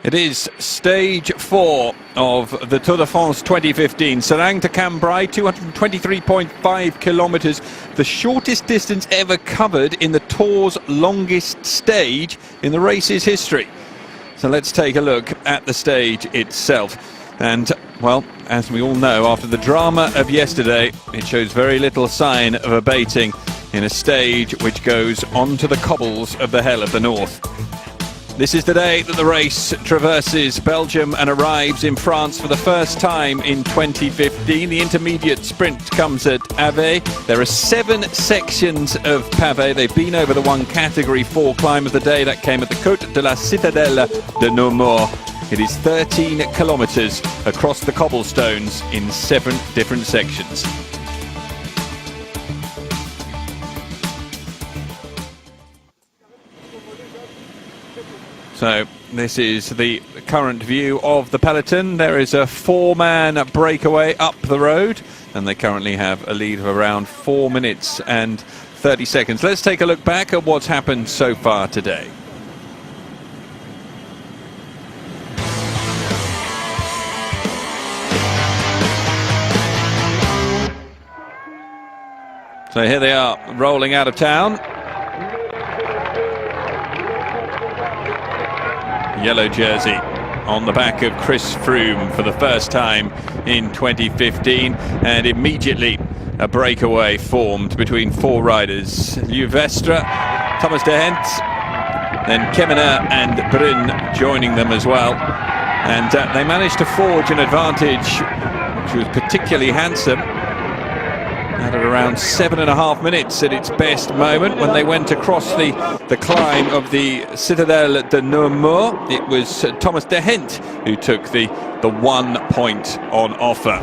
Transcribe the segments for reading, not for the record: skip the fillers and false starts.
It is stage 4 of the Tour de France 2015. Serang to Cambrai, 223.5 kilometres, the shortest distance ever covered in the Tour's longest stage in the race's history. So let's take a look at the stage itself. And, well, as we all know, after the drama of yesterday, it shows very little sign of abating in a stage which goes onto the cobbles of the Hell of the North. This is the day that the race traverses Belgium and arrives in France for the first time in 2015. The intermediate sprint comes at Ave. There are 7 sections of pavé. They've been over the one category 4 climb of the day. That came at the Côte de la Citadelle de Nemours. It is 13 kilometres across the cobblestones in 7 different sections. So this is the current view of the peloton. There is a 4-man breakaway up the road, and they currently have a lead of around 4 minutes and 30 seconds. Let's take a look back at what's happened so far today. So here they are, rolling out of town. Yellow jersey on the back of Chris Froome for the first time in 2015, and immediately a breakaway formed between 4 riders. Vestra, Thomas de Hent, then Kemmener and Brun joining them as well, and they managed to forge an advantage which was particularly handsome at around 7.5 minutes at its best moment when they went across the climb of the Citadelle de Nemours. It was Thomas de Hent who took the 1 point on offer.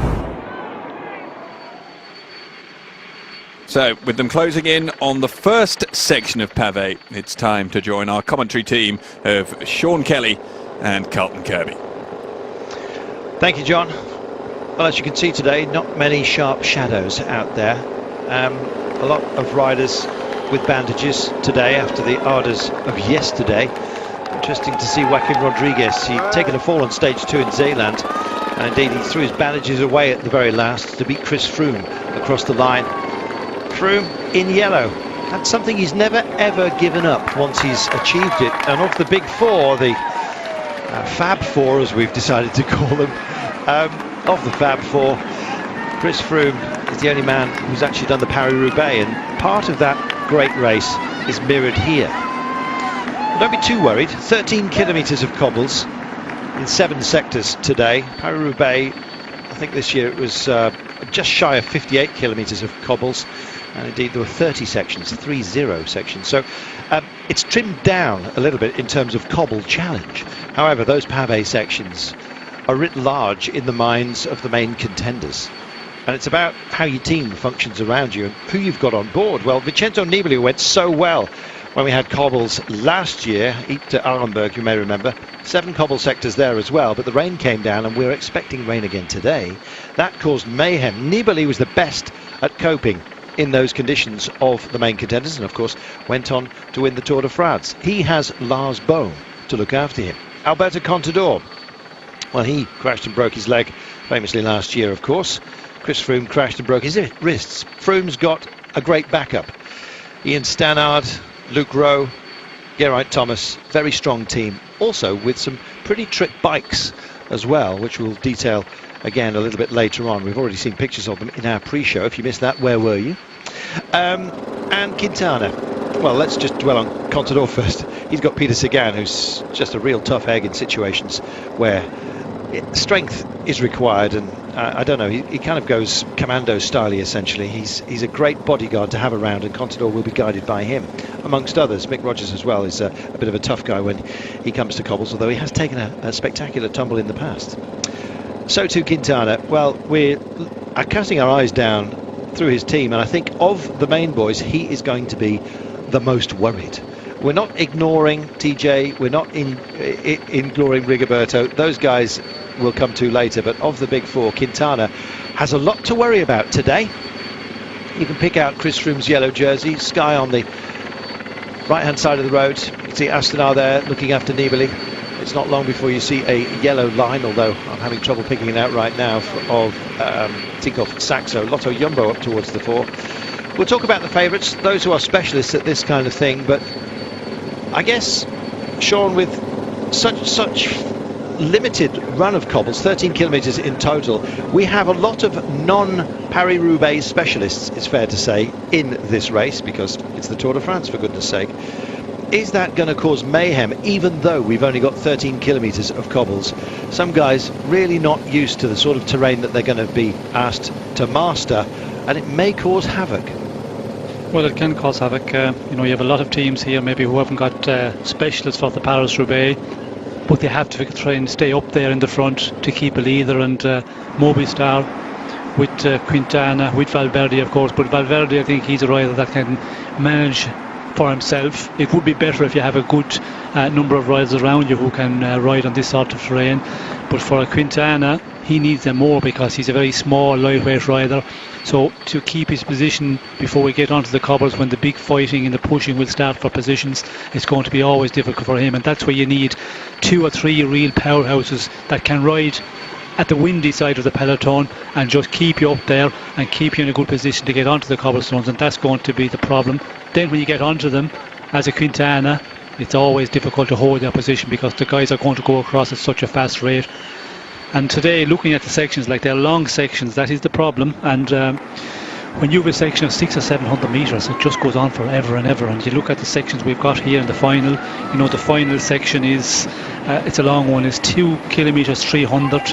So with them closing in on the first section of pavé, it's time to join our commentary team of Sean Kelly and Carlton Kirby. Thank you, John. Well, as you can see today, not many sharp shadows out there. A lot of riders with bandages today after the ardours of yesterday. Interesting to see Joaquim Rodriguez. He'd taken a fall on stage 2 in Zeeland, and indeed he threw his bandages away at the very last to beat Chris Froome across the line. Froome in yellow. That's something he's never ever given up once he's achieved it. And of the big 4, the Fab 4 as we've decided to call them, of the Fab 4, Chris Froome is the only man who's actually done the Paris-Roubaix, and part of that great race is mirrored here. Don't be too worried. 13 kilometres of cobbles in 7 sectors today. Paris-Roubaix, I think this year it was just shy of 58 kilometres of cobbles, and indeed there were 30 sections, 30 sections. So it's trimmed down a little bit in terms of cobble challenge. However, those pavé sections are writ large in the minds of the main contenders, and it's about how your team functions around you and who you've got on board. Well, Vincenzo Nibali went so well when we had cobbles last year, Ypres to Arenberg, you may remember. 7 cobble sectors there as well, but the rain came down, and we're expecting rain again today. That caused mayhem. Nibali was the best at coping in those conditions of the main contenders, and of course went on to win the Tour de France. He has Lars Bohm to look after him. Alberto Contador, well, he crashed and broke his leg famously last year, of course. Chris Froome crashed and broke his wrists. Froome's got a great backup. Ian Stannard, Luke Rowe, Geraint Thomas, very strong team. Also with some pretty trick bikes as well, which we'll detail again a little bit later on. We've already seen pictures of them in our pre-show. If you missed that, where were you? And Quintana. Well, let's just dwell on Contador first. He's got Peter Sagan, who's just a real tough egg in situations where strength is required, and I don't know, he kind of goes commando style essentially. He's a great bodyguard to have around, and Contador will be guided by him amongst others. Mick Rogers as well is a bit of a tough guy when he comes to cobbles, although he has taken a spectacular tumble in the past. So too Quintana. Well, we are casting our eyes down through his team, and I think of the main boys, he is going to be the most worried. We're not ignoring TJ, we're not ignoring Rigoberto. Those guys will come to later, but of the big 4, Quintana has a lot to worry about today. You can pick out Chris Froome's yellow jersey, Sky on the right-hand side of the road. You can see Astana there looking after Nibali. It's not long before you see a yellow line, although I'm having trouble picking it out right now, of Tinkoff Saxo. Lotto Jumbo up towards the 4. We'll talk about the favourites, those who are specialists at this kind of thing, but I guess, Sean, with such limited run of cobbles, 13 kilometres in total, we have a lot of non-Paris-Roubaix specialists, it's fair to say, in this race, because it's the Tour de France, for goodness sake. Is that going to cause mayhem, even though we've only got 13 kilometres of cobbles? Some guys really not used to the sort of terrain that they're going to be asked to master, and it may cause havoc. Well, it can cause havoc. You know, you have a lot of teams here maybe who haven't got specialists for the Paris-Roubaix, but they have to try and stay up there in the front to keep a leader, and Movistar with Quintana, with Valverde, of course. But Valverde, I think he's a rider that can manage for himself. It would be better if you have a good number of riders around you who can ride on this sort of terrain. But for Quintana, he needs them more because he's a very small, lightweight rider. So to keep his position before we get onto the cobbles, when the big fighting and the pushing will start for positions, it's going to be always difficult for him. And that's where you need 2 or 3 real powerhouses that can ride at the windy side of the peloton and just keep you up there and keep you in a good position to get onto the cobblestones, and that's going to be the problem. Then when you get onto them, as a Quintana, it's always difficult to hold their position because the guys are going to go across at such a fast rate. And today, looking at the sections, like they're long sections, that is the problem. And when you have a section of 600 or 700 metres, it just goes on forever and ever. And you look at the sections we've got here in the final, you know, the final section is, it's a long one, is 2 kilometres 300.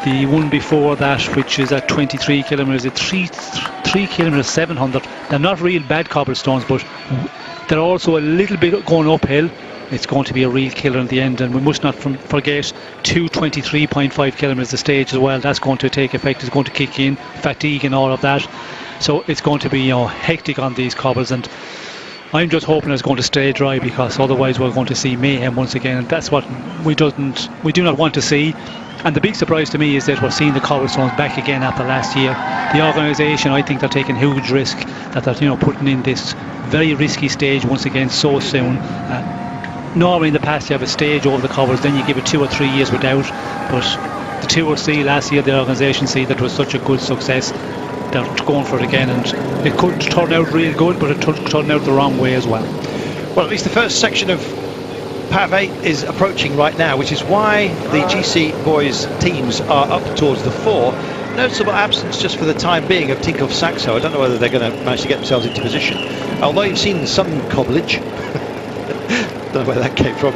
The one before that, which is at 23 kilometres, is 3 kilometres 700. They're not real bad cobblestones, but they're also a little bit going uphill. It's going to be a real killer in the end, and we must not forget 223.5 kilometres a stage as well. That's going to take effect. It's going to kick in, fatigue and all of that. So it's going to be, you know, hectic on these cobbles, and I'm just hoping it's going to stay dry, because otherwise we're going to see mayhem once again, and that's what we do not want to see. And the big surprise to me is that we're seeing the cobblestones back again after last year. The organisation, I think they're taking huge risk, that they're, you know, putting in this very risky stage once again so soon. Normally in the past you have a stage over the cobbles, then you give it 2 or 3 years without, but the Tour C last year, the organisation see that was such a good success, they're going for it again, and it could turn out real good, but it could turn out the wrong way as well. Well, at least the first section of Pavé is approaching right now, which is why the GC boys teams are up towards the 4. Noticeable absence just for the time being of Tinkoff Saxo. I don't know whether they're going to manage to get themselves into position, although you've seen some cobblage. Don't know where that came from.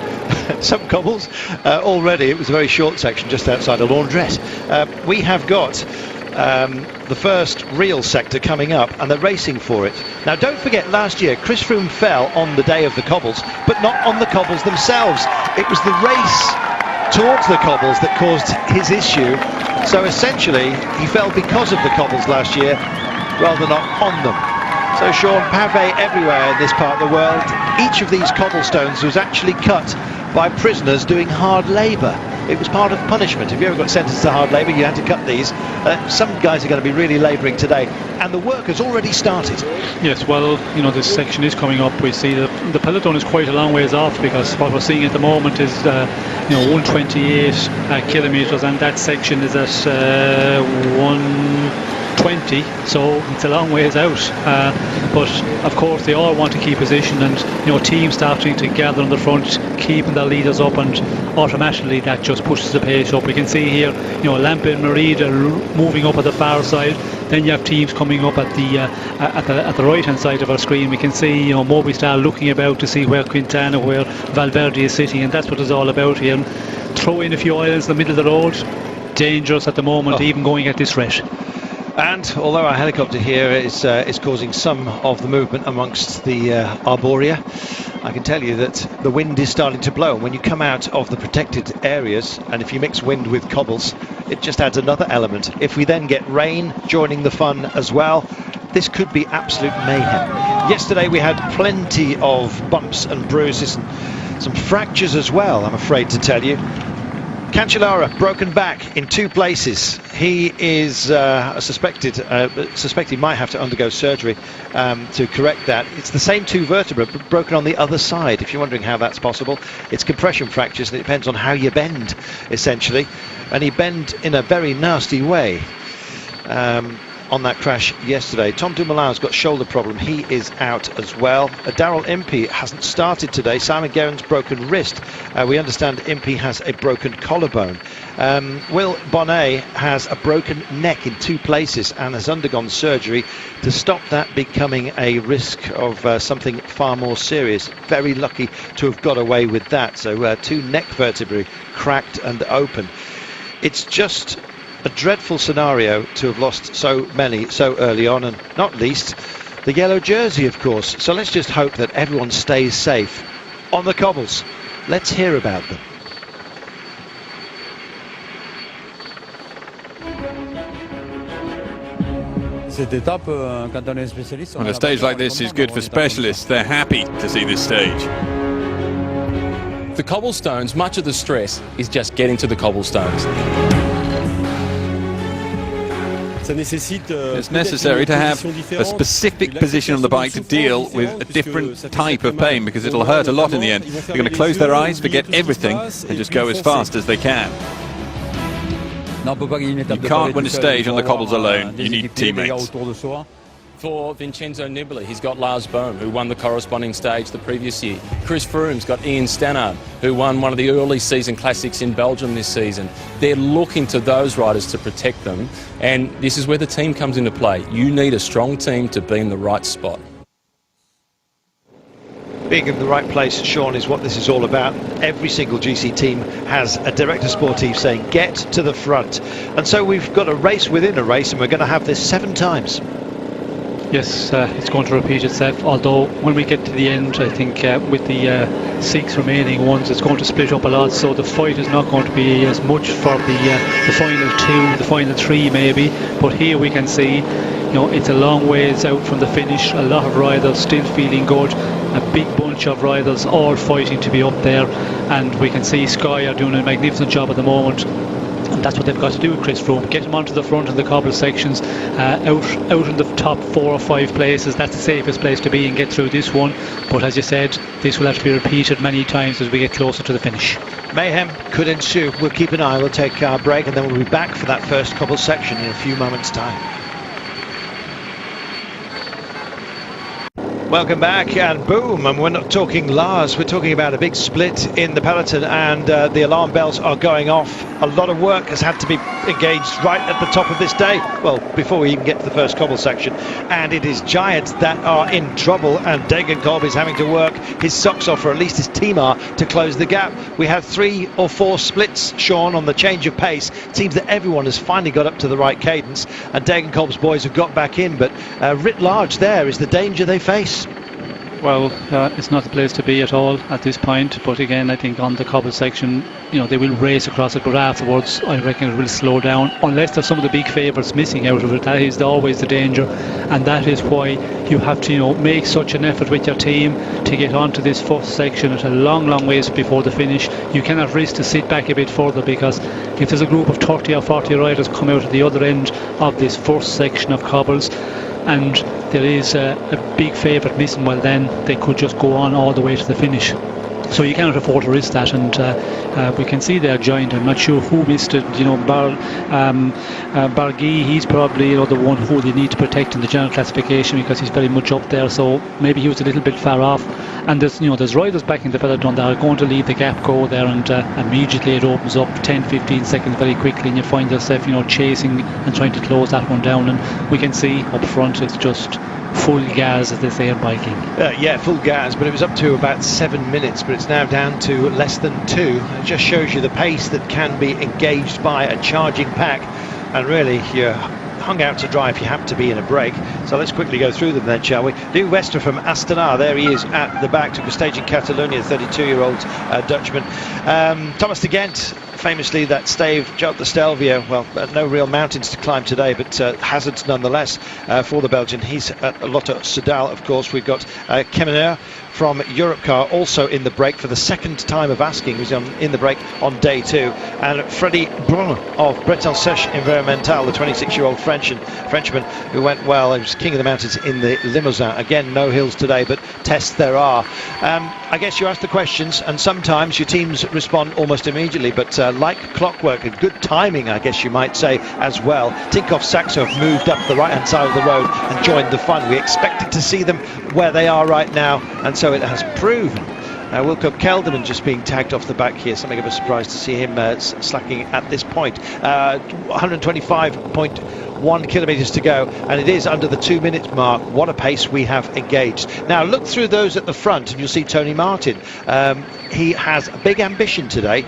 Some cobbles already. It was a very short section just outside a laundrette. We have got the first real sector coming up, and they're racing for it. Now, don't forget, last year Chris Froome fell on the day of the cobbles, but not on the cobbles themselves. It was the race towards the cobbles that caused his issue. So essentially, he fell because of the cobbles last year, rather than not on them. So Sean, pavé everywhere in this part of the world. Each of these cobblestones was actually cut by prisoners doing hard labour. It was part of punishment. If you ever got sentenced to hard labour, you had to cut these. Some guys are going to be really labouring today, and the work has already started. Yes, well, you know, this section is coming up. We see that the peloton is quite a long ways off, because what we're seeing at the moment is, you know, 128 kilometres, and that section is at 120, so it's a long ways out. But of course, they all want to keep position, and you know, teams starting to gather on the front, keeping their leaders up, and automatically that just pushes the pace up. We can see here, you know, Lampe and Merida moving up at the far side. Then you have teams coming up at the right hand side of our screen. We can see, you know, Movistar looking about to see where Quintana, where Valverde is sitting, and that's what it's all about here. And throw in a few islands in the middle of the road. Dangerous at the moment, even going at this rate. And although our helicopter here is causing some of the movement amongst the arborea, I can tell you that the wind is starting to blow. And when you come out of the protected areas, and if you mix wind with cobbles, it just adds another element. If we then get rain joining the fun as well, this could be absolute mayhem. Yesterday we had plenty of bumps and bruises and some fractures as well, I'm afraid to tell you. Cancellara, broken back in 2 places. He is suspected he might have to undergo surgery to correct that. It's the same 2 vertebrae, but broken on the other side. If you're wondering how that's possible, it's compression fractures, and it depends on how you bend, essentially. And he bent in a very nasty way on that crash yesterday. Tom Dumoulin's got shoulder problem. He is out as well. Daryl Impey hasn't started today. Simon Guerin's broken wrist. We understand Impey has a broken collarbone. Will Bonnet has a broken neck in 2 places and has undergone surgery to stop that becoming a risk of something far more serious. Very lucky to have got away with that. So 2 neck vertebrae cracked and open. It's just a dreadful scenario to have lost so many so early on, and not least the yellow jersey, of course. So let's just hope that everyone stays safe on the cobbles. Let's hear about them. And a stage like this is good for specialists. They're happy to see this stage. The cobblestones, much of the stress is just getting to the cobblestones. It's necessary to have a specific position on the bike to deal with a different type of pain, because it'll hurt a lot in the end. They're going to close their eyes, forget everything, and just go as fast as they can. You can't win a stage on the cobbles alone. You need teammates. For Vincenzo Nibali, he's got Lars Bohm, who won the corresponding stage the previous year. Chris Froome's got Ian Stannard, who won one of the early season classics in Belgium this season. They're looking to those riders to protect them, and this is where the team comes into play. You need a strong team to be in the right spot. Being in the right place, Sean, is what this is all about. Every single GC team has a director sportif saying, get to the front. And so we've got a race within a race, and we're going to have this 7 times. Yes, it's going to repeat itself, although when we get to the end, I think with the 6 remaining ones, it's going to split up a lot, so the fight is not going to be as much for the final 2, the final 3 maybe, but here we can see, you know, it's a long ways out from the finish. A lot of riders still feeling good, a big bunch of riders all fighting to be up there, and we can see Sky are doing a magnificent job at the moment. And that's what they've got to do with Chris Froome, get him onto the front of the cobble sections, out in the top 4 or 5 places. That's the safest place to be and get through this one. But as you said, this will have to be repeated many times as we get closer to the finish. Mayhem could ensue. We'll keep an eye. We'll take our break, and then we'll be back for that first cobble section in a few moments' time. Welcome back, and boom, and we're not talking Lars, we're talking about a big split in the peloton, and the alarm bells are going off. A lot of work has had to be engaged right at the top of this day, well, before we even get to the first cobble section, and it is Giants that are in trouble, and Degenkolb is having to work his socks off, or at least his team are, to close the gap. We have 3 or 4 splits, Sean, on the change of pace. It seems that everyone has finally got up to the right cadence, and Degenkolb's boys have got back in, but writ large there is the danger they face. Well, it's not the place to be at all at this point, but again, I think on the cobble section, you know, they will race across it, but afterwards I reckon it will slow down, unless there's some of the big favourites missing out of it. That is always the danger, and that is why you have to, you know, make such an effort with your team to get onto this first section. It's a long ways before the finish. You cannot risk to sit back a bit further, because if there's a group of 30 or 40 riders come out at the other end of this first section of cobbles, and there is a big favourite missing, well then they could just go on all the way to the finish. So you cannot afford to risk that, and we can see there Giant. I'm not sure who missed it. You know, Barguil, he's probably, you know, the one who they need to protect in the general classification, because he's very much up there. So maybe he was a little bit far off. And there's, you know, there's riders back in the peloton that are going to leave the gap go there, and immediately it opens up 10-15 seconds very quickly, and you find yourself, you know, chasing and trying to close that one down. And we can see up front it's just full gas, as they say in biking. Yeah, full gas, but it was up to about 7 minutes, but it's now down to less than 2. It just shows you the pace that can be engaged by a charging pack, and really you're hung out to dry if you happen to be in a break. So let's quickly go through them then, shall we? Lou Wester from Astana, there he is at the back, took a stage in Catalonia, 32-year-old Dutchman. Thomas de Gent famously that stave, Jout de Stelvio, well, no real mountains to climb today, but hazards nonetheless for the Belgian. He's at Lotto Soudal, of course. We've got Kemeneur from Europcar also in the break for the second time of asking. He was in the break on day 2. And Freddy Brun of Breton Sèche Environmental, the 26-year-old Frenchman who went well. He was king of the mountains in the Limousin. Again, no hills today, but tests there are. I guess you ask the questions, and sometimes your teams respond almost immediately, but like clockwork, and good timing, I guess you might say, as well. Tinkoff Saxo have moved up the right-hand side of the road and joined the fun. We expected to see them where they are right now, and so it has proven. Wilco Kelderman just being tagged off the back here. Something of a surprise to see him slacking at this point. 125.1 kilometres to go, and it is under the 2-minute mark. What a pace we have engaged. Now look through those at the front and you'll see Tony Martin. He has a big ambition today,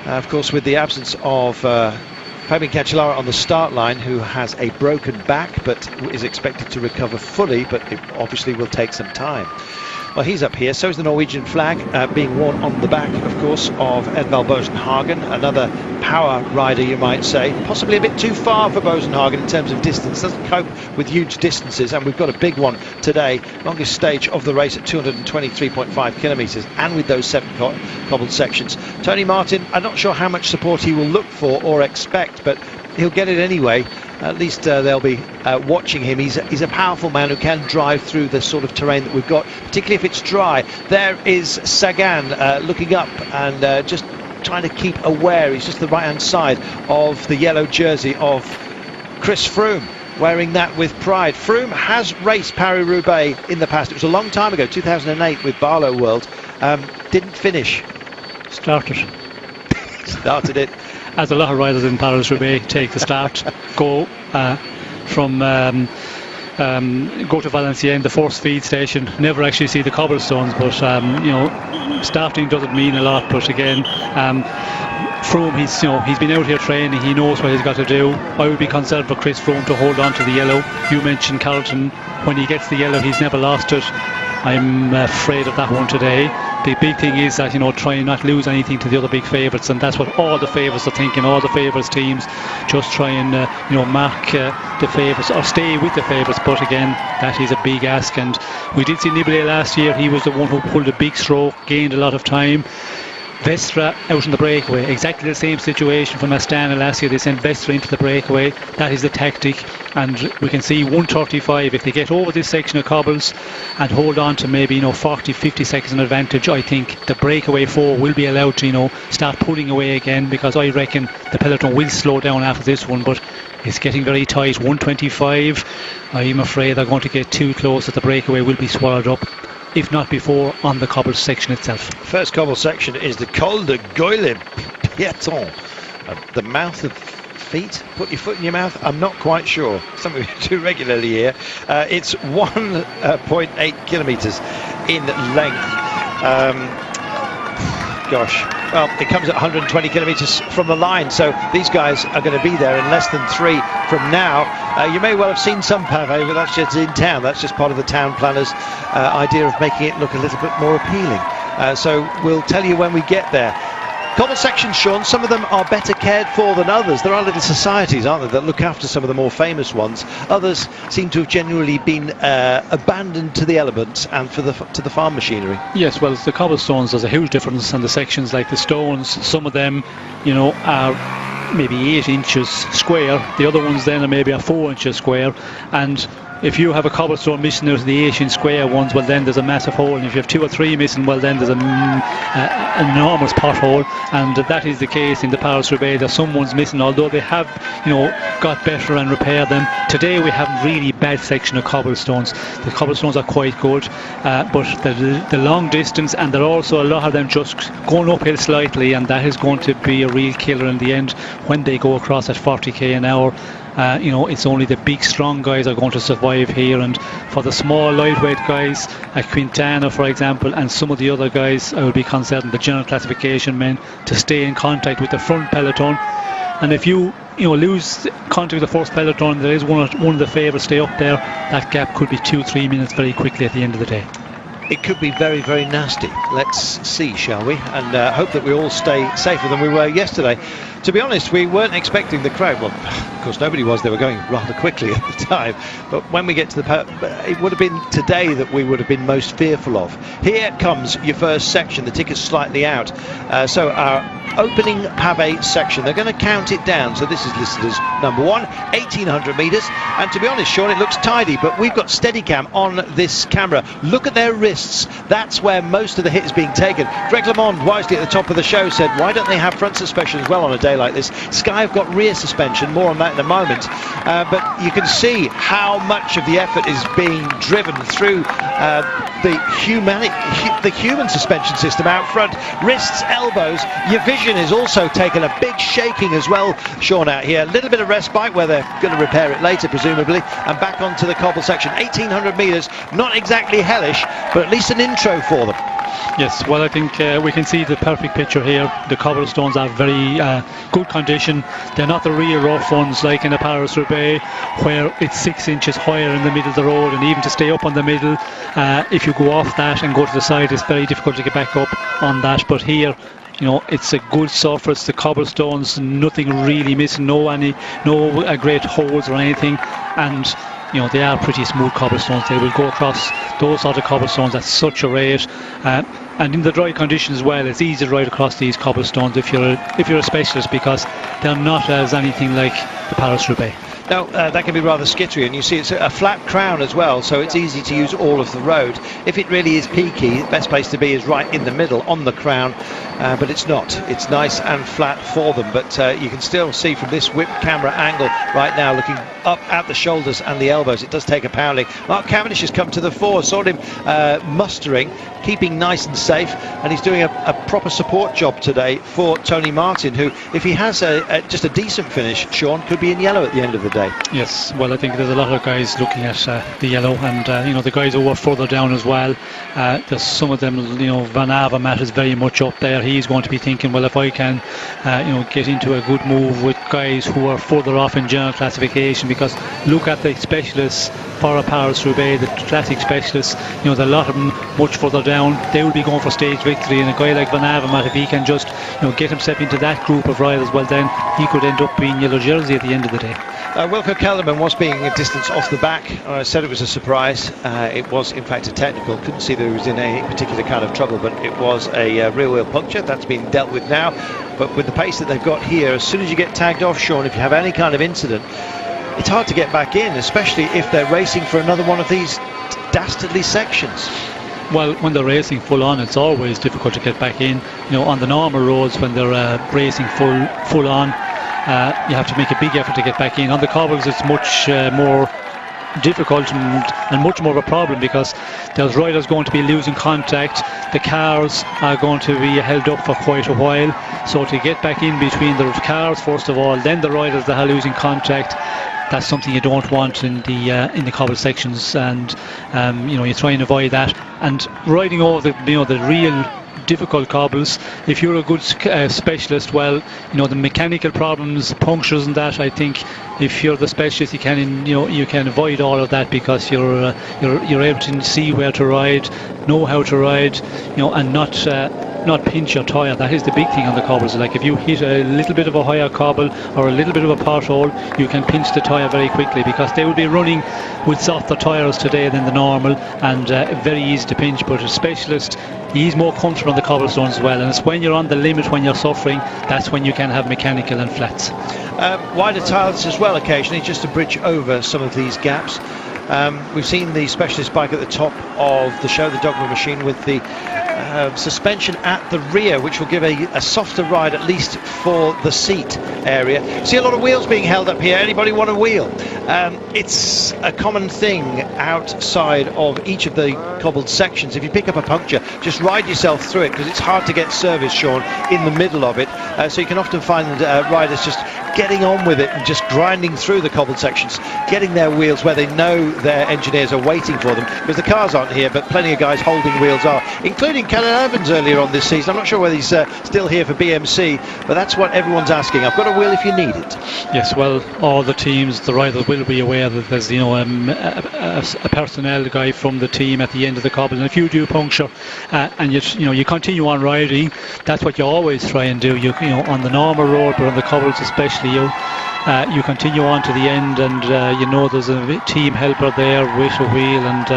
of course, with the absence of Fabian Cancellara on the start line, who has a broken back but is expected to recover fully, but it obviously will take some time. Well, he's up here, so is the Norwegian flag being worn on the back, of course, of Edvald Bosenhagen, another power rider, you might say. Possibly a bit too far for Bosenhagen in terms of distance, doesn't cope with huge distances, and we've got a big one today, longest stage of the race at 223.5 kilometres, and with those 7 cobbled sections. Tony Martin, I'm not sure how much support he will look for or expect, but he'll get it anyway. At least they'll be watching him. He's a powerful man who can drive through the sort of terrain that we've got, particularly if it's dry. There is Sagan looking up and just trying to keep aware. He's just the right-hand side of the yellow jersey of Chris Froome, wearing that with pride. Froome has raced Paris-Roubaix in the past. It was a long time ago, 2008 with Barlow World. Didn't finish. Started it. As a lot of riders in Paris-Roubaix take the start, go to Valenciennes, the first feed station, never actually see the cobblestones, but you know, starting doesn't mean a lot. But again, Froome, he's been out here training, he knows what he's got to do. I would be concerned for Chris Froome to hold on to the yellow. You mentioned Carlton, when he gets the yellow he's never lost it. I'm afraid of that one today. The big thing is that, you know, try and not lose anything to the other big favourites, and that's what all the favourites are thinking. All the favourites teams just try and you know, mark the favourites or stay with the favourites. But again, that is a big ask, and we did see Nibali last year. He was the one who pulled a big stroke, gained a lot of time. Vestra out in the breakaway, exactly the same situation from Astana last year. They sent Vestra into the breakaway. That is the tactic, and we can see 135. If they get over this section of cobbles and hold on to maybe, you know, 40-50 seconds in advantage, I think the breakaway 4 will be allowed to, you know, start pulling away again, because I reckon the peloton will slow down after this one. But it's getting very tight. 125. I'm afraid they're going to get too close that the breakaway will be swallowed up, if not before, on the cobble section itself. First cobble section is the Col de Goyle Piéton, the mouth of feet. Put your foot in your mouth. I'm not quite sure. Something we do regularly here. It's 1.8 kilometres in length. Gosh. Well, it comes at 120 kilometres from the line, so these guys are going to be there in less than 3 from now. You may well have seen some pavé, but that's just in town. That's just part of the town planner's idea of making it look a little bit more appealing. So we'll tell you when we get there. Cobble sections, Sean, some of them are better cared for than others. There are little societies, aren't there, that look after some of the more famous ones. Others seem to have genuinely been abandoned to the elements and to the farm machinery. Yes, well, the cobblestones, there's a huge difference, and the sections like the stones, some of them, you know, are maybe 8 inches square. The other ones then are maybe 4 inches square, and if you have a cobblestone missing out of the 8-inch square ones, well then there's a massive hole, and if you have 2 or 3 missing, well then there's an enormous pothole. And that is the case in the Paris-Roubaix. There's some ones missing, although they have, you know, got better and repaired them. Today we have a really bad section of cobblestones. The cobblestones are quite good, but the long distance, and there are also a lot of them just going uphill slightly, and that is going to be a real killer in the end when they go across at 40k an hour. You know, it's only the big strong guys are going to survive here, and for the small lightweight guys like Quintana, for example, and some of the other guys, I would be concerned, the general classification men, to stay in contact with the front peloton. And if you lose contact with the first peloton, there is one of the favourites stay up there, that gap could be 2-3 minutes very quickly at the end of the day. it could be very, very nasty. Let's see, shall we? And hope that we all stay safer than we were yesterday. To be honest, we weren't expecting the crowd. Well, of course, nobody was. They were going rather quickly at the time. But when we get to the it would have been today that we would have been most fearful of. Here comes your first section. The ticket's slightly out. So our opening pavé section, they're going to count it down. So this is listed as number 1, 1,800 metres. And to be honest, Sean, it looks tidy. But we've got Steadicam on this camera. Look at their wrists. That's where most of the hit is being taken. Greg LeMond, wisely at the top of the show, said, why don't they have front suspension as well on a day like this? Sky have got rear suspension, more on that in a moment, but you can see how much of the effort is being driven through the human suspension system out front. Wrists, elbows, your vision is also taking a big shaking as well, Sean, out here. A little bit of respite where they're going to repair it later presumably, and back onto the cobble section. 1,800 metres, not exactly hellish, but at least an intro for them. Yes, well, I think we can see the perfect picture here. The cobblestones are very good condition. They're not the real rough ones like in the Paris-Roubaix, where it's 6 inches higher in the middle of the road, and even to stay up on the middle, if you go off that and go to the side, it's very difficult to get back up on that. But here, you know, it's a good surface. The cobblestones, nothing really missing, no great holes or anything, and you know, they are pretty smooth cobblestones. They will go across those sort of cobblestones at such a rate, and in the dry conditions as well, it's easy to ride across these cobblestones if you're a specialist, because they're not as anything like the Paris-Roubaix. Now, that can be rather skittery, and you see it's a flat crown as well, so it's easy to use all of the road. If it really is peaky, the best place to be is right in the middle on the crown, but it's not. It's nice and flat for them, but you can still see from this whip camera angle right now, looking up at the shoulders and the elbows, it does take a pounding. Mark Cavendish has come to the fore, saw him mustering, keeping nice and safe, and he's doing a proper support job today for Tony Martin, who, if he has just a decent finish, Sean, could be in yellow at the end of the day. Yes, well, I think there's a lot of guys looking at the yellow, and you know, the guys who are further down as well. There's some of them, you know, Van Avermaet is very much up there. He's going to be thinking, well, if I can you know, get into a good move with guys who are further off in general classification, because look at the specialists for a Paris-Roubaix, the classic specialists, you know, there's a lot of them much further down. They will be going for stage victory, and a guy like Van Avermaet, if he can just, you know, get himself into that group of riders, well, then he could end up being yellow jersey at the end of the day. Wilco Kelderman was being a distance off the back. I said it was a surprise. It was in fact a technical. Couldn't see that he was in any particular kind of trouble, but it was a rear wheel puncture. That's been dealt with now. But with the pace that they've got here, as soon as you get tagged off, Sean, if you have any kind of incident, it's hard to get back in, especially if they're racing for another one of these dastardly sections. Well, when they're racing full on, it's always difficult to get back in. You know, on the normal roads, when they're racing full on, you have to make a big effort to get back in. On the cobbles, it's much more difficult and much more of a problem, because there's riders going to be losing contact. The cars are going to be held up for quite a while, so to get back in between the cars first of all, then the riders that are losing contact, that's something you don't want in the cobble sections, and you know, you try and avoid that. And riding over the real difficult cobbles, if you're a good specialist, well, you know, the mechanical problems, punctures and that, I think if you're the specialist, you can avoid all of that, because you're able to see where to ride, know how to ride, you know, and not pinch your tyre. That is the big thing on the cobbles. Like if you hit a little bit of a higher cobble or a little bit of a pothole, you can pinch the tyre very quickly, because they will be running with softer tyres today than the normal, and very easy to pinch. But a specialist, he's more comfortable on the cobblestones as well, and it's when you're on the limit, when you're suffering, that's when you can have mechanical and flats. Wider tyres as well occasionally, just to bridge over some of these gaps. We've seen the specialist bike at the top of the show, the Dogma machine, with the suspension at the rear, which will give a softer ride, at least for the seat area. See a lot of wheels being held up here. Anybody want a wheel? It's a common thing outside of each of the cobbled sections. If you pick up a puncture, just ride yourself through it, because it's hard to get service, Sean, in the middle of it. So you can often find riders just getting on with it and just grinding through the cobbled sections, getting their wheels where they know their engineers are waiting for them, because the cars aren't here, but plenty of guys holding wheels are, including Kellen Evans earlier on this season. I'm not sure whether he's still here for BMC, but that's what everyone's asking. I've got a wheel if you need it. Yes, well, all the teams, the riders will be aware that there's, you know, a personnel guy from the team at the end of the cobble, and if you do puncture and you continue on riding, that's what you always try and do. You know, on the normal road, but on the cobbles especially, you continue on to the end, and you know there's a team helper there with a wheel, and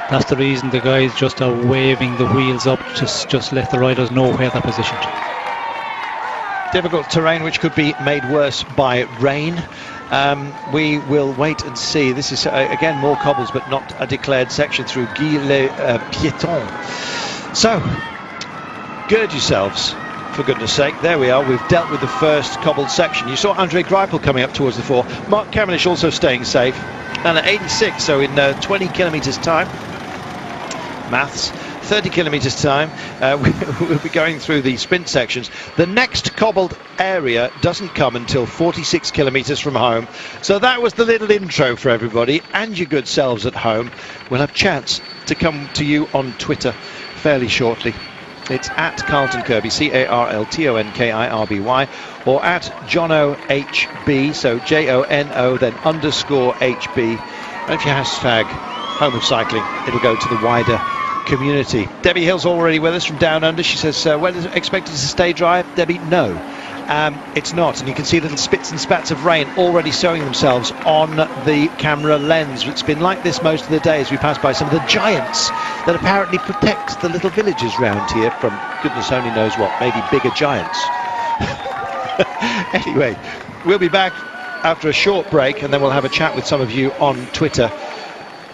that's the reason the guys just are waving the wheels up to just let the riders know where they're positioned. Difficult terrain which could be made worse by rain. We will wait and see. This is again more cobbles, but not a declared section through Guy-les-Piétons. So gird yourselves, for goodness sake. There we are. We've dealt with the first cobbled section. You saw Andre Greipel coming up towards the fore. Mark Cavendish also staying safe, and at 86, so in 20 kilometres time, maths, 30 kilometres time, we'll be going through the sprint sections. The next cobbled area doesn't come until 46 kilometres from home. So that was the little intro for everybody and your good selves at home. We'll have chance to come to you on Twitter fairly shortly. It's at Carlton Kirby, CarltonKirby, or at JonoHB, so JONO, then _HB. And if you hashtag Home of Cycling, it'll go to the wider community. Debbie Hill's already with us from Down Under. She says, when is it expected to stay dry? Debbie, no. It's not, and you can see little spits and spats of rain already showing themselves on the camera lens. It's been like this most of the day as we pass by some of the giants that apparently protect the little villages round here from goodness only knows what, maybe bigger giants. Anyway, we'll be back after a short break, and then we'll have a chat with some of you on Twitter.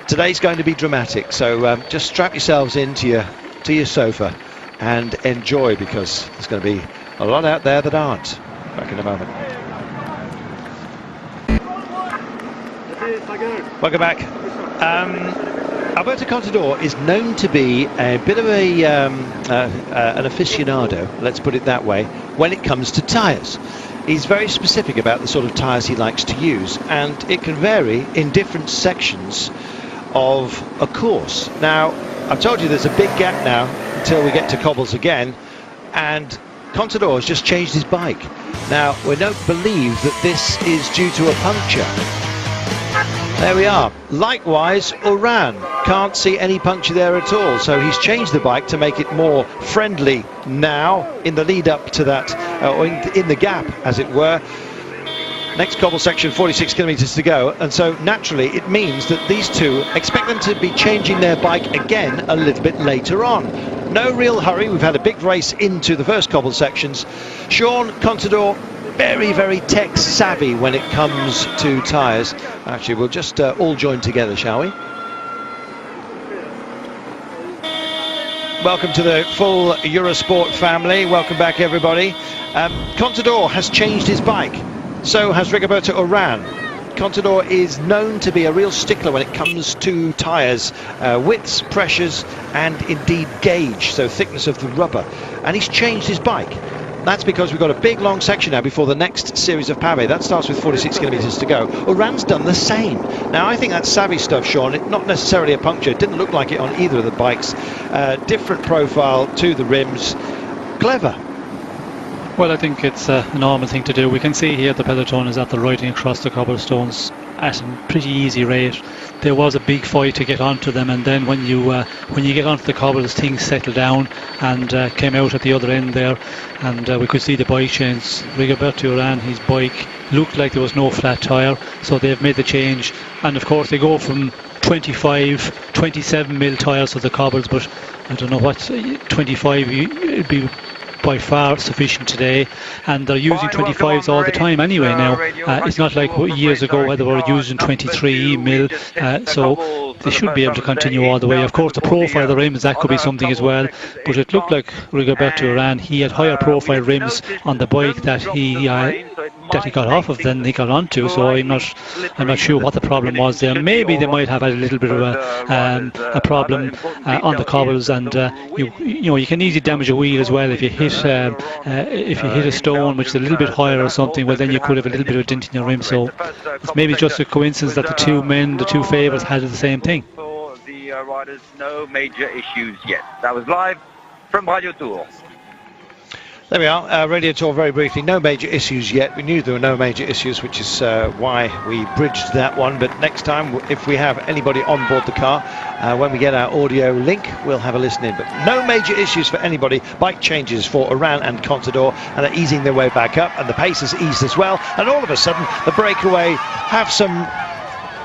Today's going to be dramatic, so just strap yourselves into your sofa and enjoy, because there's going to be a lot out there that aren't. Back in a moment. Welcome back. Alberto Contador is known to be a bit of an aficionado, let's put it that way, when it comes to tyres. He's very specific about the sort of tyres he likes to use, and it can vary in different sections of a course. Now, I've told you there's a big gap now until we get to cobbles again, and Contador has just changed his bike. Now, we don't believe that this is due to a puncture. There we are. Likewise, Oran can't see any puncture there at all, so he's changed the bike to make it more friendly now in the lead up to that, or in the gap, as it were. Next cobble section, 46 kilometres to go, and so naturally it means that these two expect them to be changing their bike again a little bit later on. No real hurry. We've had a big race into the first cobble sections. Sean Contador, very, very tech savvy when it comes to tyres. Actually, we'll just all join together, shall we? Welcome to the full Eurosport family. Welcome back, everybody. Contador has changed his bike. So has Rigoberto Oran. Contador is known to be a real stickler when it comes to tyres, widths, pressures, and indeed gauge, so thickness of the rubber. And he's changed his bike. That's because we've got a big long section now before the next series of pavé. That starts with 46 kilometres to go. Oran's done the same. Now, I think that's savvy stuff, Sean. Not necessarily a puncture. It didn't look like it on either of the bikes. Different profile to the rims. Clever. Well, I think it's a normal thing to do. We can see here the peloton is at the riding across the cobblestones at a pretty easy rate. There was a big fight to get onto them, and then when you get onto the cobbles, things settled down and came out at the other end there, and we could see the bike change. Rigoberto Oran, his bike looked like there was no flat tyre, so they've made the change, and of course they go from 27 mil tyres for the cobbles, but I don't know what 25 it'd be by far sufficient today, and they're using 25s all the time anyway now. It's not like years ago where they were using 23 mil, so they should be able to continue all the way. Of course, the profile of the rims, that could be something as well, but it looked like Rigoberto Oran, he had higher profile rims on the bike that he that he got off of than he got onto. So I'm not sure what the problem was there. Maybe they might have had a little bit of a problem on the cobbles, and you can easily damage a wheel as well if you hit a stone which is a little bit higher or something. Well, then you could have a little bit of a dent in your rim. So it's maybe just a coincidence that the two favourites had the same thing. For the riders, no major issues yet. That was live from Radio Tour. There we are, Radio Tour very briefly. No major issues yet. We knew there were no major issues, which is why we bridged that one. But next time, if we have anybody on board the car, when we get our audio link, we'll have a listen in. But no major issues for anybody. Bike changes for Oran and Contador, and they're easing their way back up, and the pace has eased as well. And all of a sudden, the breakaway have some,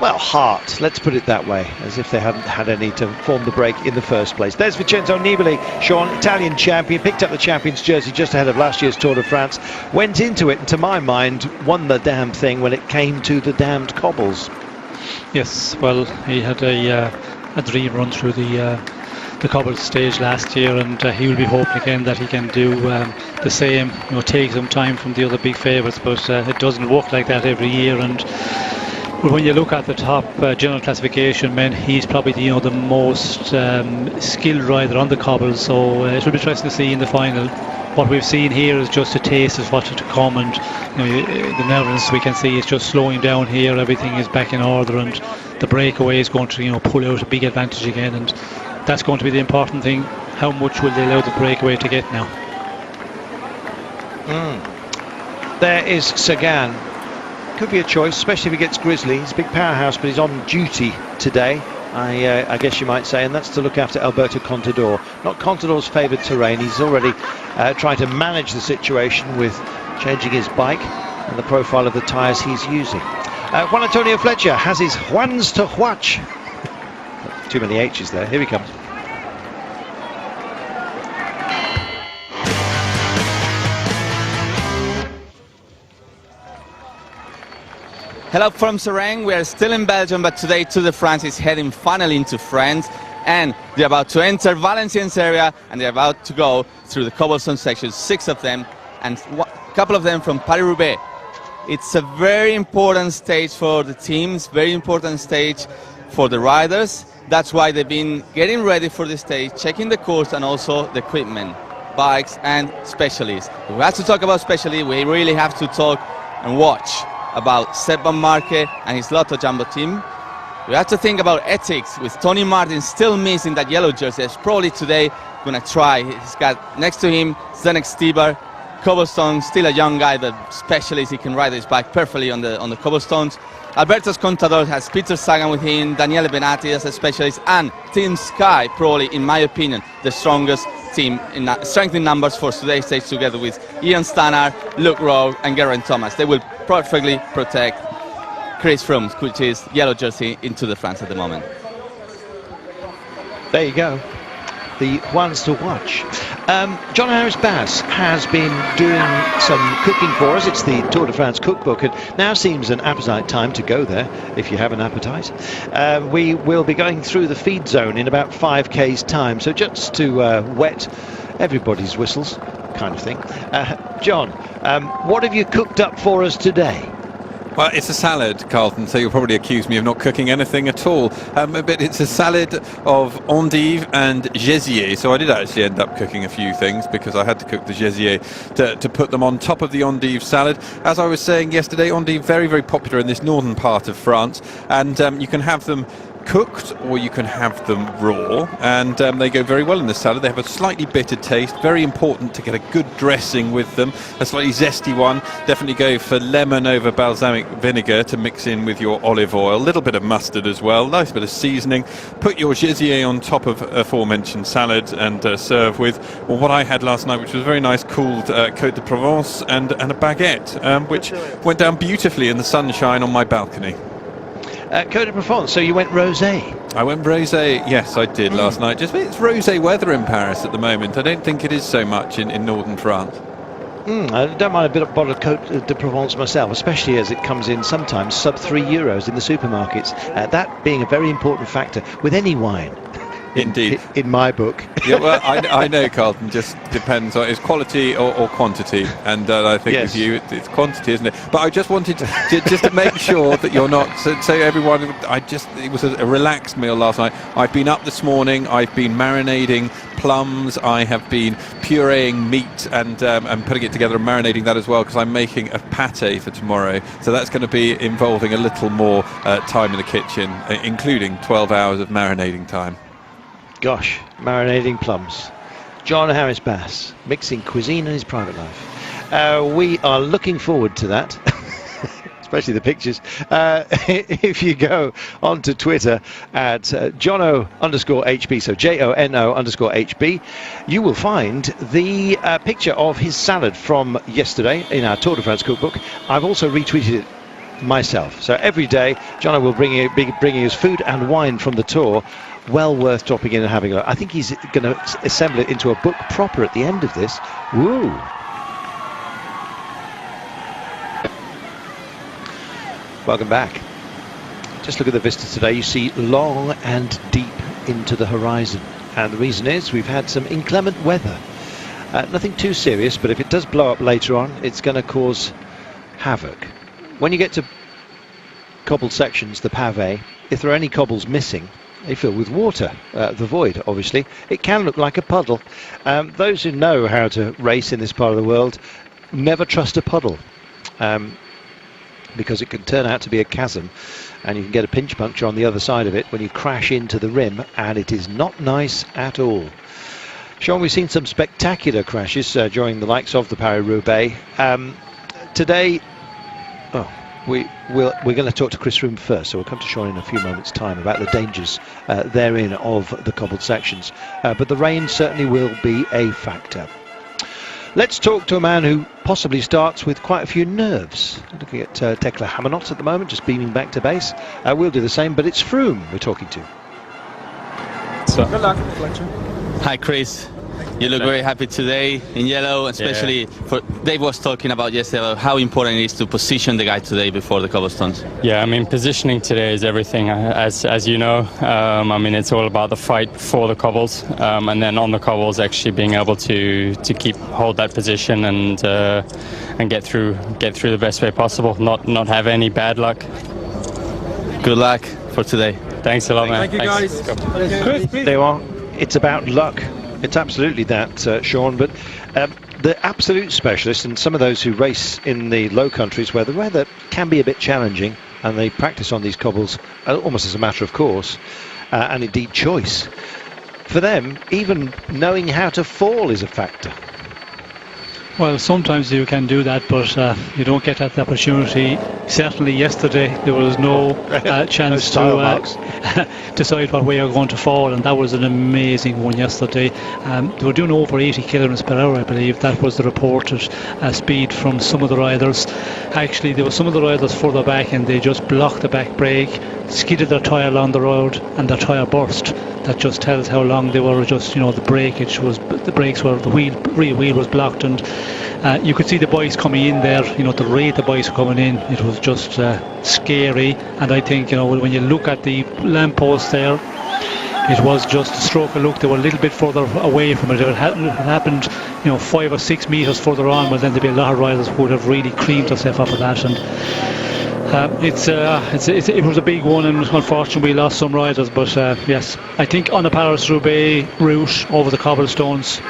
well, heart, let's put it that way, as if they hadn't had any to form the break in the first place. There's Vincenzo Nibali, Sean, Italian champion, picked up the champion's jersey just ahead of last year's Tour de France, went into it, and to my mind, won the damn thing when it came to the damned cobbles. Yes, well, he had a dream run through the cobble stage last year, and he will be hoping again that he can do the same, take some time from the other big favourites, but it doesn't work like that every year. And when you look at the top general classification men, he's probably the most skilled rider on the cobbles, so it will be interesting to see in the final. What we've seen here is just a taste of what's to come, and the nervousness we can see is just slowing down here. Everything is back in order, and the breakaway is going to pull out a big advantage again, and that's going to be the important thing. How much will they allow the breakaway to get now? There is Sagan. Could be a choice, especially if he gets Grizzly. He's a big powerhouse, but he's on duty today, I guess you might say, and that's to look after Alberto Contador. Not Contador's favoured terrain. He's already trying to manage the situation with changing his bike and the profile of the tyres he's using. Juan Antonio Fletcher has his Juans to watch. Too many H's there. Here he comes. Hello from Serang. We are still in Belgium, but today Tour de France is heading finally into France, and they're about to enter Valenciennes area, and they're about to go through the cobblestone sections, 6 of them, and a couple of them from Paris-Roubaix. It's a very important stage for the teams, very important stage for the riders. That's why they've been getting ready for the stage, checking the course and also the equipment, bikes and specialists. If we have to talk about specialists, we really have to talk and watch about Sepp Van Marke and his Lotto Jumbo team. We have to think about ethics with Tony Martin still missing that yellow jersey. He's probably today going to try. He's got next to him Zdenek Stibar, cobblestone, still a young guy, but specialist. He can ride his bike perfectly on the cobblestones. Alberto Contador has Peter Sagan with him, Daniele Benatti as a specialist, and Team Sky, probably, in my opinion, the strongest team in strength in numbers for today's stage, together with Ian Stannard, Luke Rowe and Geraint Thomas. They will perfectly protect Chris Froome, which is yellow jersey in Tour de France at the moment. There you go. The ones to watch. John Harris-Bass has been doing some cooking for us. It's the Tour de France cookbook, and now seems an appetite time to go there if you have an appetite. We will be going through the feed zone in about 5k's time, so just to wet everybody's whistles kind of thing. John, what have you cooked up for us today? Well, it's a salad, Carlton, so you'll probably accuse me of not cooking anything at all. But it's a salad of endive and gésier. So I did actually end up cooking a few things because I had to cook the gésier to put them on top of the endive salad. As I was saying yesterday, endive very, very popular in this northern part of France. And you can have them cooked or you can have them raw, and they go very well in the salad. They have a slightly bitter taste, very important to get a good dressing with them, a slightly zesty one. Definitely go for lemon over balsamic vinegar to mix in with your olive oil, a little bit of mustard as well, nice bit of seasoning. Put your gésier on top of aforementioned salad and serve with what I had last night, which was a very nice cooled Côte de Provence and a baguette, which went down beautifully in the sunshine on my balcony. Côte de Provence, so you went rosé? I went rosé, yes I did last night. Just it's rosé weather in Paris at the moment. I don't think it is so much in northern France. I don't mind a bit of bottle of Côte de Provence myself, especially as it comes in sometimes sub €3 in the supermarkets. That being a very important factor with any wine. Indeed. In my book. Yeah, well, I know, Carlton. Just depends on it's quality or quantity, and I think Yes. with you it's quantity, isn't it? But I just wanted to just to make sure that you're not. So everyone, it was a relaxed meal last night. I've been up this morning. I've been marinating plums. I have been pureeing meat and putting it together and marinating that as well, because I'm making a pate for tomorrow. So that's going to be involving a little more time in the kitchen, including 12 hours of marinating time. Gosh, marinating plums. John Harris-Bass, mixing cuisine in his private life. We are looking forward to that, especially the pictures. If you go onto Twitter at Jono_HB, so JONO_HB, you will find the picture of his salad from yesterday in our Tour de France cookbook. I've also retweeted it myself. So every day, Jono will be bringing us food and wine from the tour. Well worth dropping in and having a look. I think he's going to assemble it into a book proper at the end of this. Woo! Welcome back. Just look at the vista today. You see long and deep into the horizon. And the reason is we've had some inclement weather. Nothing too serious, but if it does blow up later on, it's going to cause havoc. When you get to cobbled sections, the pavé, if there are any cobbles missing, they fill with water, the void obviously. It can look like a puddle. Those who know how to race in this part of the world never trust a puddle, because it can turn out to be a chasm and you can get a pinch puncture on the other side of it when you crash into the rim, and it is not nice at all. Sean, we've seen some spectacular crashes during the likes of the Paris-Roubaix. Today, we're going to talk to Chris Froome first, so we'll come to Sean in a few moments' time about the dangers therein of the cobbled sections. But the rain certainly will be a factor. Let's talk to a man who possibly starts with quite a few nerves. Looking at Tekla Hamanot at the moment, just beaming back to base. We'll do the same, but it's Froome we're talking to. Good luck. Hi, Chris. You look very happy today in yellow, especially for Dave was talking about yesterday about how important it is to position the guy today before the cobblestones. Yeah, I mean, positioning today is everything, as you know. I mean, it's all about the fight for the cobbles, and then on the cobbles actually being able to hold that position and get through the best way possible, not have any bad luck. Good luck for today. Thanks a lot, man. Thank you, guys. Chris, there are. It's about luck. It's absolutely that, Sean, but the absolute specialists and some of those who race in the low countries where the weather can be a bit challenging and they practice on these cobbles almost as a matter of course and indeed choice. For them, even knowing how to fall is a factor. Well, sometimes you can do that, but you don't get that opportunity. Certainly yesterday there was no chance to decide what way you're going to fall, and that was an amazing one yesterday. They were doing over 80 kilometers per hour, I believe. That was the reported speed from some of the riders. Actually, there were some of the riders further back and they just blocked the back brake, skidded their tyre along the road, and their tyre burst. That just tells how long they were just, the breakage was, the brakes were, the rear wheel was blocked, and you could see the boys coming in there, the rate the boys were coming in, it was just scary. And I think, when you look at the lamppost there, it was just a stroke of luck. They were a little bit further away from it. If it happened, 5 or 6 meters further on, well, then there'd be a lot of riders who would have really creamed themselves off of that. And it was a big one, and unfortunately we lost some riders, but yes, I think on the Paris-Roubaix route over the cobblestones,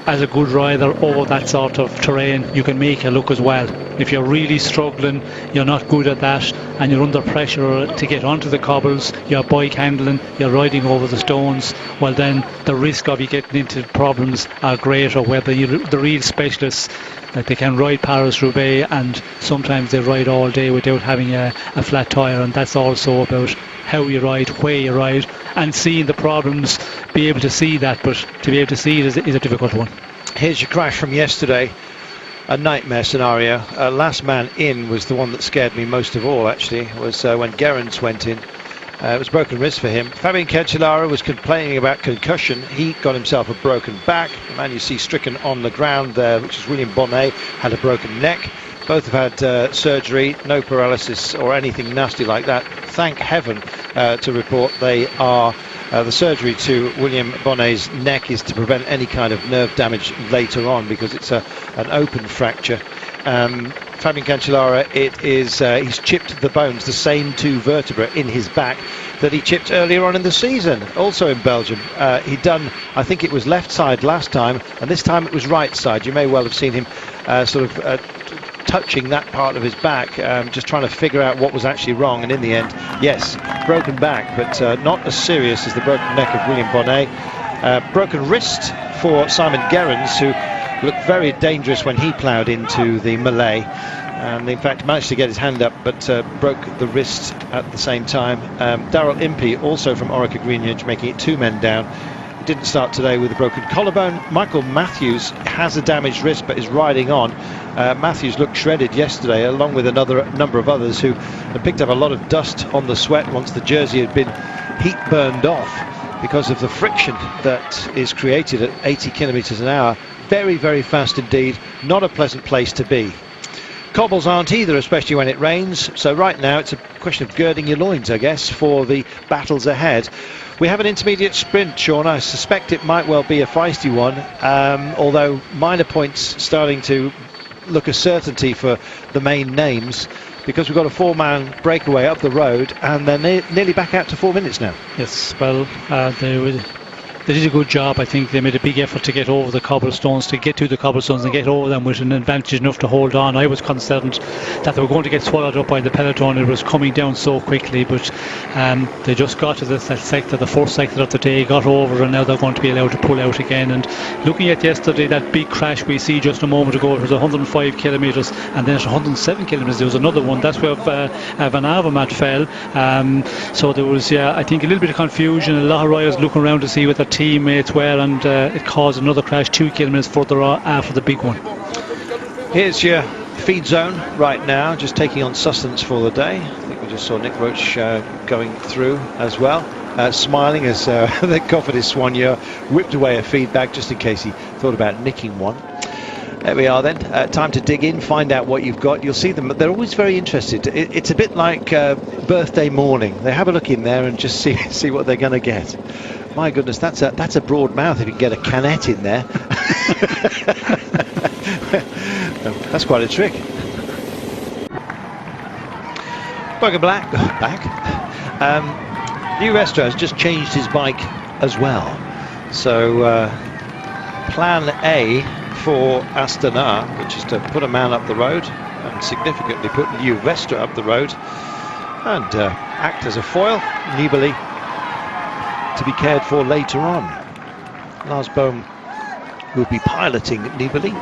as a good rider over that sort of terrain, you can make a look as well. If you're really struggling, you're not good at that, and you're under pressure to get onto the cobbles, you're bike handling, you're riding over the stones, well then the risk of you getting into problems are greater. Whether the real specialists, that they can ride Paris-Roubaix, and sometimes they ride all day without having a flat tyre, and that's also about how you ride, where you ride, and seeing the problems, be able to see that, but to be able to see it is a difficult one. Here's your crash from yesterday, a nightmare scenario. Last man in was the one that scared me most of all, actually. It was when Gerrans went in. It was broken wrist for him. Fabian Cancellara was complaining about concussion. He got himself a broken back. The man you see stricken on the ground there, which is William Bonnet, had a broken neck. Both have had surgery, no paralysis or anything nasty like that. Thank heaven to report they are The surgery to William Bonnet's neck is to prevent any kind of nerve damage later on, because it's an open fracture. Fabian Cancellara, he's chipped the bones, the same 2 vertebrae in his back that he chipped earlier on in the season, also in Belgium. He'd done, I think it was left side last time, and this time it was right side. You may well have seen him touching that part of his back, just trying to figure out what was actually wrong, and in the end, yes, broken back, but not as serious as the broken neck of William Bonnet. Broken wrist for Simon Gerrans, who looked very dangerous when he ploughed into the melee, and in fact managed to get his hand up, but broke the wrist at the same time. Daryl Impey, also from Orica Greenwich, making it 2 men down. Didn't start today with a broken collarbone. Michael Matthews has a damaged wrist but is riding on. Matthews looked shredded yesterday, along with another number of others who had picked up a lot of dust on the sweat once the jersey had been heat burned off because of the friction that is created at 80 kilometres an hour. Very, very fast indeed. Not a pleasant place to be. Cobbles aren't either, especially when it rains. So right now it's a question of girding your loins, I guess, for the battles ahead. We have an intermediate sprint, Sean. I suspect it might well be a feisty one, although minor points starting to look a certainty for the main names, because we've got a 4-man breakaway up the road, and they're nearly back out to 4 minutes now. Yes, well, they did a good job. I think they made a big effort to get over the cobblestones, to get to the cobblestones and get over them with an advantage enough to hold on. I was concerned that they were going to get swallowed up by the peloton. It was coming down so quickly, but they just got to that sector, the 4th sector of the day, got over, and now they're going to be allowed to pull out again. And looking at yesterday, that big crash we see just a moment ago, it was 105 kilometres, and then at 107 kilometres there was another one. That's where Van Avermaet fell. So there was, I think, a little bit of confusion. A lot of riders looking around to see what their teammates were, and it caused another crash 2 kilometres further after the big one. Here's your feed zone right now, just taking on sustenance for the day. I think we just saw Nick Roach going through as well, smiling as the Cofidis Swan Year whipped away a feedback just in case he thought about nicking one. There we are then. Time to dig in, find out what you've got. You'll see them. They're always very interested. It's a bit like birthday morning. They have a look in there and just see what they're going to get. My goodness, that's a broad mouth if you can get a canette in there. That's quite a trick. Welcome back. New Restra has just changed his bike as well. So plan A for Astana, which is to put a man up the road and significantly put New Restra up the road and act as a foil. Nibali to be cared for later on. Lars Bohm will be piloting Nibali.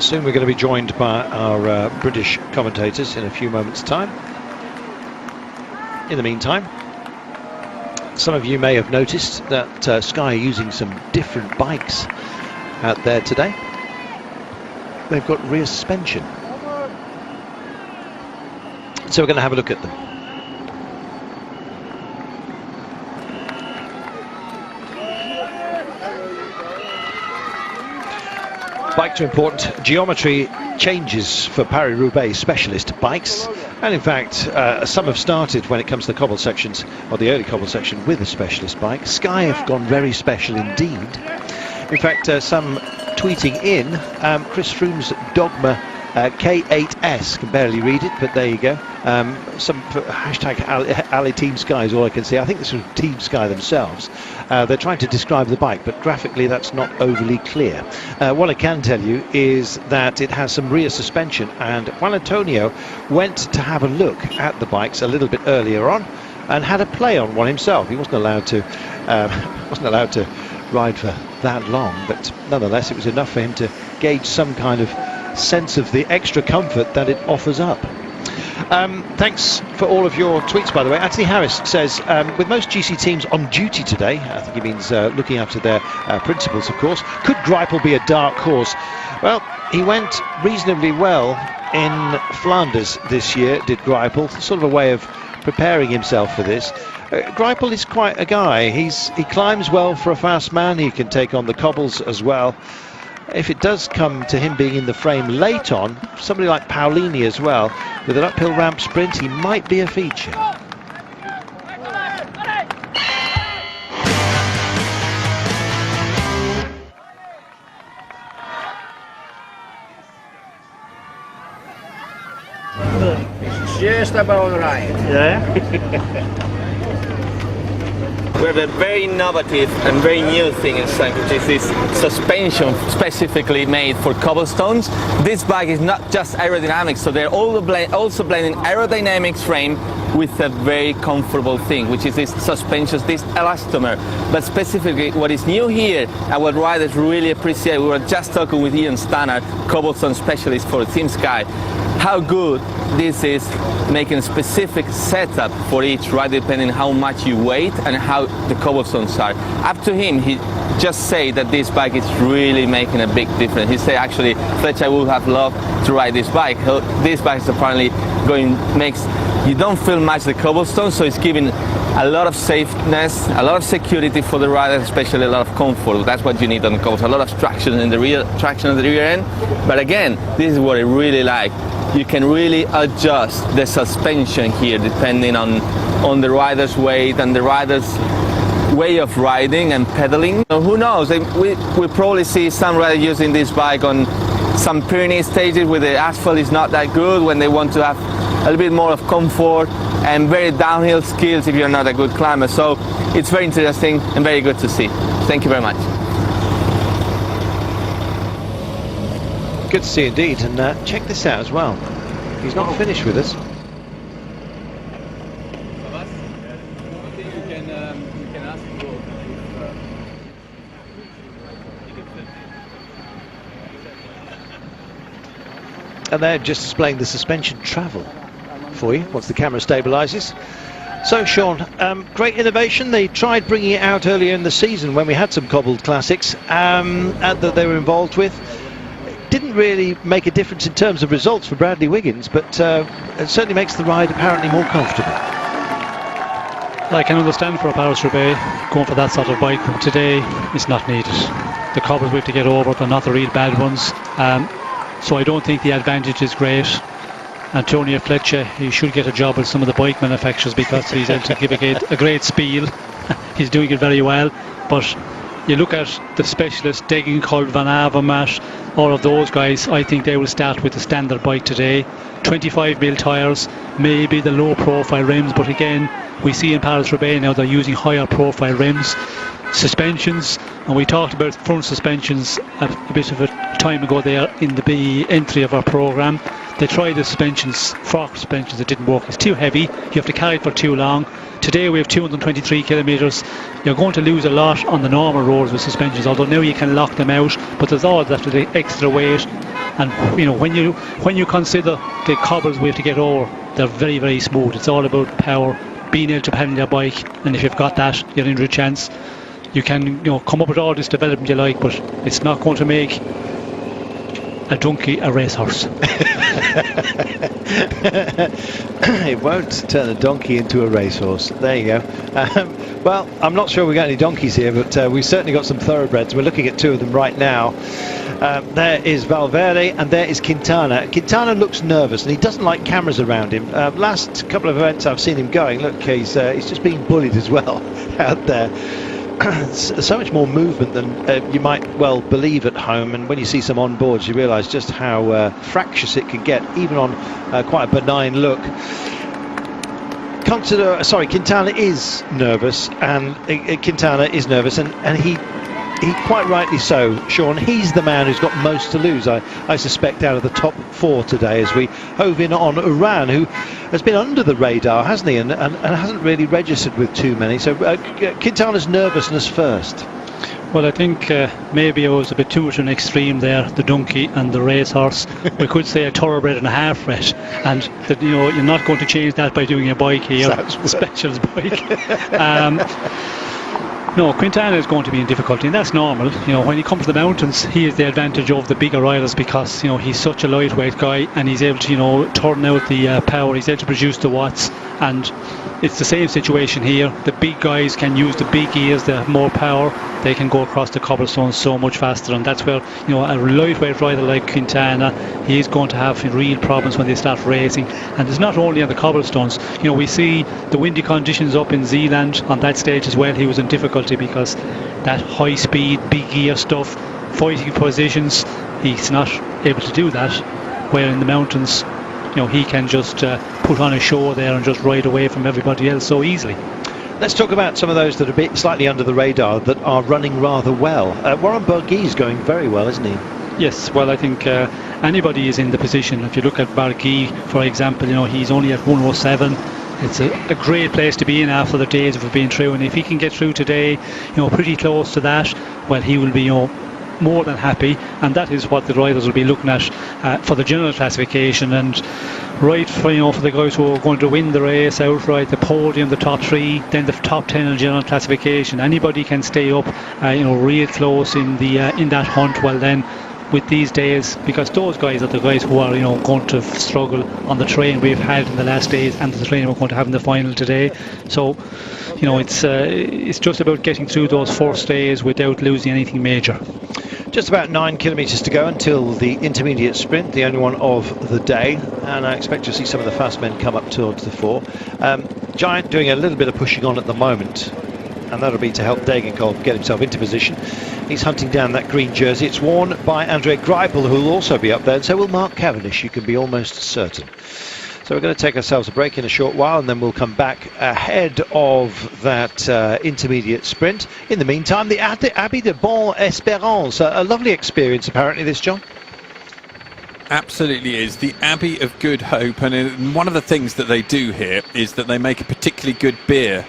Soon we're going to be joined by our British commentators in a few moments' time. In the meantime, some of you may have noticed that Sky are using some different bikes out there today. They've got rear suspension. So we're going to have a look at them. Bike to important geometry changes for Paris-Roubaix specialist bikes, and in fact some have started when it comes to the cobble sections, or the early cobble section, with a specialist bike. Sky have gone very special indeed. In fact, some tweeting in Chris Froome's Dogma K8S, can barely read it, but there you go. Some hashtag Ali Team Sky is all I can see. I think this was Team Sky themselves. They're trying to describe the bike, but graphically that's not overly clear. What I can tell you is that it has some rear suspension, and Juan Antonio went to have a look at the bikes a little bit earlier on and had a play on one himself. He wasn't allowed to ride for that long, but nonetheless it was enough for him to gauge some kind of sense of the extra comfort that it offers up. Thanks for all of your tweets, by the way. Anthony Harris says, with most GC teams on duty today, I think he means looking after their principals, of course, could Greipel be a dark horse? Well, he went reasonably well in Flanders this year, did Greipel, sort of a way of preparing himself for this. Greipel is quite a guy. He climbs well for a fast man. He can take on the cobbles as well. If it does come to him being in the frame late on, somebody like Paolini as well, with an uphill ramp sprint, he might be a feature. Just about right. Yeah. We have a very innovative and very new thing in Strength, which is this suspension specifically made for cobblestones. This bike is not just aerodynamics, so they're also blending aerodynamics frame with a very comfortable thing, which is this suspension, this elastomer. But specifically, what is new here and what riders really appreciate, we were just talking with Ian Stannard, cobblestone specialist for Team Sky, how good this is making a specific setup for each rider depending how much you weight and how the cobblestones are. Up to him, he just said that this bike is really making a big difference. He said actually, Fletch, I would have loved to ride this bike. This bike is apparently you don't feel much the cobblestone, so it's giving a lot of safeness, a lot of security for the rider, especially a lot of comfort. That's what you need on the cobblestone. A lot of traction in the rear end. But again, this is what I really like. You can really adjust the suspension here depending on the rider's weight and the rider's way of riding and pedaling. So who knows? We probably see some riders using this bike on some Pyrenees stages where the asphalt is not that good, when they want to have a little bit more of comfort and very downhill skills if you're not a good climber. So it's very interesting and very good to see. Thank you very much. Good to see indeed, and check this out as well. He's not finished with us. And they're just displaying the suspension travel for you once the camera stabilises. So Sean, great innovation. They tried bringing it out earlier in the season when we had some cobbled classics that they were involved with. Didn't really make a difference in terms of results for Bradley Wiggins, but it certainly makes the ride apparently more comfortable. I can understand for a Paris-Roubaix going for that sort of bike, but today it's not needed. The cobbles we have to get over, they're not the real bad ones. So I don't think the advantage is great. Antonio Fletcher, he should get a job with some of the bike manufacturers because he's able to give a great spiel. He's doing it very well, but you look at the specialists, Degenkolb, Van Avermaet, all of those guys, I think they will start with the standard bike today. 25mm tyres, maybe the low profile rims, but again, we see in Paris-Roubaix now they're using higher profile rims. Suspensions, and we talked about front suspensions a bit of a time ago there in the entry of our programme. They tried the suspensions, fork suspensions, it didn't work. It's too heavy, you have to carry it for too long. Today we have 223 kilometres. You're going to lose a lot on the normal roads with suspensions, although now you can lock them out, but there's always that extra weight. And you know, when you consider the cobbles we have to get over, they're very, very smooth. It's all about power, being able to pedal your bike, and if you've got that, you're in a chance. You can come up with all this development you like, but it's not going to make a donkey a racehorse. It won't turn a donkey into a racehorse. There you go. Well, I'm not sure we've got any donkeys here, but we've certainly got some thoroughbreds. We're looking at two of them right now. There is Valverde and there is Quintana. Quintana looks nervous and he doesn't like cameras around him. Last couple of events I've seen him going, look, he's just being bullied as well out there. So much more movement than you might well believe at home, and when you see some on boards you realise just how fractious it can get even on quite a benign look. Quintana is nervous, and he quite rightly so, Sean. He's the man who's got most to lose, I suspect, out of the top four today, as we hove in on Uran, who has been under the radar, hasn't he, and hasn't really registered with too many. So Quintana's nervousness first. Well, I think maybe it was a bit too much an extreme there, the donkey and the racehorse. We could say a thoroughbred and a half-bred, and that, you're not going to change that by doing a bike here, a specials bike. No, Quintana is going to be in difficulty, and that's normal. When he comes to the mountains, he has the advantage of the bigger riders because he's such a lightweight guy, and he's able to turn out the power. He's able to produce the watts, and it's the same situation here. The big guys can use the big gears, they have more power, they can go across the cobblestones so much faster, and that's where a lightweight rider like Quintana, he's going to have real problems when they start racing. And it's not only on the cobblestones. We see the windy conditions up in Zealand on that stage as well. He was in difficulty because that high speed, big gear stuff, fighting positions, he's not able to do that. Where in the mountains, he can just put on a show there and just ride away from everybody else so easily. Let's talk about some of those that are a bit slightly under the radar that are running rather well. Warren Barguil's going very well, isn't he? Yes, well, I think anybody is in the position. If you look at Barguil, for example, he's only at 107. It's a great place to be in after the days of being through, and if he can get through today, pretty close to that, well, he will be, more than happy, and that is what the riders will be looking at for the general classification. And right for the guys who are going to win the race outright, the podium, the top 3, then the top 10 in general classification, anybody can stay up real close in the in that hunt. Well, then with these days, because those guys are the guys who are going to struggle on the train we've had in the last days and the train we're going to have in the final today. So it's just about getting through those first days without losing anything major. Just about 9 kilometres to go until the intermediate sprint, the only one of the day, and I expect to see some of the fast men come up towards the fore. Giant doing a little bit of pushing on at the moment, and that'll be to help Degenkolb get himself into position. He's hunting down that green jersey. It's worn by Andre Greipel, who will also be up there, and so will Mark Cavendish, you can be almost certain. So we're going to take ourselves a break in a short while, and then we'll come back ahead of that intermediate sprint. In the meantime, the Abbey de Bonne Espérance, a lovely experience apparently this, John. Absolutely is. The Abbey of Good Hope, and one of the things that they do here is that they make a particularly good beer,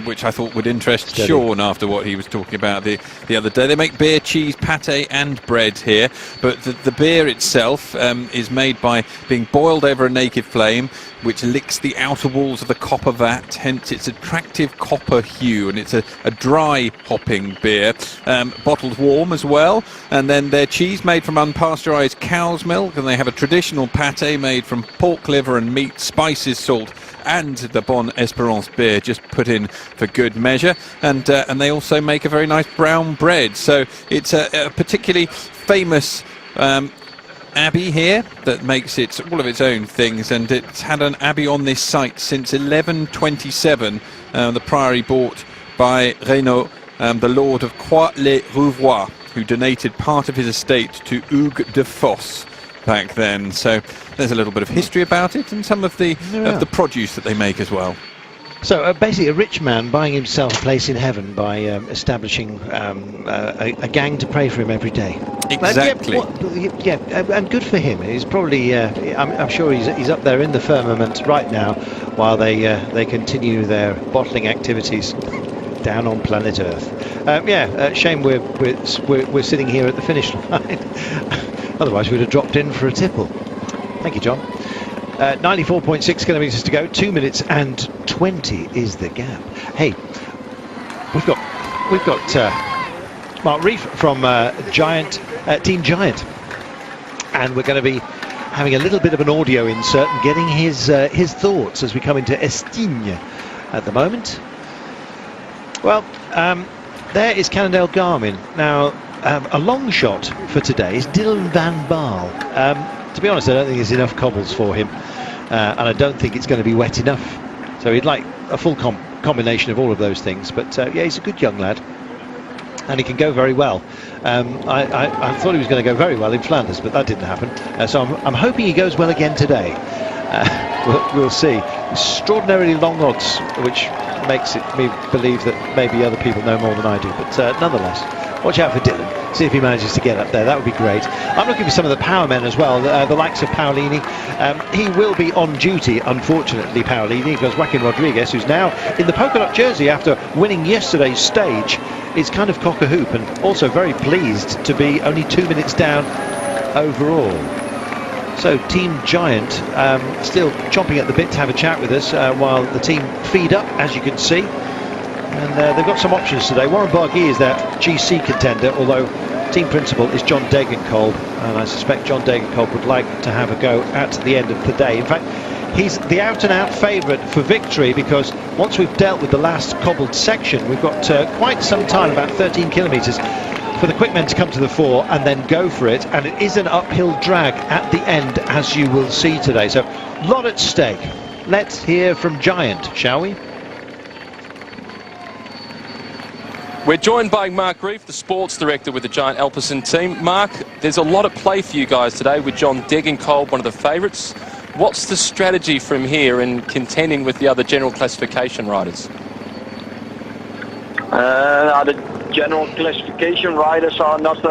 which I thought would interest Sean after what he was talking about the other day. They make beer, cheese, pate and bread here, but the beer itself is made by being boiled over a naked flame, which licks the outer walls of the copper vat, hence its attractive copper hue, and it's a dry hopping beer, bottled warm as well. And then their cheese made from unpasteurised cow's milk, and they have a traditional pate made from pork liver and meat, spices, salt, and the Bonne Espérance beer just put in for good measure. And they also make a very nice brown bread, so it's a particularly famous abbey here that makes it all of its own things, and it's had an abbey on this site since 1127, the priory bought by Renaud, the lord of Croix-les-Rouvois, who donated part of his estate to Hugues de Fosse back then. So there's a little bit of history about it, and some of the produce that they make as well. So basically a rich man buying himself a place in heaven by establishing a gang to pray for him every day. Exactly. And good for him. He's probably, I'm sure he's up there in the firmament right now while they continue their bottling activities down on planet Earth. Shame we're sitting here at the finish line. Otherwise we'd have dropped in for a tipple. Thank you, John. 94.6 kilometres to go, 2 minutes and 20 is the gap. Hey, we've got Mark Reef from Giant, Team Giant, and we're going to be having a little bit of an audio insert and getting his thoughts as we come into Estigne at the moment. Well, there is Cannondale Garmin. Now, a long shot for today is Dylan van Baal. To be honest, I don't think there's enough cobbles for him, and I don't think it's going to be wet enough. So he'd like a full combination of all of those things. But he's a good young lad, and he can go very well. I thought he was going to go very well in Flanders, but that didn't happen. So I'm hoping he goes well again today. We'll see. Extraordinarily long odds, which makes me believe that maybe other people know more than I do. But nonetheless, watch out for Dylan. See if he manages to get up there. That would be great. I'm looking for some of the power men as well, the likes of Paolini. He will be on duty, unfortunately, Paolini, because Joaquin Rodriguez, who's now in the polka dot jersey after winning yesterday's stage, is kind of cock-a-hoop and also very pleased to be only 2 minutes down overall. So Team Giant still chomping at the bit to have a chat with us while the team feed up, as you can see. And they've got some options today. Warren Barguil is their GC contender, although team principal is John Degenkolb, and I suspect John Degenkolb would like to have a go at the end of the day. In fact, he's the out-and-out favourite for victory, because once we've dealt with the last cobbled section, we've got quite some time, about 13 kilometres, for the quick men to come to the fore and then go for it, and it is an uphill drag at the end, as you will see today. So a lot at stake. Let's hear from Giant, shall we? We're joined by Mark Reef, the sports director with the Giant Alpecin team. Mark, there's a lot at play for you guys today with John Degenkolb, one of the favourites. What's the strategy from here in contending with the other general classification riders? The general classification riders are not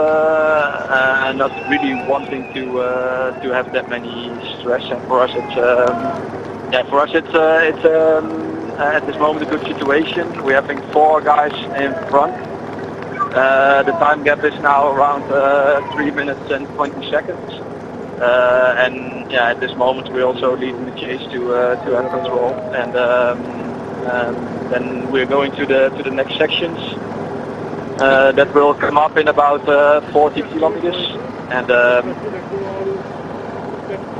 really wanting to have that many stress, and for us it's at this moment a good situation. We're having 4 guys in front. The time gap is now around 3 minutes and 20 seconds. And yeah, at this moment we're also leading the chase to have control, and then we're going to the next sections that will come up in about 40 kilometers, and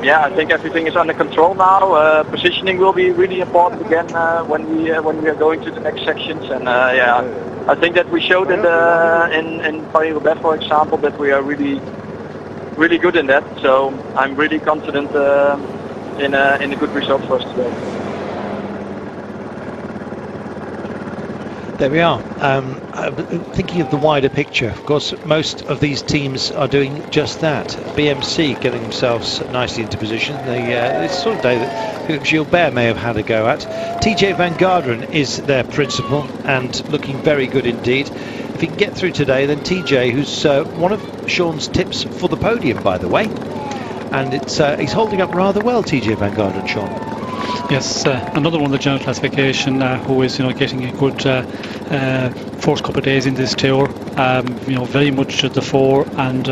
yeah, I think everything is under control now. Positioning will be really important again when we are going to the next sections, and yeah, I think that we showed in Paris-Roubaix, for example, that we are really good in that. So I'm really confident in a good result for us today. There we are. Thinking of the wider picture, of course, most of these teams are doing just that. BMC getting themselves nicely into position. It's the sort of day that Gilbert may have had a go at. TJ Van Garderen is their principal and looking very good indeed. If he can get through today, then TJ, who's one of Sean's tips for the podium, by the way, and he's holding up rather well, TJ Van Garderen, Sean. Yes, another one of the general classification who is getting a good first couple of days in this tour. Very much at the fore, and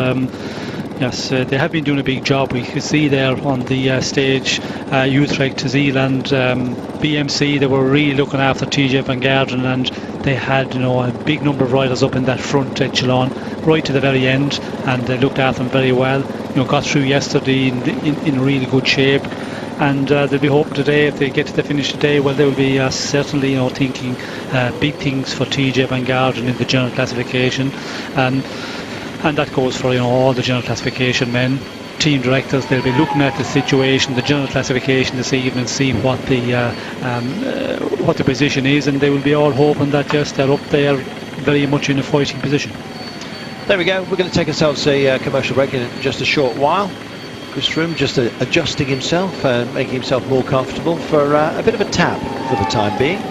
yes, they have been doing a big job. We could see there on the stage, Utrecht to Zealand, BMC. They were really looking after TJ Van Garderen, and they had a big number of riders up in that front echelon right to the very end, and they looked after them very well. Got through yesterday in really good shape. And they'll be hoping today, if they get to the finish today, well, they will be certainly thinking big things for TJ Van Garderen in the general classification, and that goes for all the general classification men, team directors. They'll be looking at the situation, the general classification this evening, see what the position is, and they will be all hoping that yes, they're up there very much in a fighting position. There we go. We're going to take ourselves a commercial break in just a short while. Chris Froome just adjusting himself, making himself more comfortable for a bit of a tap for the time being.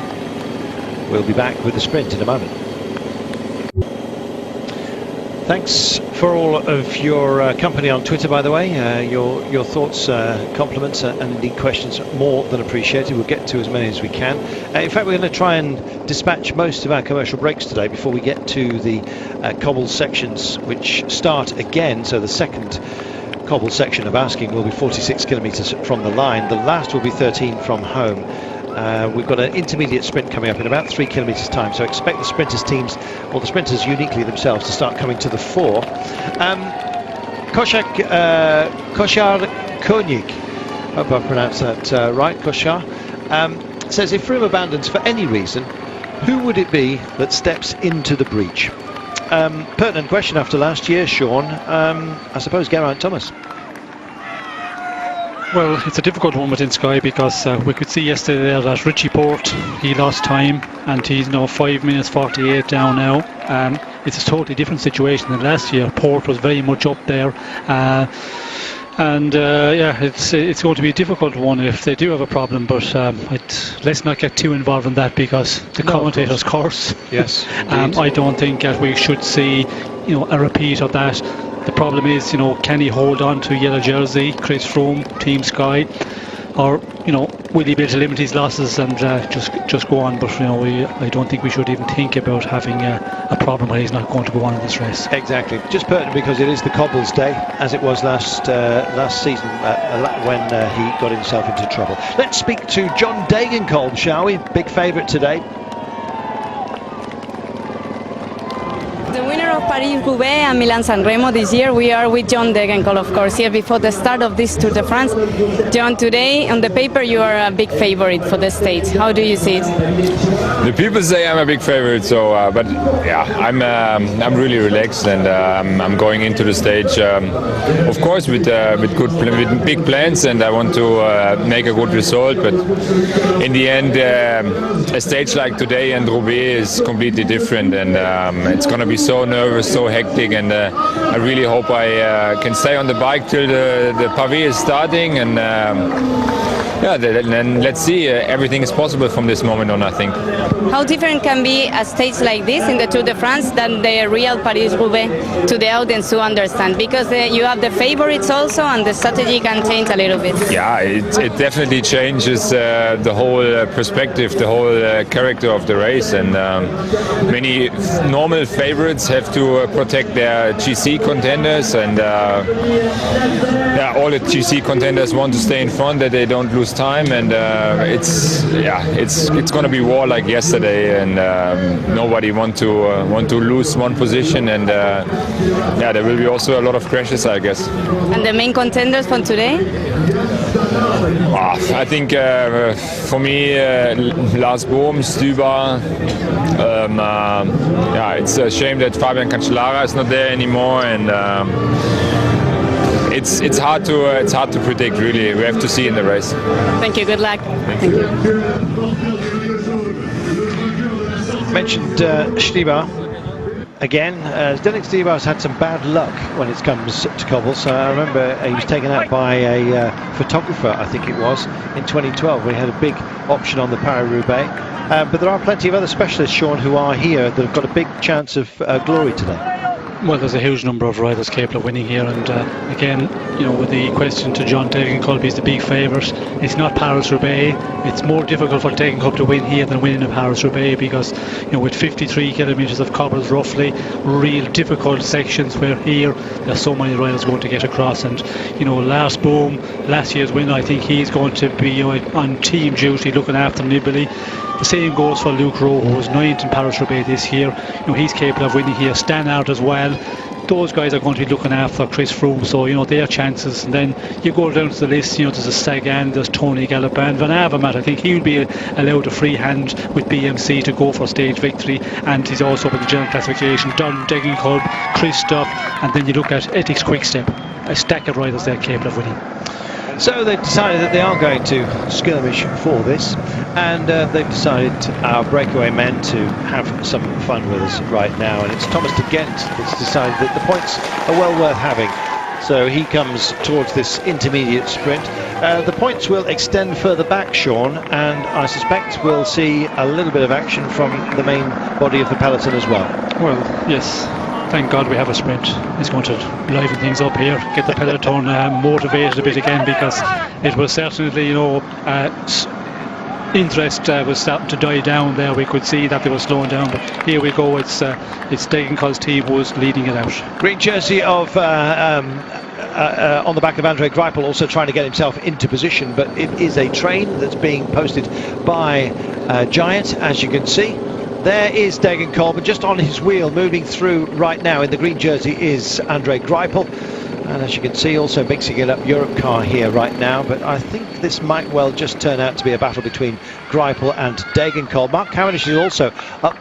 We'll be back with the sprint in a moment. Thanks for all of your company on Twitter, by the way. Your thoughts, compliments and indeed questions more than appreciated. We'll get to as many as we can. In fact, we're going to try and dispatch most of our commercial breaks today before we get to the cobble sections, which start again. So the second cobble section of Asking will be 46 kilometres from the line. The last will be 13 from home. We've got an intermediate sprint coming up in about 3 kilometres time, so expect the sprinters teams, or the sprinters uniquely themselves, to start coming to the fore. Koshar Koenig, hope I pronounced that right, Koshar, says, if Froome abandons for any reason, who would it be that steps into the breach? Pertinent question after last year, Sean. I suppose Geraint Thomas. Well, it's a difficult one within Sky, because we could see yesterday there that Richie Porte, he lost time, and he's 5 minutes 48 down now. It's a totally different situation than last year. Porte was very much up there. Yeah, it's going to be a difficult one if they do have a problem, but let's not get too involved in that, because the commentators curse. Yes, I don't think that we should see a repeat of that. The problem is, can he hold on to yellow jersey, Chris Froome, Team Sky, or will he be able to limit his losses and just go on? But I don't think we should even think about having a problem where he's not going to go on in this race. Exactly, just pertinent because it is the cobbles day, as it was last season when he got himself into trouble. Let's speak to John Degenkolb, shall we? Big favourite today. The winner of Paris-Roubaix and Milan-San Remo this year, we are with John Degenkolb, of course, here before the start of this Tour de France. John, today on the paper you are a big favorite for the stage. How do you see it? The people say I'm a big favorite, so but yeah, I'm really relaxed, and I'm going into the stage, of course, with big plans, and I want to make a good result. But in the end, a stage like today and Roubaix is completely different, and it's going to be so nervous was so hectic, and I really hope I can stay on the bike till the pavé is starting, and yeah, then let's see. Everything is possible from this moment on, I think. How different can be a stage like this in the Tour de France than the real Paris-Roubaix to the audience to understand? Because you have the favorites also, and the strategy can change a little bit. Yeah, it definitely changes the whole perspective, the whole character of the race, and many normal favorites have to protect their GC contenders, and yeah, all the GC contenders want to stay in front, that they don't lose time, and it's going to be war like yesterday, and nobody want to lose one position, and yeah, there will be also a lot of crashes, I guess. And the main contenders for today? I think for me, Lars Bohm, Stuba. Yeah, it's a shame that Fabian Cancellara is not there anymore, and it's hard to predict, really. We have to see in the race. Thank you. Good luck. Thank you. Mentioned Stibar again. Zdeněk Stibar's had some bad luck when it comes to cobbles. I remember he was taken out by a photographer, I think it was, in 2012, when he had a big option on the Paris-Roubaix. But there are plenty of other specialists, Sean, who are here that have got a big chance of glory today. Well, there's a huge number of riders capable of winning here, and again, you know, with the question to John Degenkolb, he's the big favourite. It's not Paris-Roubaix. It's more difficult for Degenkolb to win here than winning a Paris-Roubaix, because, you know, with 53 kilometres of cobbles roughly, real difficult sections where here there's so many riders going to get across, and, you know, Lars Bohm, last year's winner, I think he's going to be, you know, on team duty looking after Nibali. The same goes for Luke Rowe, who was 9th in Paris-Roubaix this year. You know, he's capable of winning here. Stannard as well. Those guys are going to be looking after Chris Froome, so, you know, their chances. And then you go down to the list, you know, there's a Sagan, there's Tony Galopin, Van Avermaet. I think he will be allowed a free hand with BMC to go for stage victory, and he's also up in the general classification. Don Degenkolb, Christoph, and then you look at Ethics Quickstep, a stack of riders there capable of winning. So they've decided that they are going to skirmish for this, and they've decided, our breakaway men, to have some fun with us right now, and it's Thomas de Gent that's decided that the points are well worth having. So he comes towards this intermediate sprint. The points will extend further back, Sean, and I suspect we'll see a little bit of action from the main body of the peloton as well. Well, yes. Thank God we have a sprint. It's going to liven things up here, get the peloton motivated a bit again, because it was certainly, you know, interest was starting to die down there. We could see that they were slowing down, but here we go. It's Degenkolb's team was leading it out. Green jersey of on the back of Andre Greipel, also trying to get himself into position, but it is a train that's being posted by Giant, as you can see. There is Degenkolb, and just on his wheel, moving through right now in the green jersey, is Andre Greipel. And as you can see, also mixing it up, Europcar here right now. But I think this might well just turn out to be a battle between Greipel and Degenkolb. Mark Cavendish is also up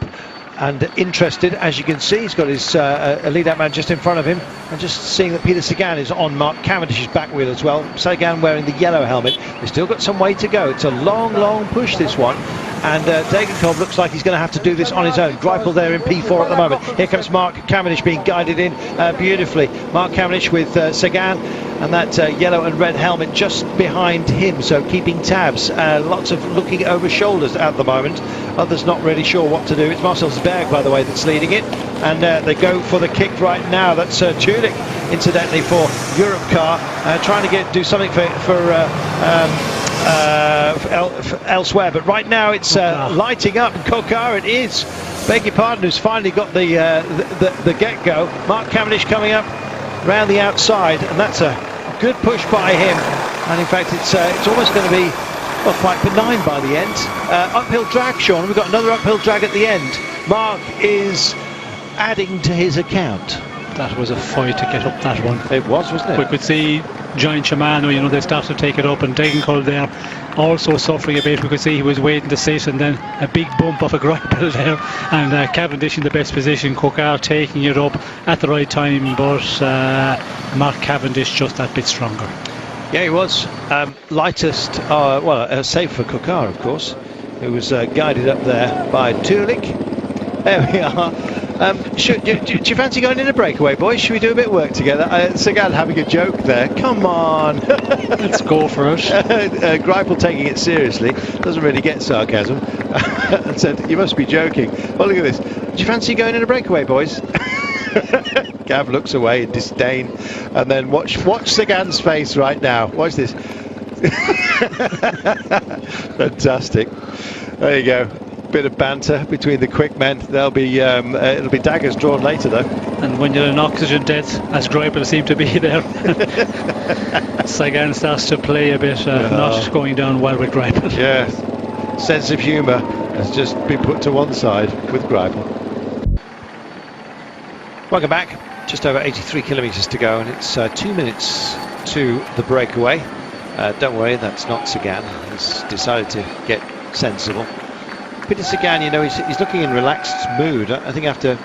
and interested, as you can see. He's got his lead-out man just in front of him, and just seeing that Peter Sagan is on Mark Cavendish's back wheel as well. Sagan wearing the yellow helmet. They've still got some way to go. It's a long push, this one, and Degenkolb looks like he's going to have to do this on his own. Greipel there in P4 at the moment. Here comes Mark Cavendish being guided in beautifully. Mark Cavendish with Sagan, and that yellow and red helmet just behind him, so keeping tabs. Lots of looking over shoulders at the moment. Others not really sure what to do. It's Marcel Sberg, by the way, that's leading it, and they go for the kick right now. That's Tulik, incidentally, for Europcar, trying to do something for elsewhere, but right now it's lighting up. Kokar it is, beg your pardon, who's finally got the get-go. Mark Cavendish coming up round the outside, and that's a good push by him, and in fact it's almost going to be, well, quite benign by the end. Uphill drag, Sean. We've got another uphill drag at the end. Mark is adding to his account. That was a fight to get up that one. It was, wasn't it? We could see Giant Shimano, you know, they started to take it up, and Degenkolb there also suffering a bit. We could see he was waiting to sit, and then a big bump off a Greipel there, and Cavendish in the best position, Kokar taking it up at the right time, but Mark Cavendish just that bit stronger. Yeah, he was. Lightest, safe for Kokar, of course, who was guided up there by Tulik. There we are. Do you fancy going in a breakaway, boys? Should we do a bit of work together? Sagan having a joke there. Come on. Let's go for it. Greipel taking it seriously. Doesn't really get sarcasm. And said, you must be joking. Well, look at this. Do you fancy going in a breakaway, boys? Gav looks away in disdain. And then watch Sagan's face right now. Watch this. Fantastic. There you go. Bit of banter between the quick men. There'll be it'll be daggers drawn later though. And when you're in oxygen death, as Greipel seemed to be there, Sagan starts to play a bit, not going down well with Greipel. Yeah, sense of humour has just been put to one side with Greipel. Welcome back. Just over 83 kilometres to go, and it's 2 minutes to the breakaway. Don't worry, that's not Sagan. He's decided to get sensible. Peter Sagan, you know, he's looking in relaxed mood. I think after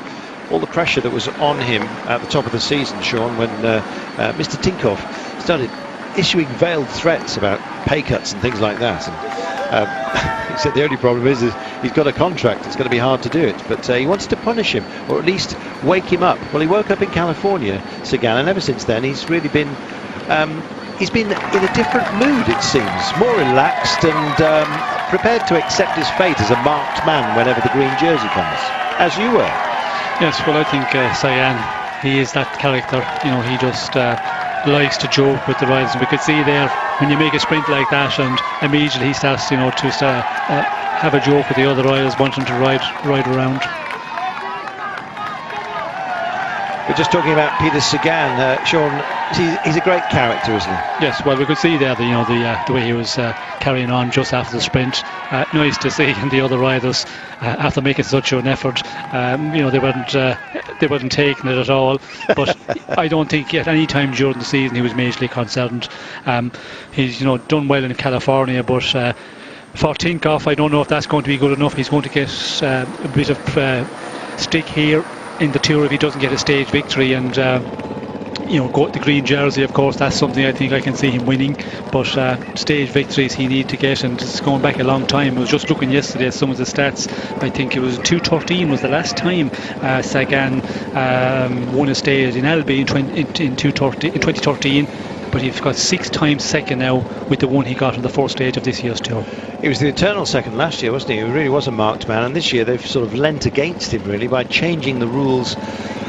all the pressure that was on him at the top of the season, Sean, when Mr. Tinkoff started issuing veiled threats about pay cuts and things like that. And he said the only problem is he's got a contract. It's going to be hard to do it. But he wanted to punish him, or at least wake him up. Well, he woke up in California, Sagan, and ever since then he's really been... he's been in a different mood, it seems, more relaxed and prepared to accept his fate as a marked man whenever the green jersey comes, as you were. Yes, well, I think Sagan, he is that character. You know, he just likes to joke with the riders. We could see there when you make a sprint like that, and immediately he starts, you know, to have a joke with the other riders, wanting to ride around. We're just talking about Peter Sagan, Sean. He's a great character, isn't he? Yes. Well, we could see there, the way he was carrying on just after the sprint. Nice to see, and the other riders, after making such an effort, you know, they weren't taking it at all. But I don't think at any time during the season he was majorly concerned. He's, you know, done well in California, but for Tinkoff, I don't know if that's going to be good enough. He's going to get a bit of stick here in the Tour if he doesn't get a stage victory, and you know, go the green jersey. Of course, that's something I think I can see him winning. But stage victories he need to get, and it's going back a long time. I was just looking yesterday at some of the stats. I think it was 2013 was the last time Sagan won a stage in Albi in 2013. But he's got 6 times second now with the one he got on the first stage of this year's Tour. He was the eternal second last year, wasn't he? He really was a marked man, and this year they've sort of lent against him really by changing the rules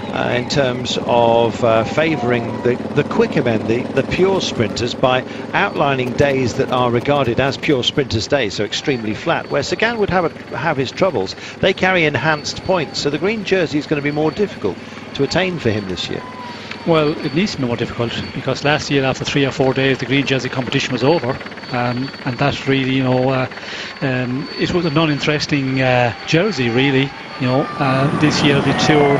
in terms of favouring the quicker men, the pure sprinters, by outlining days that are regarded as pure sprinters' days, so extremely flat, where Sagan would have his troubles. They carry enhanced points, so the green jersey is going to be more difficult to attain for him this year. Well, it needs to be more difficult, because last year after 3 or 4 days the green jersey competition was over, and that really, you know, it was a non-interesting jersey really. You know, this year the Tour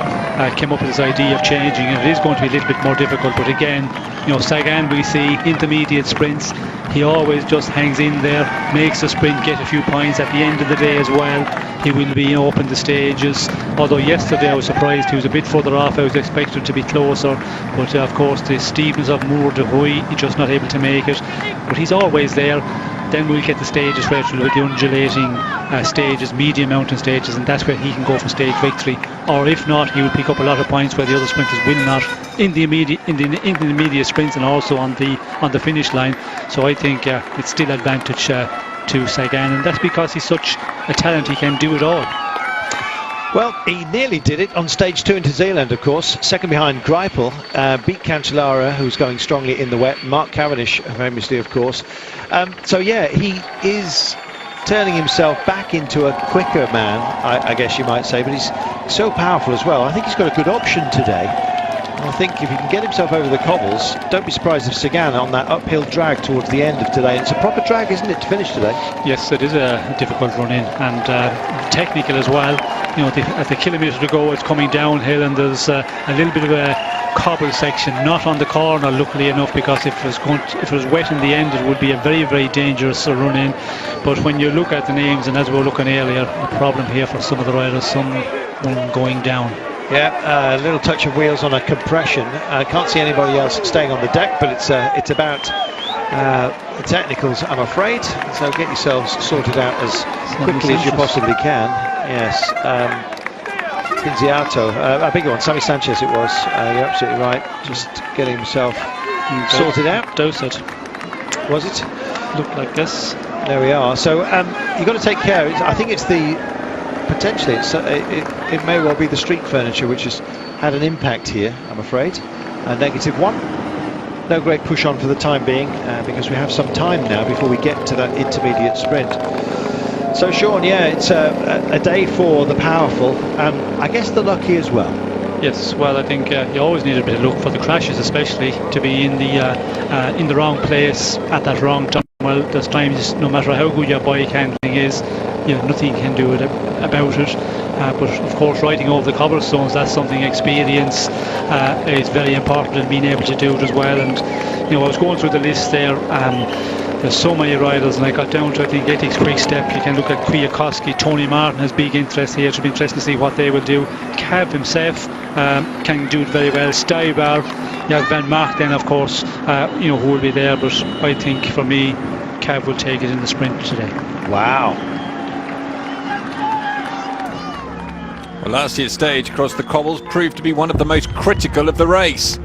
came up with this idea of changing, and it is going to be a little bit more difficult. But again, you know, Sagan, we see intermediate sprints, he always just hangs in there, makes the sprint, get a few points at the end of the day as well. He will be open the stages, although yesterday I was surprised he was a bit further off. I was expecting to be closer, but of course the steepness of Moor de Huy, he's just not able to make it, but he's always there. Then we'll get the stages where it's the undulating stages, medium mountain stages, and that's where he can go for stage victory. Or if not, he will pick up a lot of points where the other sprinters will not, in the immediate sprints and also on the finish line. So I think it's still advantage to Sagan, and that's because he's such a talent. He can do it all. Well, he nearly did it on stage 2 in New Zealand, of course. Second behind Greipel, beat Cancellara, who's going strongly in the wet. Mark Cavendish, famously, of course. So yeah, he is turning himself back into a quicker man, I guess you might say, but he's so powerful as well. I think he's got a good option today. I think if he can get himself over the cobbles, don't be surprised if Sagan on that uphill drag towards the end of today. It's a proper drag, isn't it, to finish today? Yes, it is a difficult run in, and technical as well. You know, at the kilometre to go, it's coming downhill, and there's a little bit of a cobble section, not on the corner, luckily enough, because if it was wet in the end, it would be a very, very dangerous run in. But when you look at the names, and as we were looking earlier, a problem here for some of the riders, some going down. Yeah, a little touch of wheels on a compression. I can't see anybody else staying on the deck, but it's about the technicals, I'm afraid. So get yourselves sorted out as quickly as you possibly can. Yes. Pinziato, a bigger one, Sammy Sanchez it was. You're absolutely right, just getting himself sorted out. Dosed. Was it? Looked like this. There we are. So you've got to take care. I think it's potentially it may well be the street furniture which has had an impact here, I'm afraid. -1. No great push on for the time being because we have some time now before we get to that intermediate sprint. So Sean, yeah, it's a day for the powerful and I guess the lucky as well. Yes, well, I think you always need a bit of luck for the crashes, especially to be in the wrong place at that wrong time. Well, there's times, no matter how good your bike handling is, nothing you can do about it. But of course, riding over the cobblestones, that's something experience is very important in being able to do it as well. And I was going through the list there. There's so many riders, and I got down to, I think, Ethics Quick Step. You can look at Kwiatkowski, Tony Martin has big interest here. It should be interesting to see what they will do. Cav himself can do it very well. Stybar, Van Mark then, of course, who will be there. But I think, for me, Cav will take it in the sprint today. Wow. Well, last year's stage across the cobbles proved to be one of the most critical of the race.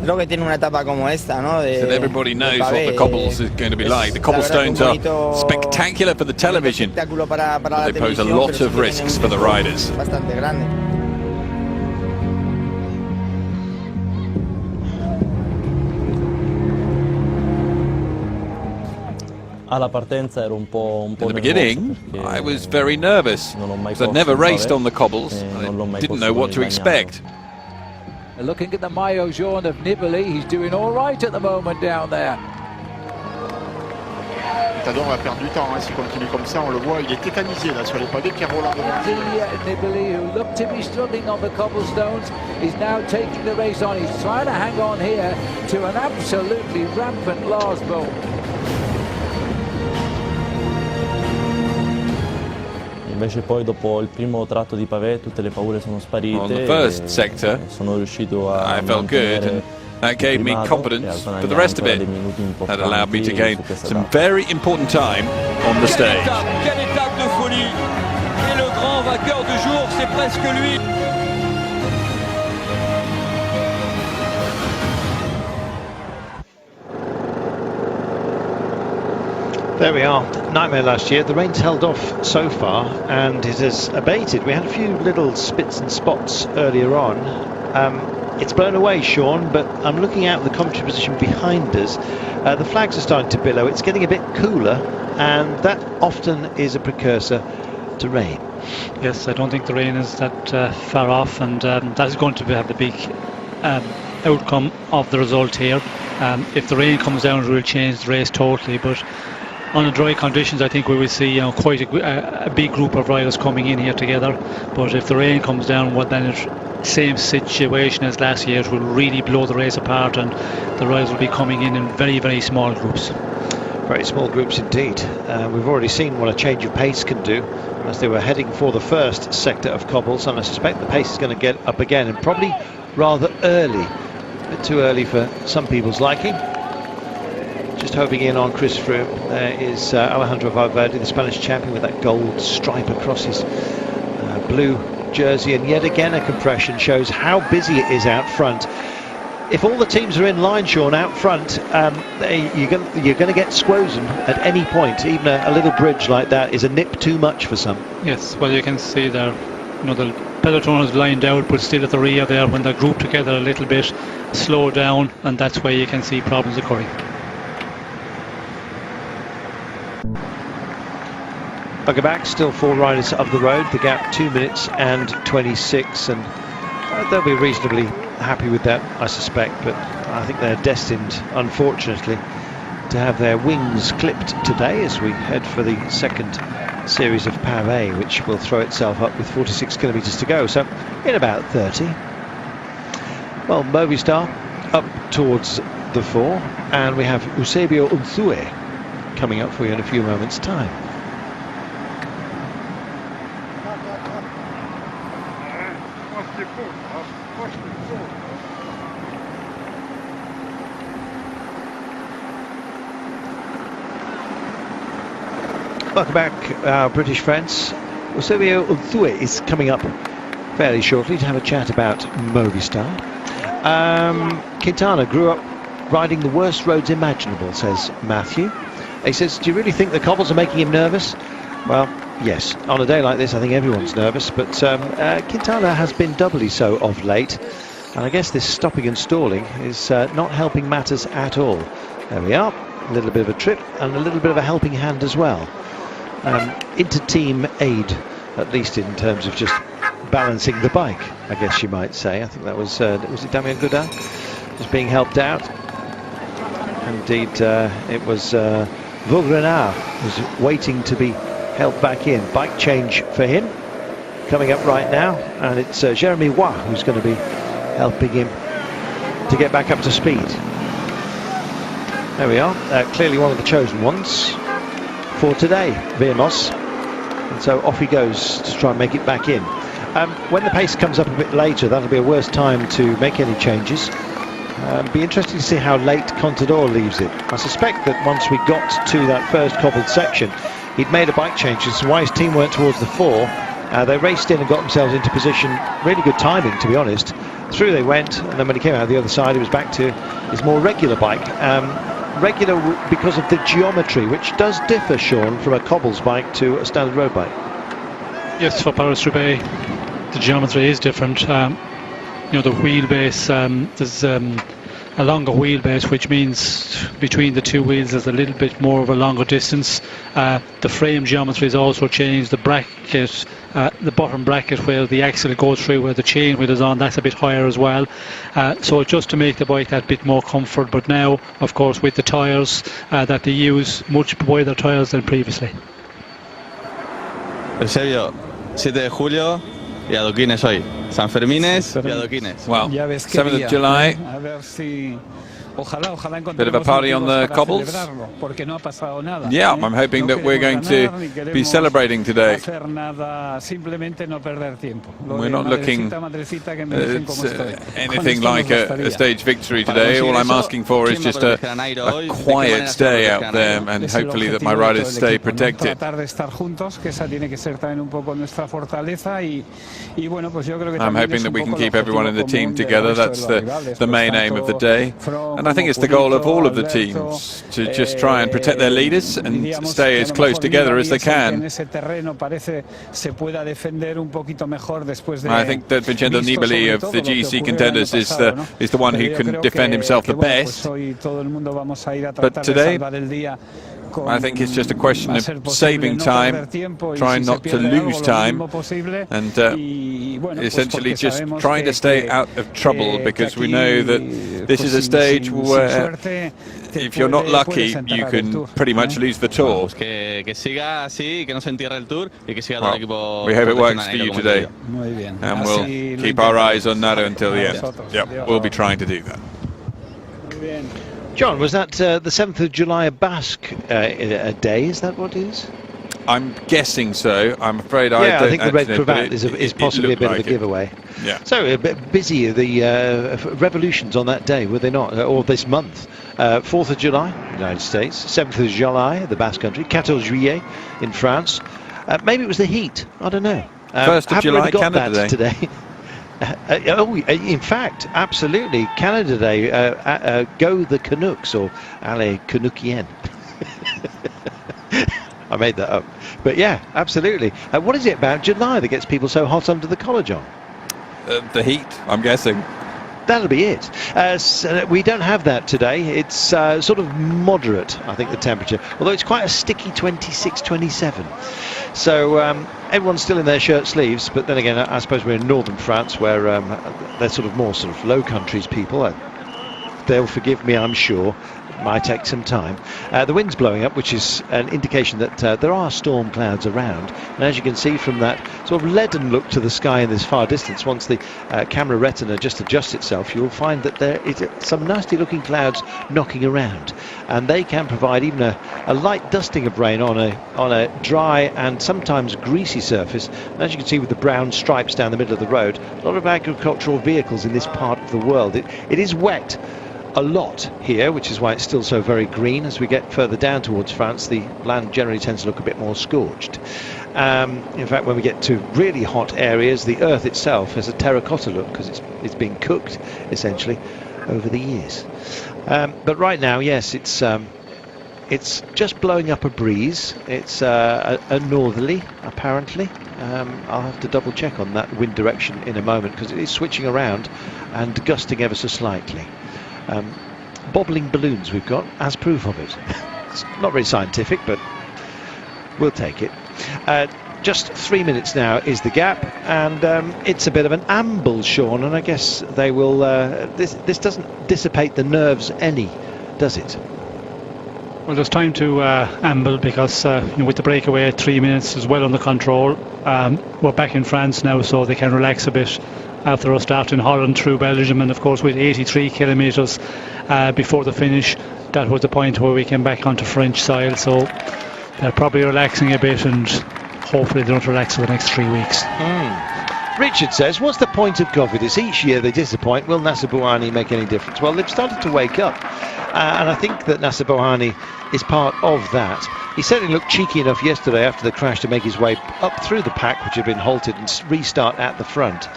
Creo que tiene una etapa como esta, ¿no? So everybody knows what the cobbles is going to be like. The cobblestones are spectacular for the television, but they pose a lot of risks for the riders. Bastante grande. In the beginning, I was very nervous because I'd never raced on the cobbles. I didn't know what to expect. Looking at the maillot jaune of Nibali, he's doing all right at the moment down there. Tador va perdre du temps s'il continue comme ça, on le voit, il est tétanisé là sur les pavés. Pierrot Nibali, who looked to be struggling on the cobblestones, is now taking the race on. He's trying to hang on here to an absolutely rampant Lars Bohm. Invece poi dopo il primo tratto di pavé tutte le paure sono sparite. On the first sector, sono riuscito a I felt good, and that gave me confidence for the rest of it. That allowed me to gain some very important time on the stage. Quelle étape de folie! Et le grand vainqueur du jour, c'est presque lui. There we are. Nightmare last year. The rain's held off so far and it has abated. We had a few little spits and spots earlier on. It's blown away, Sean, but I'm looking out the commentary position behind us. The flags are starting to billow. It's getting a bit cooler, and that often is a precursor to rain. Yes, I don't think the rain is that far off, and that is going to have the big outcome of the result here. If the rain comes down, it will change the race totally, but on the dry conditions, I think we will see quite a big group of riders coming in here together. But if the rain comes down, well, then it's same situation as last year. It will really blow the race apart, and the riders will be coming in very, very small groups. Very small groups indeed. We've already seen what a change of pace can do as they were heading for the first sector of cobbles, and I suspect the pace is going to get up again, and probably rather early. A bit too early for some people's liking. Just hoping in on Chris Froome. There is Alejandro Valverde, the Spanish champion, with that gold stripe across his blue jersey, and yet again a compression shows how busy it is out front. If all the teams are in line, Sean, out front, you're going to get Squozen at any point. Even a little bridge like that is a nip too much for some. Yes, well, you can see there, the peloton is lined out, but still at the rear there. When they're grouped together a little bit, slow down, and that's where you can see problems occurring. Bugger back, still 4 riders up the road. The gap 2 minutes and 26, and they'll be reasonably happy with that, I suspect, but I think they're destined, unfortunately, to have their wings clipped today as we head for the second series of pavé, which will throw itself up with 46 kilometres to go, so in about 30. Well, Movistar up towards the 4, and we have Eusebio Unzue coming up for you in a few moments' time. Welcome back, our British friends. Eusebio Unzue is coming up fairly shortly to have a chat about Movistar. Quintana grew up riding the worst roads imaginable, says Matthew. He says, do you really think the cobbles are making him nervous? Well, yes. On a day like this, I think everyone's nervous, but Quintana has been doubly so of late. And I guess this stopping and stalling is not helping matters at all. There we are. A little bit of a trip and a little bit of a helping hand as well. Inter-team aid, at least in terms of just balancing the bike, I guess you might say. I think that was it Damien Godin just being helped out. Indeed, it was Vaugrenard was waiting to be helped back in. Bike change for him coming up right now, and it's Jeremy Waugh who's going to be helping him to get back up to speed. There we are, clearly one of the chosen ones for today, Virmos, and so off he goes to try and make it back in. When the pace comes up a bit later, that'll be a worse time to make any changes. Be interesting to see how late Contador leaves it. I suspect that once we got to that first cobbled section, he'd made a bike change. This is why his team weren't towards the fore. They raced in and got themselves into position. Really good timing, to be honest. Through they went, and then when he came out the other side, he was back to his more regular bike. Regular because of the geometry, which does differ, Sean, from a cobbles bike to a standard road bike. Yes, for Paris-Roubaix, the geometry is different. You know, the wheelbase, there's a longer wheelbase, which means between the two wheels there's a little bit more of a longer distance. The frame geometry has also changed. The bracket, the bottom bracket where the axle goes through, where the chain wheel is on, that's a bit higher as well. So just to make the bike that bit more comfort. But now, of course, with the tyres that they use, much wider tyres than previously. Eusebio, 7 de julio y adoquines hoy. San Fermines y adoquines. Well, 7th of July. Bit of a party on the cobbles. Yeah, I'm hoping that we're going to be celebrating today. We're not looking at anything like a stage victory today. All I'm asking for is just a quiet day out there, and hopefully that my riders stay protected. I'm hoping that we can keep everyone in the team together. That's the main aim of the day. And I think it's the goal of all of the teams to just try and protect their leaders and stay as close together as they can. I think that Vincenzo Nibali of the GC contenders is the one who can defend himself the best. But today, I think it's just a question of saving time, trying not to lose time, and essentially just trying to stay out of trouble, because we know that this is a stage where if you're not lucky, you can pretty much lose the Tour. Well, we hope it works for you today, and we'll keep our eyes on Nairo until the end. Yep, we'll be trying to do that. John, was that the 7th of July Basque a day? Is that what it is? I'm guessing so. I'm afraid I don't. Yeah, I think the red cravat is possibly a bit of a giveaway. Yeah. So a bit busy, the revolutions on that day, were they not? Or this month. 4th of July, United States. 7th of July, the Basque Country. 14 Juillet in France. Maybe it was the heat. I don't know. 1st of July, really Canada Day. Today. In fact, absolutely, Canada Day. Go the Canucks, or Allez Canuckien. I made that up. But yeah, absolutely. What is it about July that gets people so hot under the collar, John? The heat, I'm guessing. That'll be it. So we don't have that today. It's sort of moderate, I think, the temperature. Although it's quite a sticky 26, 27. So everyone's still in their shirt sleeves. But then again, I suppose we're in northern France, where they're sort of more sort of low countries people. They'll forgive me, I'm sure. It might take some time. The wind's blowing up, which is an indication that there are storm clouds around. And as you can see from that sort of leaden look to the sky in this far distance, once the camera retina just adjusts itself, you'll find that there is some nasty looking clouds knocking around, and they can provide even a light dusting of rain on a dry and sometimes greasy surface. And as you can see with the brown stripes down the middle of the road, a lot of agricultural vehicles in this part of the world, it is wet a lot here, which is why it's still so very green. As we get further down towards France, the land generally tends to look a bit more scorched. In fact, when we get to really hot areas, the earth itself has a terracotta look because it's been cooked essentially over the years. But right now, yes, it's just blowing up a breeze. It's a northerly, apparently. I'll have to double check on that wind direction in a moment because it is switching around and gusting ever so slightly. Bobbling balloons we've got as proof of it. It's not very scientific, but we'll take it. Just 3 minutes now is the gap, and it's a bit of an amble, Sean, and I guess they will. This doesn't dissipate the nerves any, does it? Well, there's time to amble because with the breakaway at 3 minutes is well under control. We're back in France now, so they can relax a bit after a start in Holland through Belgium, and of course with 83 kilometres before the finish, that was the point where we came back onto French soil. So they're probably relaxing a bit, and hopefully they don't relax for the next 3 weeks. Richard says, what's the point of Cofidis? Each year they disappoint. Will Nasser Bouhanni make any difference? Well, they've started to wake up, and I think that Nasser Bouhanni is part of that. He certainly looked cheeky enough yesterday after the crash to make his way up through the pack, which had been halted, and restart at the front.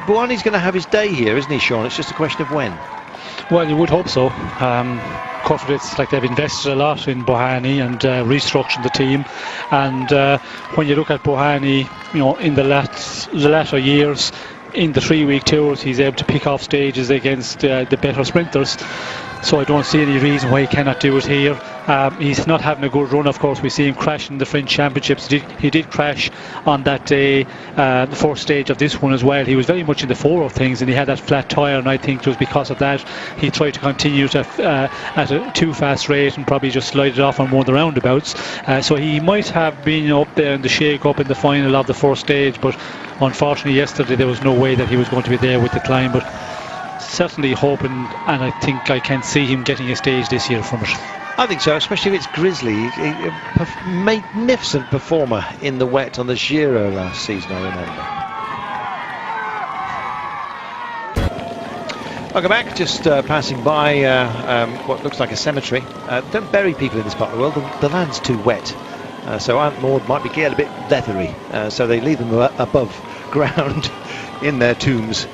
Bouhanni's going to have his day here, isn't he, Sean? It's just a question of when. Well, you would hope so. Cofidis, like, they've invested a lot in Bouhanni and restructured the team, and when you look at Bouhanni, in the latter years, in the 3-week tours, he's able to pick off stages against the better sprinters. So I don't see any reason why he cannot do it here. He's not having a good run, of course. We see him crashing in the French Championships. He did crash on that day, the first stage of this one as well. He was very much in the fore of things, and he had that flat tyre, and I think it was because of that he tried to continue at a too fast rate and probably just slided off on one of the roundabouts. So he might have been up there in the shake-up in the final of the first stage, but unfortunately yesterday there was no way that he was going to be there with the climb. But certainly hoping, and I think I can see him getting a stage this year from it. I think so, especially if it's Grizzly. A magnificent performer in the wet on the Giro last season, I remember. Welcome back. Just passing by what looks like a cemetery. Don't bury people in this part of the world. The land's too wet. So Aunt Maud might be getting a bit leathery. So they leave them above ground in their tombs.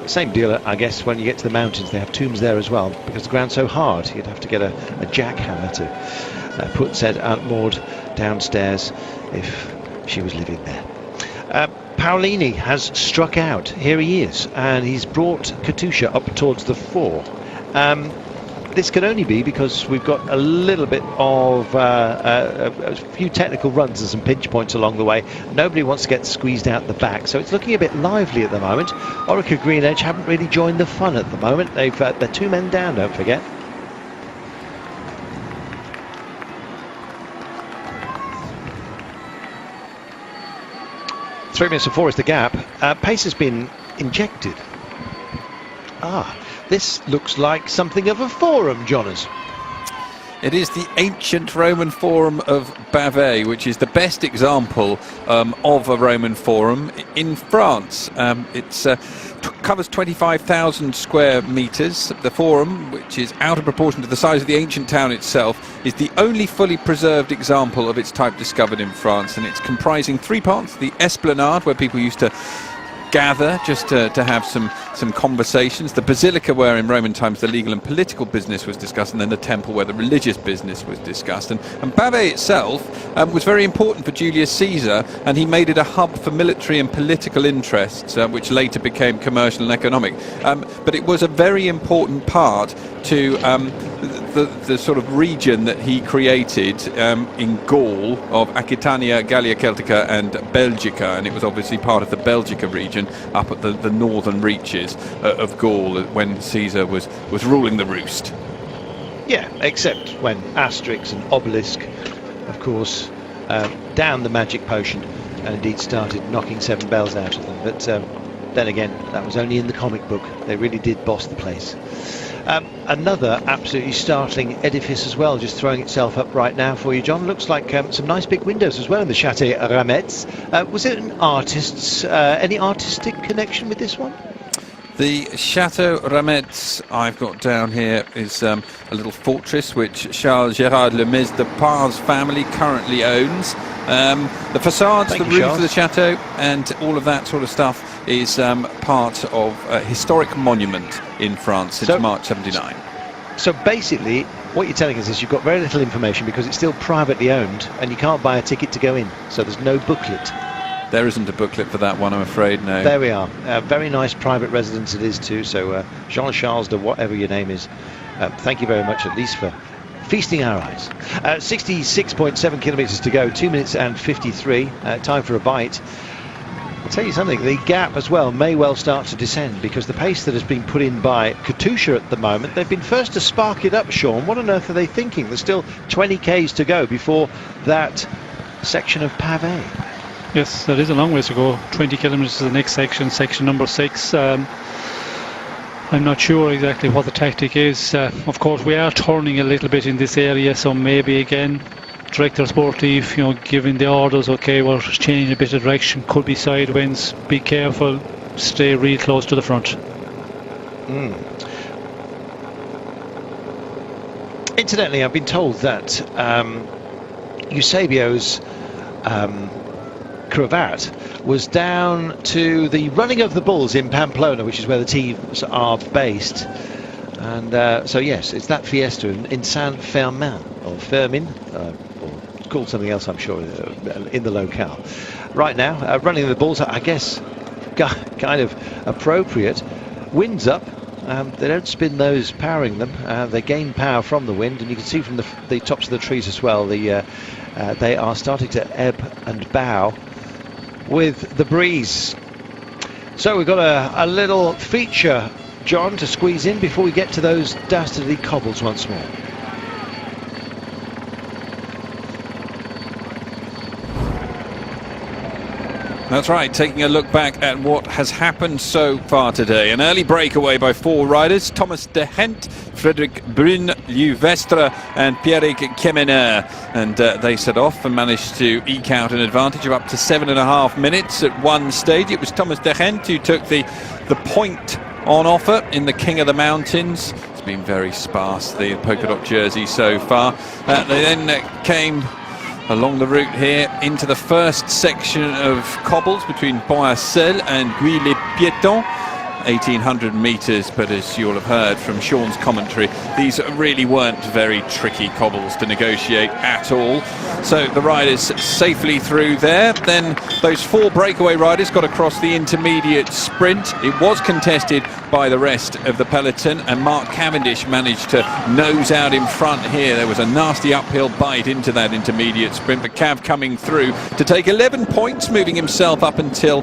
Same deal, I guess, when you get to the mountains. They have tombs there as well, because the ground's so hard. You'd have to get a jackhammer to put said Aunt Maud downstairs if she was living there. Paolini has struck out. Here he is, and he's brought Katusha up towards the 4. This can only be because we've got a little bit of a few technical runs and some pinch points along the way. Nobody wants to get squeezed out the back, so it's looking a bit lively at the moment. Orica Green Edge haven't really joined the fun at the moment. They're 2 men down, don't forget. Three minutes and 4 is the gap. Pace has been injected. This looks like something of a forum, Jonas. It is the ancient Roman Forum of Bavay, which is the best example of a Roman forum in France. It covers 25,000 square metres. The forum, which is out of proportion to the size of the ancient town itself, is the only fully preserved example of its type discovered in France, and it's comprising 3 parts: the esplanade, where people used to gather just to have some conversations, the basilica where in Roman times the legal and political business was discussed, and then the temple where the religious business was discussed. And Bavay itself was very important for Julius Caesar, and he made it a hub for military and political interests, which later became commercial and economic. But it was a very important part to the sort of region that he created in Gaul of Aquitania, Gallia Celtica and Belgica, and it was obviously part of the Belgica region up at the northern reaches of Gaul when Caesar was ruling the roost. Yeah, except when Asterix and Obelisk, of course, downed the magic potion and indeed started knocking 7 bells out of them. But then again, that was only in the comic book. They really did boss the place. Another absolutely startling edifice as well, just throwing itself up right now for you, John. Looks like some nice big windows as well in the Château Rametz. Was it an artist's, any artistic connection with this one? The Chateau Rametz I've got down here is a little fortress which Charles Gérard Lemez de Par's family currently owns. The facades, the roof of the chateau and all of that sort of stuff is part of a historic monument in France since March 79. So basically what you're telling us is you've got very little information because it's still privately owned and you can't buy a ticket to go in, so there's no booklet. There isn't a booklet for that one, I'm afraid, no. There we are. Very nice private residence it is too, so Jean-Charles de whatever your name is, thank you very much at least for feasting our eyes. 66.7 kilometres to go, 2 minutes and 53, time for a bite. I'll tell you something, the gap as well may well start to descend because the pace that has been put in by Katusha at the moment, they've been first to spark it up, Sean. What on earth are they thinking? There's still 20 k's to go before that section of pavé. Yes, there is a long ways to go. 20 kilometres to the next section, section number 6. I'm not sure exactly what the tactic is. Of course, we are turning a little bit in this area, so maybe again, director sportive, giving the orders, okay, we're changing a bit of direction, could be side winds, be careful, stay really close to the front. Incidentally, I've been told that Eusebio's cravat was down to the running of the bulls in Pamplona, which is where the teams are based, and so yes, it's that fiesta in Saint-Firmin or Firmin, or it's called something else I'm sure in the locale right now. Running the bulls, I guess kind of appropriate. Winds up, they don't spin those powering them, they gain power from the wind, and you can see from the tops of the trees as well, they are starting to ebb and bow with the breeze. So we've got a little feature, John, to squeeze in before we get to those dastardly cobbles once more. That's right, taking a look back at what has happened so far today. An early breakaway by 4 riders, Thomas de Hent, Frédéric Brun, Liu Vestre and Pierrick Kemener. And they set off and managed to eke out an advantage of up to 7.5 minutes at one stage. It was Thomas de Hent who took the point on offer in the King of the Mountains. It's been very sparse, the polka dot jersey so far. They then came along the route here into the first section of cobbles between Pont-à-Celle and Guy-les-Piétons, 1800 metres, but as you'll have heard from Sean's commentary, these really weren't very tricky cobbles to negotiate at all. So the riders safely through there. Then those 4 breakaway riders got across the intermediate sprint. It was contested by the rest of the peloton, and Mark Cavendish managed to nose out in front here. There was a nasty uphill bite into that intermediate sprint, but Cav coming through to take 11 points, moving himself up until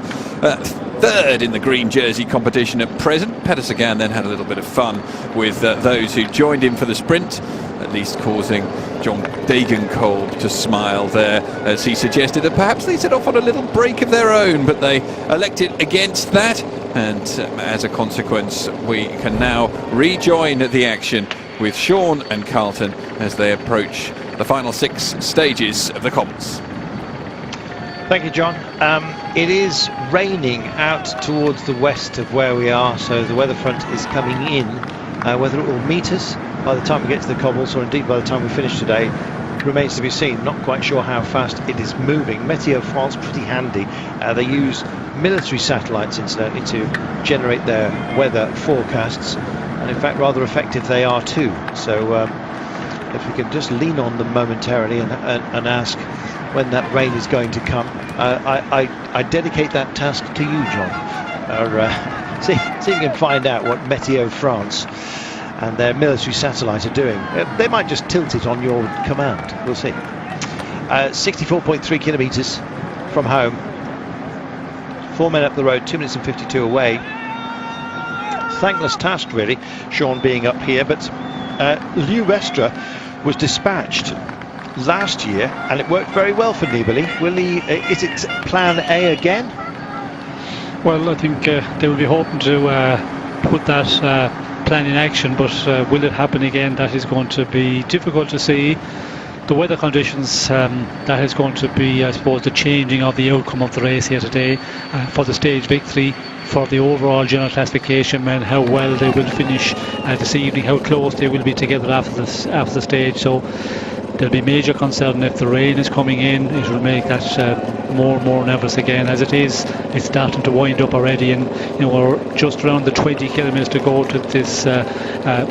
third in the green jersey competition at present. Peter Sagan then had a little bit of fun with those who joined him for the sprint, at least causing John Degenkolb to smile there as he suggested that perhaps they set off on a little break of their own, but they elected against that, and as a consequence we can now rejoin the action with Sean and Carlton as they approach the final 6 stages of the cobbles. Thank you, John. It is raining out towards the west of where we are, so the weather front is coming in. Whether it will meet us by the time we get to the cobbles, or indeed by the time we finish today, remains to be seen. Not quite sure how fast it is moving. Météo France pretty handy. They use military satellites, incidentally, to generate their weather forecasts, and in fact rather effective they are too. So if we can just lean on them momentarily and ask when that rain is going to come. I dedicate that task to you, John. See if you can find out what Météo France and their military satellite are doing. They might just tilt it on your command. We'll see. 64.3 kilometres from home. 4 men up the road, 2 minutes and 52 away. Thankless task, really, Sean being up here, but Liu Vestre was dispatched last year and it worked very well for Nibali. Will he? Is it plan A again? Well, I think they will be hoping to put that plan in action, but will it happen again? That is going to be difficult to see. The weather conditions, that is going to be, I suppose, the changing of the outcome of the race here today. For the stage victory, for the overall general classification men, how well they will finish this evening, how close they will be together after the stage. So there'll be major concern if the rain is coming in. It will make that more nervous again. As it is, it's starting to wind up already, and we're just around the 20 kilometres to go to this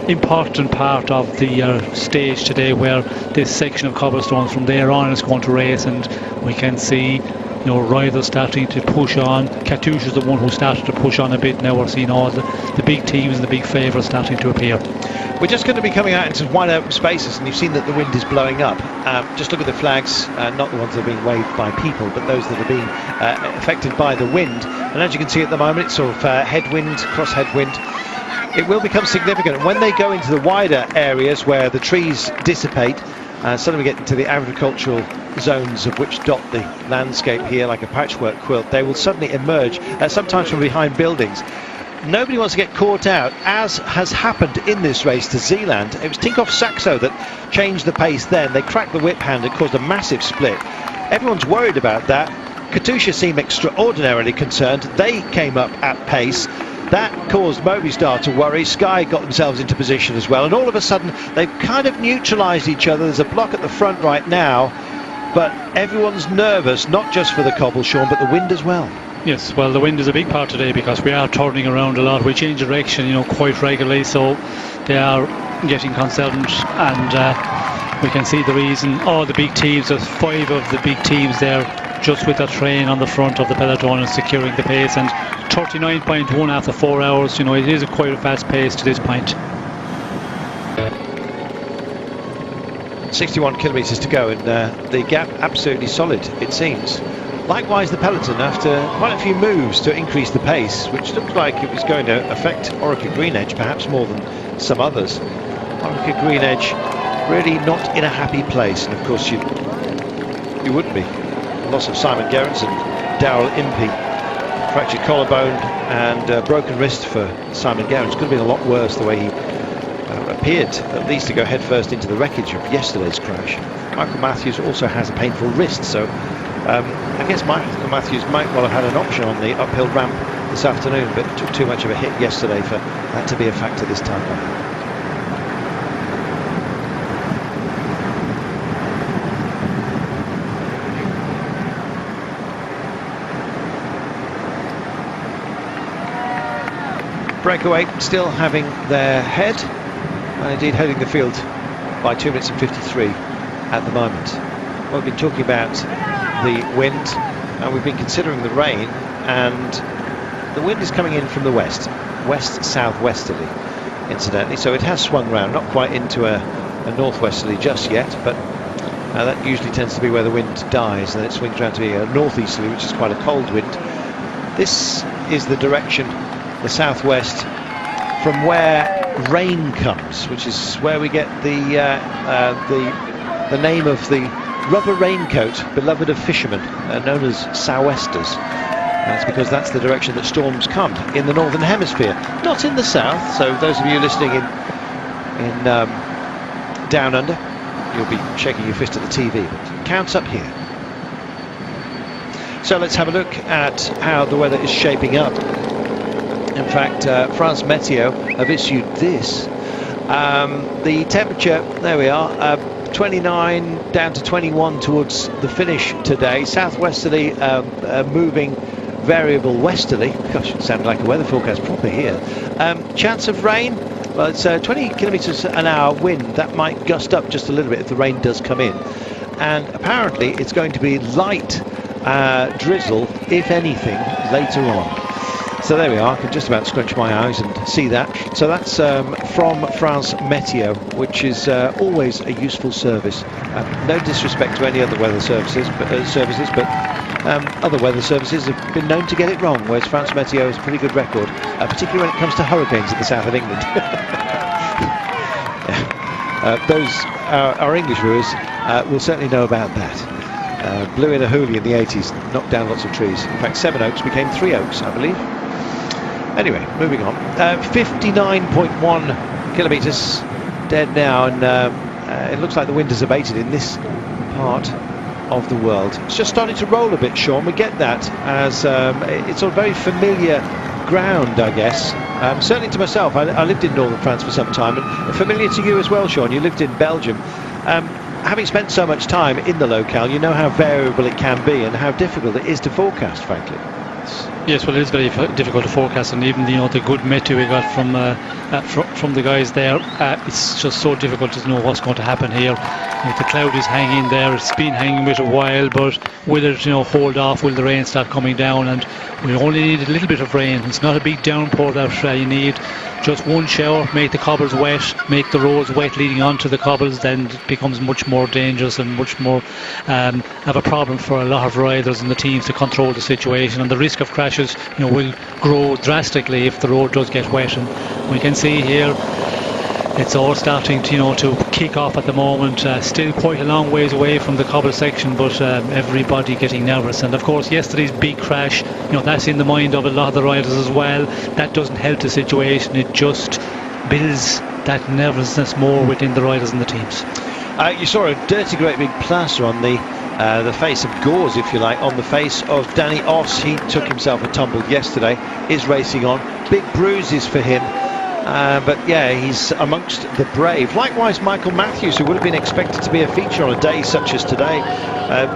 important part of the stage today, where this section of cobblestones from there on is going to race, and we can see rivals starting to push on. Katusha's the one who started to push on a bit. Now we're seeing all the big teams and the big favourites starting to appear. We're just going to be coming out into wide open spaces, and you've seen that the wind is blowing up. Just look at the flags, not the ones that are being waved by people, but those that are being affected by the wind. And as you can see at the moment, it's sort of headwind, cross headwind. It will become significant. And when they go into the wider areas where the trees dissipate, suddenly we get into the agricultural zones of which dot the landscape here like a patchwork quilt. They will suddenly emerge, sometimes from behind buildings. Nobody wants to get caught out, as has happened in this race to Zeeland. It was Tinkoff Saxo that changed the pace then. They cracked the whip hand and caused a massive split. Everyone's worried about that. Katusha seemed extraordinarily concerned. They came up at pace. That caused Movistar to worry. Sky got themselves into position as well, and all of a sudden they've kind of neutralised each other. There's a block at the front right now, but everyone's nervous, not just for the cobble, Sean, but the wind as well. Yes, well, the wind is a big part today because we are turning around a lot. We change direction, quite regularly, so they are getting concerned, and we can see the reason. All the big teams, there's 5 of the big teams there, just with that train on the front of the peloton and securing the pace, and 39.1 after 4 hours. It is quite a fast pace to this point. 61 kilometres to go, and the gap absolutely solid, it seems. Likewise, the peloton, after quite a few moves to increase the pace, which looked like it was going to affect Orica Green Edge perhaps more than some others. Orica Green Edge really not in a happy place, and of course you wouldn't be. The loss of Simon Gerrans and Daryl Impey, fractured collarbone and broken wrist for Simon Gerrans. Could have been a lot worse the way he appeared at least to go headfirst into the wreckage of yesterday's crash. Michael Matthews also has a painful wrist, so I guess Michael Matthews might well have had an option on the uphill ramp this afternoon, but took too much of a hit yesterday for that to be a factor this time round. Breakaway still having their head, and indeed heading the field by 2 minutes and 53 at the moment. Well, we've been talking about the wind, and we've been considering the rain, and the wind is coming in from the west-southwesterly, incidentally, so it has swung round, not quite into a northwesterly just yet, but that usually tends to be where the wind dies, and then it swings around to be a northeasterly, which is quite a cold wind. This is the direction, the southwest, from where rain comes, which is where we get the name of the rubber raincoat beloved of fishermen, known as sou'westers. That's because that's the direction that storms come in the northern hemisphere, not in the south. So those of you listening in down under, you'll be shaking your fist at the TV, but it counts up here. So let's have a look at how the weather is shaping up. In fact, France Meteo have issued this. The temperature, there we are, 29 down to 21 towards the finish today. Southwesterly moving variable westerly. Gosh, it sounded like a weather forecast proper here. Chance of rain, well, it's 20 kilometres an hour wind. That might gust up just a little bit if the rain does come in. And apparently it's going to be light drizzle, if anything, later on. So there we are. I can just about scrunch my eyes and see that. So that's from France Meteo, which is always a useful service. No disrespect to any other weather services, but other weather services have been known to get it wrong, whereas France Meteo has a pretty good record, particularly when it comes to hurricanes in the south of England. Those our English viewers will certainly know about that. Blew in a hoolie in the 80s, knocked down lots of trees. In fact, 7 oaks became 3 oaks, I believe. Anyway, moving on. 59.1 kilometres dead now, and it looks like the wind has abated in this part of the world. It's just starting to roll a bit, Sean. We get that as it's a very familiar ground, I guess. Certainly to myself, I lived in northern France for some time, and familiar to you as well, Sean. You lived in Belgium. Having spent so much time in the locale, you know how variable it can be and how difficult it is to forecast, frankly. Yes, well, it is very difficult to forecast, and even the good meteo we got from the guys there, it's just so difficult to know what's going to happen here. The cloud is hanging there; it's been hanging with a while, but will it hold off? Will the rain start coming down? And we only need a little bit of rain. It's not a big downpour that you need. Just one shower, make the cobbles wet, make the roads wet leading onto the cobbles, then it becomes much more dangerous and much more of a problem for a lot of riders and the teams to control the situation. And the risk of crashes, will grow drastically if the road does get wet. And we can see here, it's all starting to kick off at the moment. Still quite a long ways away from the cobble section, but everybody getting nervous. And of course, yesterday's big crash, that's in the mind of a lot of the riders as well. That doesn't help the situation. It just builds that nervousness more within the riders and the teams. You saw a dirty, great big plaster on the face of gauze, if you like, on the face of Danny Oss. He took himself a tumble yesterday, is racing on. Big bruises for him. But yeah, he's amongst the brave. Likewise, Michael Matthews, who would have been expected to be a feature on a day such as today.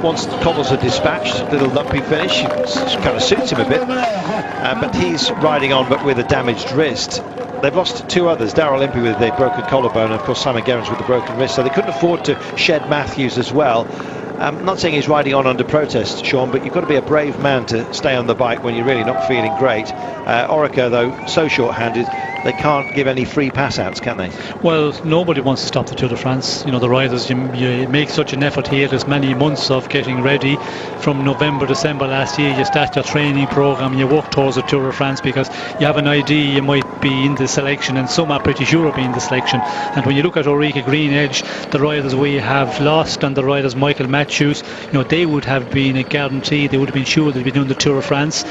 Once the cobbles are dispatched, little lumpy finish, it kind of suits him a bit. But he's riding on, but with a damaged wrist. They've lost two others, Darrell Impey with a broken collarbone, and of course Simon Gerrans with a broken wrist, so they couldn't afford to shed Matthews as well. I'm not saying he's riding on under protest, Sean, but you've got to be a brave man to stay on the bike when you're really not feeling great. Orica, though, so short-handed, they can't give any free pass-outs, can they? Well, nobody wants to stop the Tour de France. The riders, you make such an effort here. There's many months of getting ready. From November, December last year, you start your training program, you work towards the Tour de France because you have an idea you might be in the selection, and some are pretty sure of being in the selection. And when you look at Ulrike Greenedge, the riders we have lost, and the riders Michael Matthews, they would have been a guarantee. They would have been sure they'd be doing the Tour de France.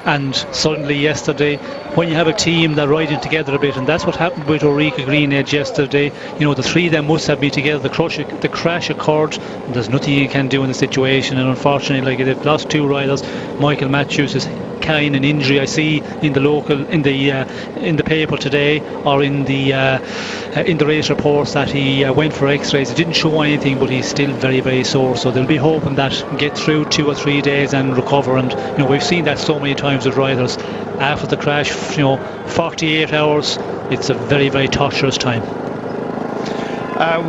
And suddenly yesterday, when you have a team that riding together a bit, and that's what happened with Ulrike Greenedge yesterday, the three of them must have been together. The crash occurred, and there's nothing you can do in the situation. And unfortunately, they've lost two riders. Michael Matthews is carrying an injury. I see in the paper today, or in the race reports, that he went for X-rays. It didn't show anything, but he's still very, very sore. So they'll be hoping that get through 2 or 3 days and recover. And we've seen that so many times with riders after the crash. 48 hours. It's a very, very torturous time.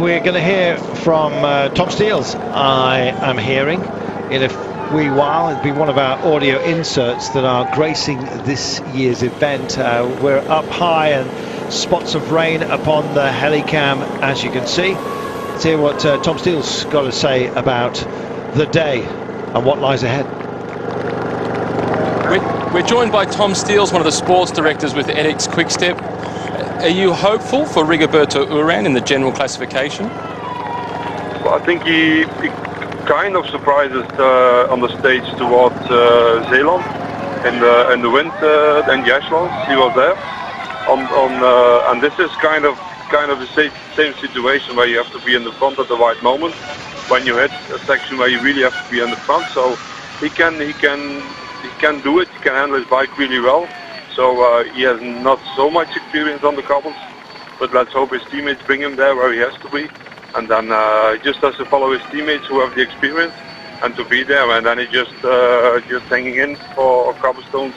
We're going to hear from Tom Steels. I am hearing in a wee while. It'll be one of our audio inserts that are gracing this year's event. We're up high and spots of rain upon the helicam, as you can see. Let's hear what Tom Steele's got to say about the day and what lies ahead. We're joined by Tom Steels, one of the sports directors with edX Quickstep. Are you hopeful for Rigoberto Urán in the general classification? Well, I think he kind of surprised us on the stage towards Zeeland in the wind and the echelons. He was there, and this is kind of the same situation where you have to be in the front at the right moment when you hit a section where you really have to be in the front. So he can do it. He can handle his bike really well. So he has not so much experience on the cobbles, but let's hope his teammates bring him there where he has to be. And then he just has to follow his teammates who have the experience and to be there. And then he just hanging in for a cobblestone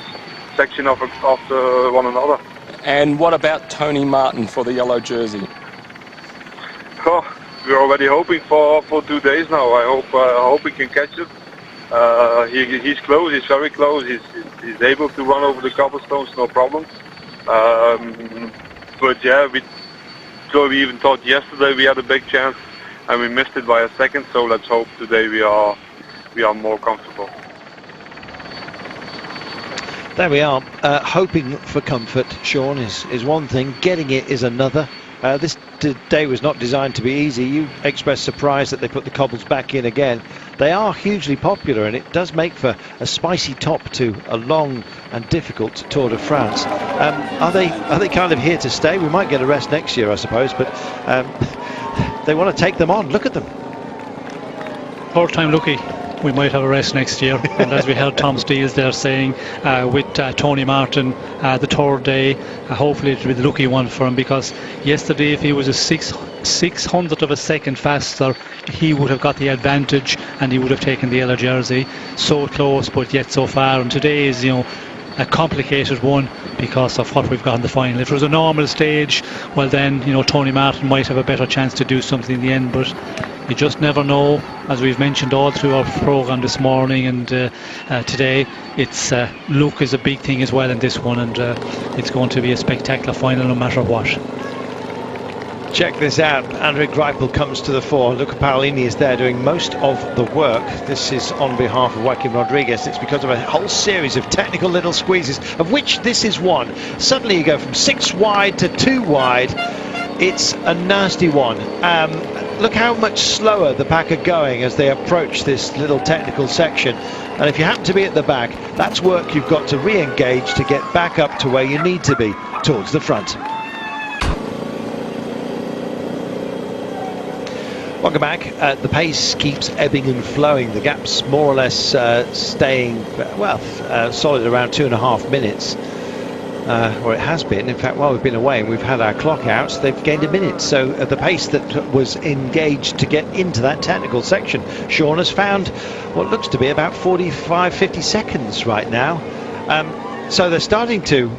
section after one another. And what about Tony Martin for the yellow jersey? Oh, we're already hoping for 2 days now. I hope he can catch it. He's close. He's very close. He's able to run over the cobblestones, no problem. But yeah, we even thought yesterday we had a big chance and we missed it by a second. So let's hope today we are more comfortable. There we are. Hoping for comfort, Sean, is one thing. Getting it is another. This day was not designed to be easy. You expressed surprise that they put the cobbles back in again. They are hugely popular, and it does make for a spicy top to a long and difficult Tour de France. Are they kind of here to stay? We might get a rest next year, I suppose, but they want to take them on. Look at them. Third time lucky. we might have a race next year. And as we heard Tom Steels there saying, with Tony Martin, the third day, hopefully it'll be the lucky one for him, because yesterday if he was a 600th of a second faster, he would have got the advantage and he would have taken the yellow jersey. So close, but yet so far. And today is, a complicated one because of what we've got in the final. If it was a normal stage, well then, Tony Martin might have a better chance to do something in the end, but you just never know. As we've mentioned all through our programme this morning and today, it's luck is a big thing as well in this one, and it's going to be a spectacular final no matter what. Check this out. Andre Greipel comes to the fore. Luca Paolini is there doing most of the work. This is on behalf of Joaquin Rodriguez. It's because of a whole series of technical little squeezes, of which this is one. Suddenly you go from 6 wide to 2 wide. It's a nasty one. Look how much slower the pack are going as they approach this little technical section. And if you happen to be at the back, that's work you've got to re-engage to get back up to where you need to be, towards the front. Welcome back. The pace keeps ebbing and flowing. The gap's more or less staying, solid around 2.5 minutes. Or it has been. In fact, while we've been away and we've had our clock out, they've gained a minute. So at the pace that was engaged to get into that technical section, Sean has found what looks to be about 45-50 seconds right now. So they're starting to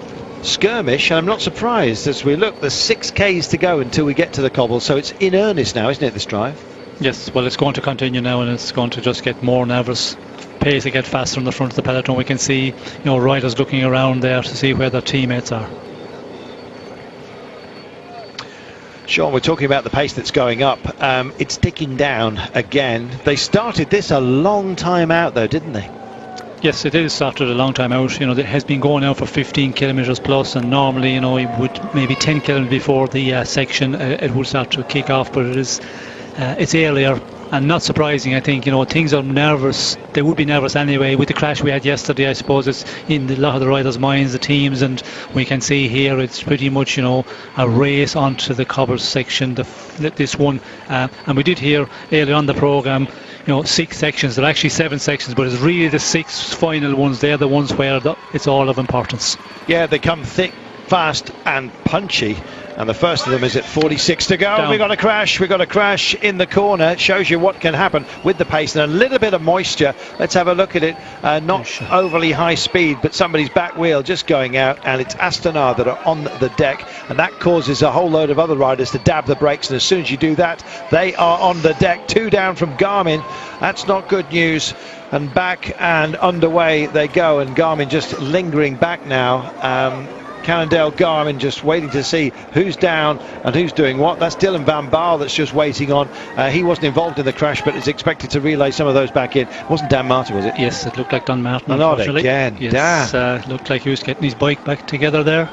skirmish, and I'm not surprised as we look. There's 6 Ks to go until we get to the cobble, so it's in earnest now, isn't it, this drive? Yes, well, it's going to continue now, and it's going to just get more nervous. Pace to get faster in the front of the peloton. We can see, riders looking around there to see where their teammates are. Sean, we're talking about the pace that's going up. It's ticking down again. They started this a long time out, though, didn't they? Yes, it is started a long time out. It has been going out for 15 kilometres plus, and normally, it would maybe 10 kilometres before the section it would start to kick off, but it's earlier. And not surprising, I think, things are nervous. They would be nervous anyway. With the crash we had yesterday, I suppose it's in a lot of the riders' minds, the teams, and we can see here it's pretty much, a race onto the cobbles section, this one. And we did hear earlier on the programme, 6 sections. There are actually 7 sections, but it's really the 6 final ones. They're the ones where it's all of importance. Yeah, they come thick, fast and punchy, and the first of them is at 46 to go. We've got a crash in the corner. It shows you what can happen with the pace and a little bit of moisture. Let's have a look at it. Not overly high speed, but somebody's back wheel just going out, and it's Astana that are on the deck, and that causes a whole load of other riders to dab the brakes, and as soon as you do that, they are on the deck. 2 down from Garmin. That's not good news. And back and underway they go, and Garmin just lingering back now. Cannondale Garmin just waiting to see who's down and who's doing what. That's Dylan Van Baal that's just waiting on. He wasn't involved in the crash, but is expected to relay some of those back in. It wasn't Dan Martin, was it? Yes, it looked like Dan Martin. And not again. Yes, looked like he was getting his bike back together there.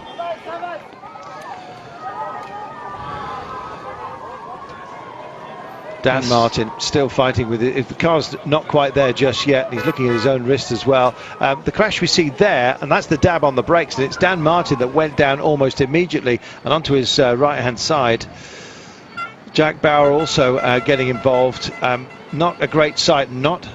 Dan Martin still fighting with it. If the car's not quite there just yet, and he's looking at his own wrist as well. The crash we see there, and that's the dab on the brakes, and it's Dan Martin that went down almost immediately and onto his right hand side. Jack Bauer also getting involved. Not a great sight, not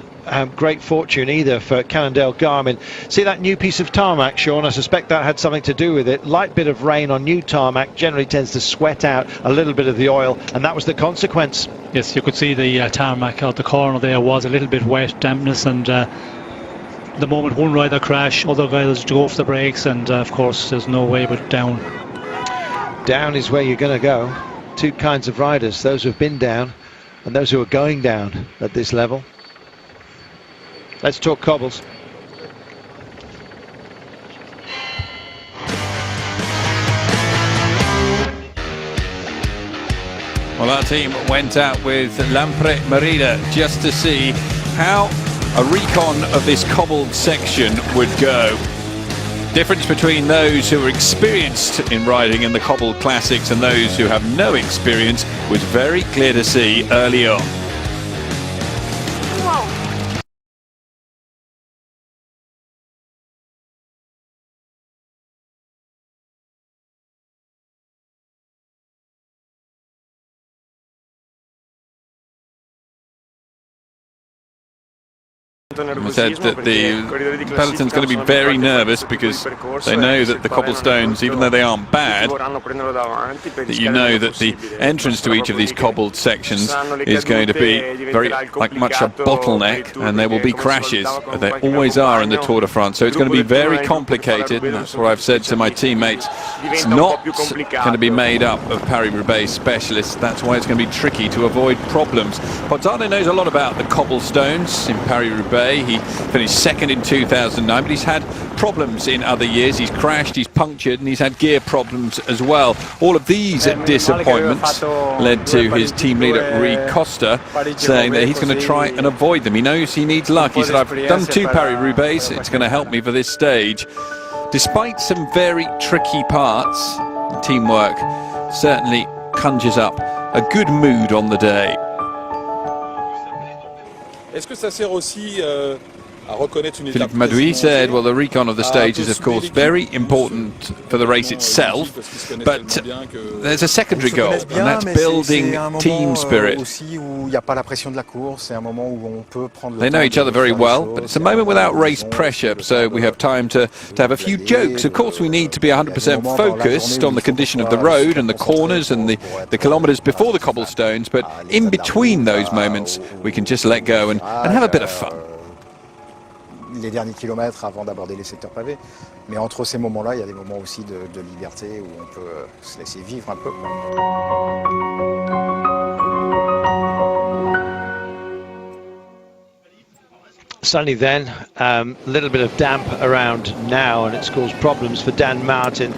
great fortune either for Cannondale Garmin. See that new piece of tarmac, Sean? I suspect that had something to do with it. Light bit of rain on new tarmac generally tends to sweat out a little bit of the oil, and that was the consequence. Yes, you could see the tarmac out the corner there was a little bit wet, dampness, and the moment one rider crashed, other riders go off the brakes, and of course there's no way but down. Down is where you're going to go. 2 kinds of riders, those who have been down and those who are going down at this level. Let's talk cobbles. Well, our team went out with Lampre Merida just to see how a recon of this cobbled section would go. Difference between those who are experienced in riding in the cobbled classics and those who have no experience was very clear to see early on. said that the peloton's going to be very nervous because they know that the cobblestones, even though they aren't bad, that you know that the entrance to each of these cobbled sections is going to be very much a bottleneck, and there will be crashes. There always are in the Tour de France, so it's going to be very complicated, and that's what I've said to my teammates. It's not going to be made up of Paris-Roubaix specialists. That's why it's going to be tricky to avoid problems. Pozzano knows a lot about the cobblestones in Paris-Roubaix. He finished second in 2009, but he's had problems in other years. He's crashed, he's punctured, and he's had gear problems as well. All of these disappointments led to his team leader Rui Costa saying that he's going to try and avoid them. He knows he needs luck. He said, I've done 2 Paris-Roubaix, it's going to help me for this stage. Despite some very tricky parts, the teamwork certainly conjures up a good mood on the day. Philippe Madouy said, well, the recon of the stage is of course very important for the race itself, but there's a secondary goal, and that's building team spirit. They know each other very well, but it's a moment without race pressure, so we have time to have a few jokes. Of course we need to be 100% focused on the condition of the road and the corners and the kilometres before the cobblestones, but in between those moments we can just let go and have a bit of fun. Les derniers kilomètres avant d'aborder les secteurs pavés. Mais entre ces moments-là, il y a des moments aussi de liberté où on peut se laisser vivre un peu. Sunny then, a little bit of damp around now, and it's caused problems for Dan Martin.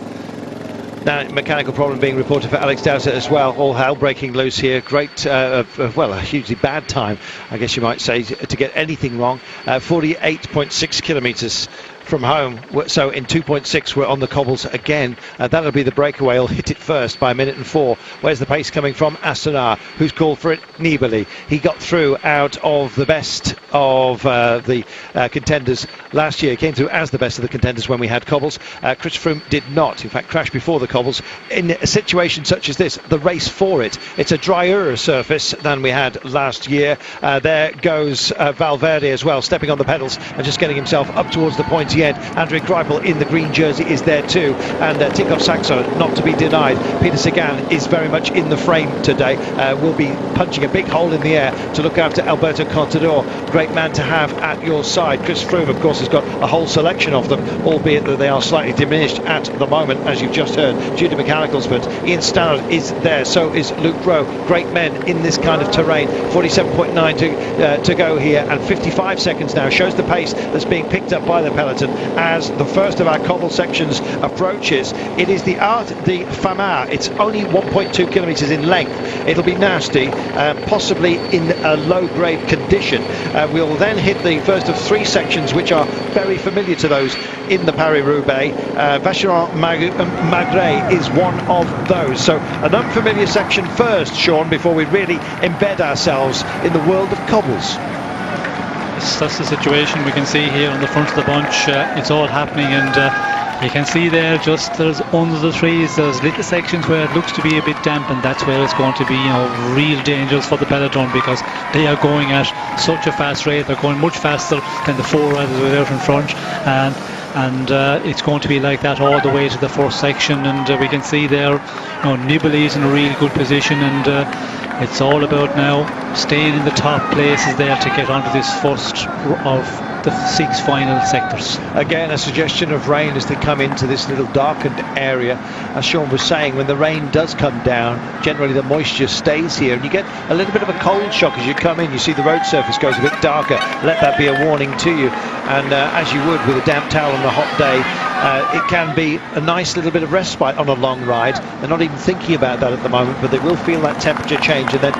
Now, mechanical problem being reported for Alex Dowsett as well. All hell breaking loose here. Great, well, a hugely bad time, I guess you might say, to get anything wrong. 48.6 kilometres from home, so in 2.6 we're on the cobbles again. That'll be the breakaway. He'll hit it first by 1:04. Where's the pace coming from? Astana, who's called for it? Nibali. He got through out of the best of the contenders last year. Came through as the best of the contenders when we had cobbles. Chris Froome did not, in fact, crash before the cobbles. In a situation such as this, the race for it, it's a drier surface than we had last year. There goes Valverde as well, stepping on the pedals and just getting himself up towards the pointy end. André Greipel in the green jersey is there too, and Tinkoff Saxo not to be denied. Peter Sagan is very much in the frame today. Will be punching a big hole in the air to look after Alberto Contador. Great man to have at your side. Chris Froome, of course, has got a whole selection of them, albeit that they are slightly diminished at the moment, as you've just heard, due to mechanicals. But Ian Stannard is there, so is Luke Rowe. Great men in this kind of terrain. 47.9 to go here, and 55 seconds now shows the pace that's being picked up by the peloton as the first of our cobble sections approaches. It is the Art de Famar. It's only 1.2 kilometres in length. It'll be nasty, possibly in a low-grade condition. We'll then hit the first of 3 sections which are very familiar to those in the Paris-Roubaix. Vacheron-Magrez is one of those. So an unfamiliar section first, Sean, before we really embed ourselves in the world of cobbles. That's the situation we can see here on the front of the bunch. It's all happening, and you can see there, just there's under the trees, there's little sections where it looks to be a bit damp, and that's where it's going to be, you know, real dangerous for the peloton, because they are going at such a fast rate. They're going much faster than the 4 riders who are out in front, and it's going to be like that all the way to the first section. And we can see there, you know, Nibali is in a real good position, and it's all about now staying in the top places there to get onto this first of the 6 final sectors. Again, a suggestion of rain as they come into this little darkened area. As Sean was saying, when the rain does come down, generally the moisture stays here, and you get a little bit of a cold shock as you come in. You see the road surface goes a bit darker. Let that be a warning to you. And as you would with a damp towel on a hot day, it can be a nice little bit of respite on a long ride. They're not even thinking about that at the moment, but they will feel that temperature change, and then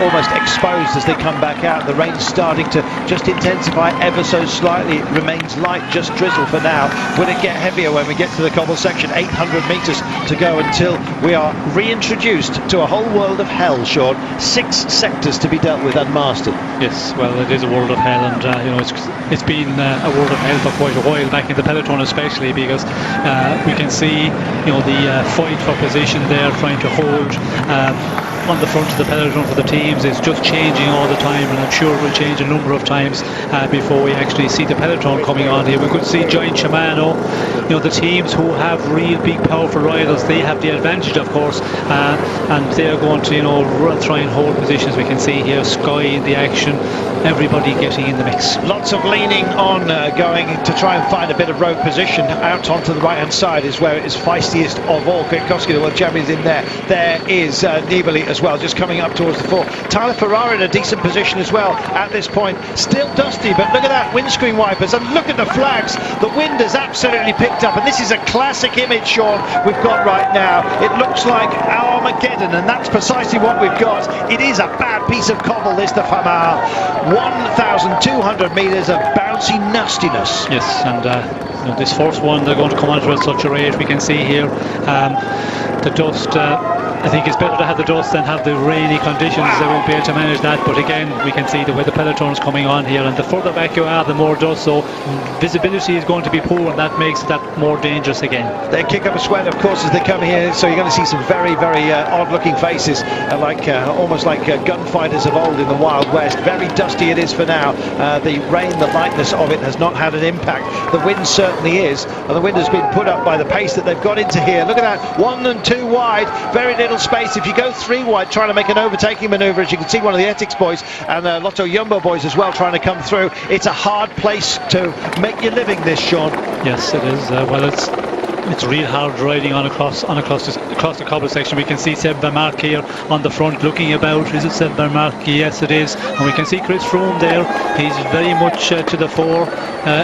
almost exposed as they come back out. The rain's starting to just intensify ever so slightly. It remains light, just drizzle for now. Will it get heavier when we get to the cobble section? 800 metres to go until we are reintroduced to a whole world of hell, Sean. 6 sectors to be dealt with and mastered. Yes, well, it is a world of hell, and you know, it's been a world of hell for quite a while, back in the peloton especially, because we can see, you know, the fight for position there, trying to hold on the front of the peloton for the teams is just changing all the time, and I'm sure it will change a number of times before we actually see the peloton coming on here. We could see Giant Shimano, the teams who have real big powerful riders, they have the advantage, of course, and they're going to try and hold positions. We can see here Sky in the action, everybody getting in the mix. Lots of leaning on, going to try and find a bit of road position. Out onto the right hand side is where it is feistiest of all. Kwiatkowski, well, Jamie's in there. There is Nibali as well, just coming up towards the fore. Tyler Ferrara in a decent position as well at this point. Still dusty, but look at that, windscreen wipers, and look at the flags. The wind has absolutely picked up, and this is a classic image, Sean, we've got right now. It looks like Armageddon, and that's precisely what we've got. It is a bad piece of cobble, this, the Famar. 1,200 metres of bouncy nastiness. Yes, and this first one, they're going to come onto at such a rate. We can see here the dust. I think it's better to have the dust than have the rainy conditions. They won't be able to manage that, but again, we can see the way the peloton's coming on here, and the further back you are, the more dust, so visibility is going to be poor, and that makes that more dangerous again. They kick up a sweat, of course, as they come here, so you're going to see some very, very odd-looking faces, almost like gunfighters of old in the Wild West. Very dusty it is for now. The rain, the lightness of it has not had an impact. The wind certainly is, and the wind has been put up by the pace that they've got into here. Look at that, 1 and 2 wide, very little space. If you go 3 wide trying to make an overtaking manoeuvre, as you can see, one of the Ethics boys and Lotto Jumbo boys as well trying to come through, it's a hard place to make your living, this, Sean. Yes, it is. Well, it's real hard riding across the cobble section. We can see Seb Vermark here on the front looking about. Is it Seb Vermark? Yes, it is. And we can see Chris Froome there. He's very much to the fore,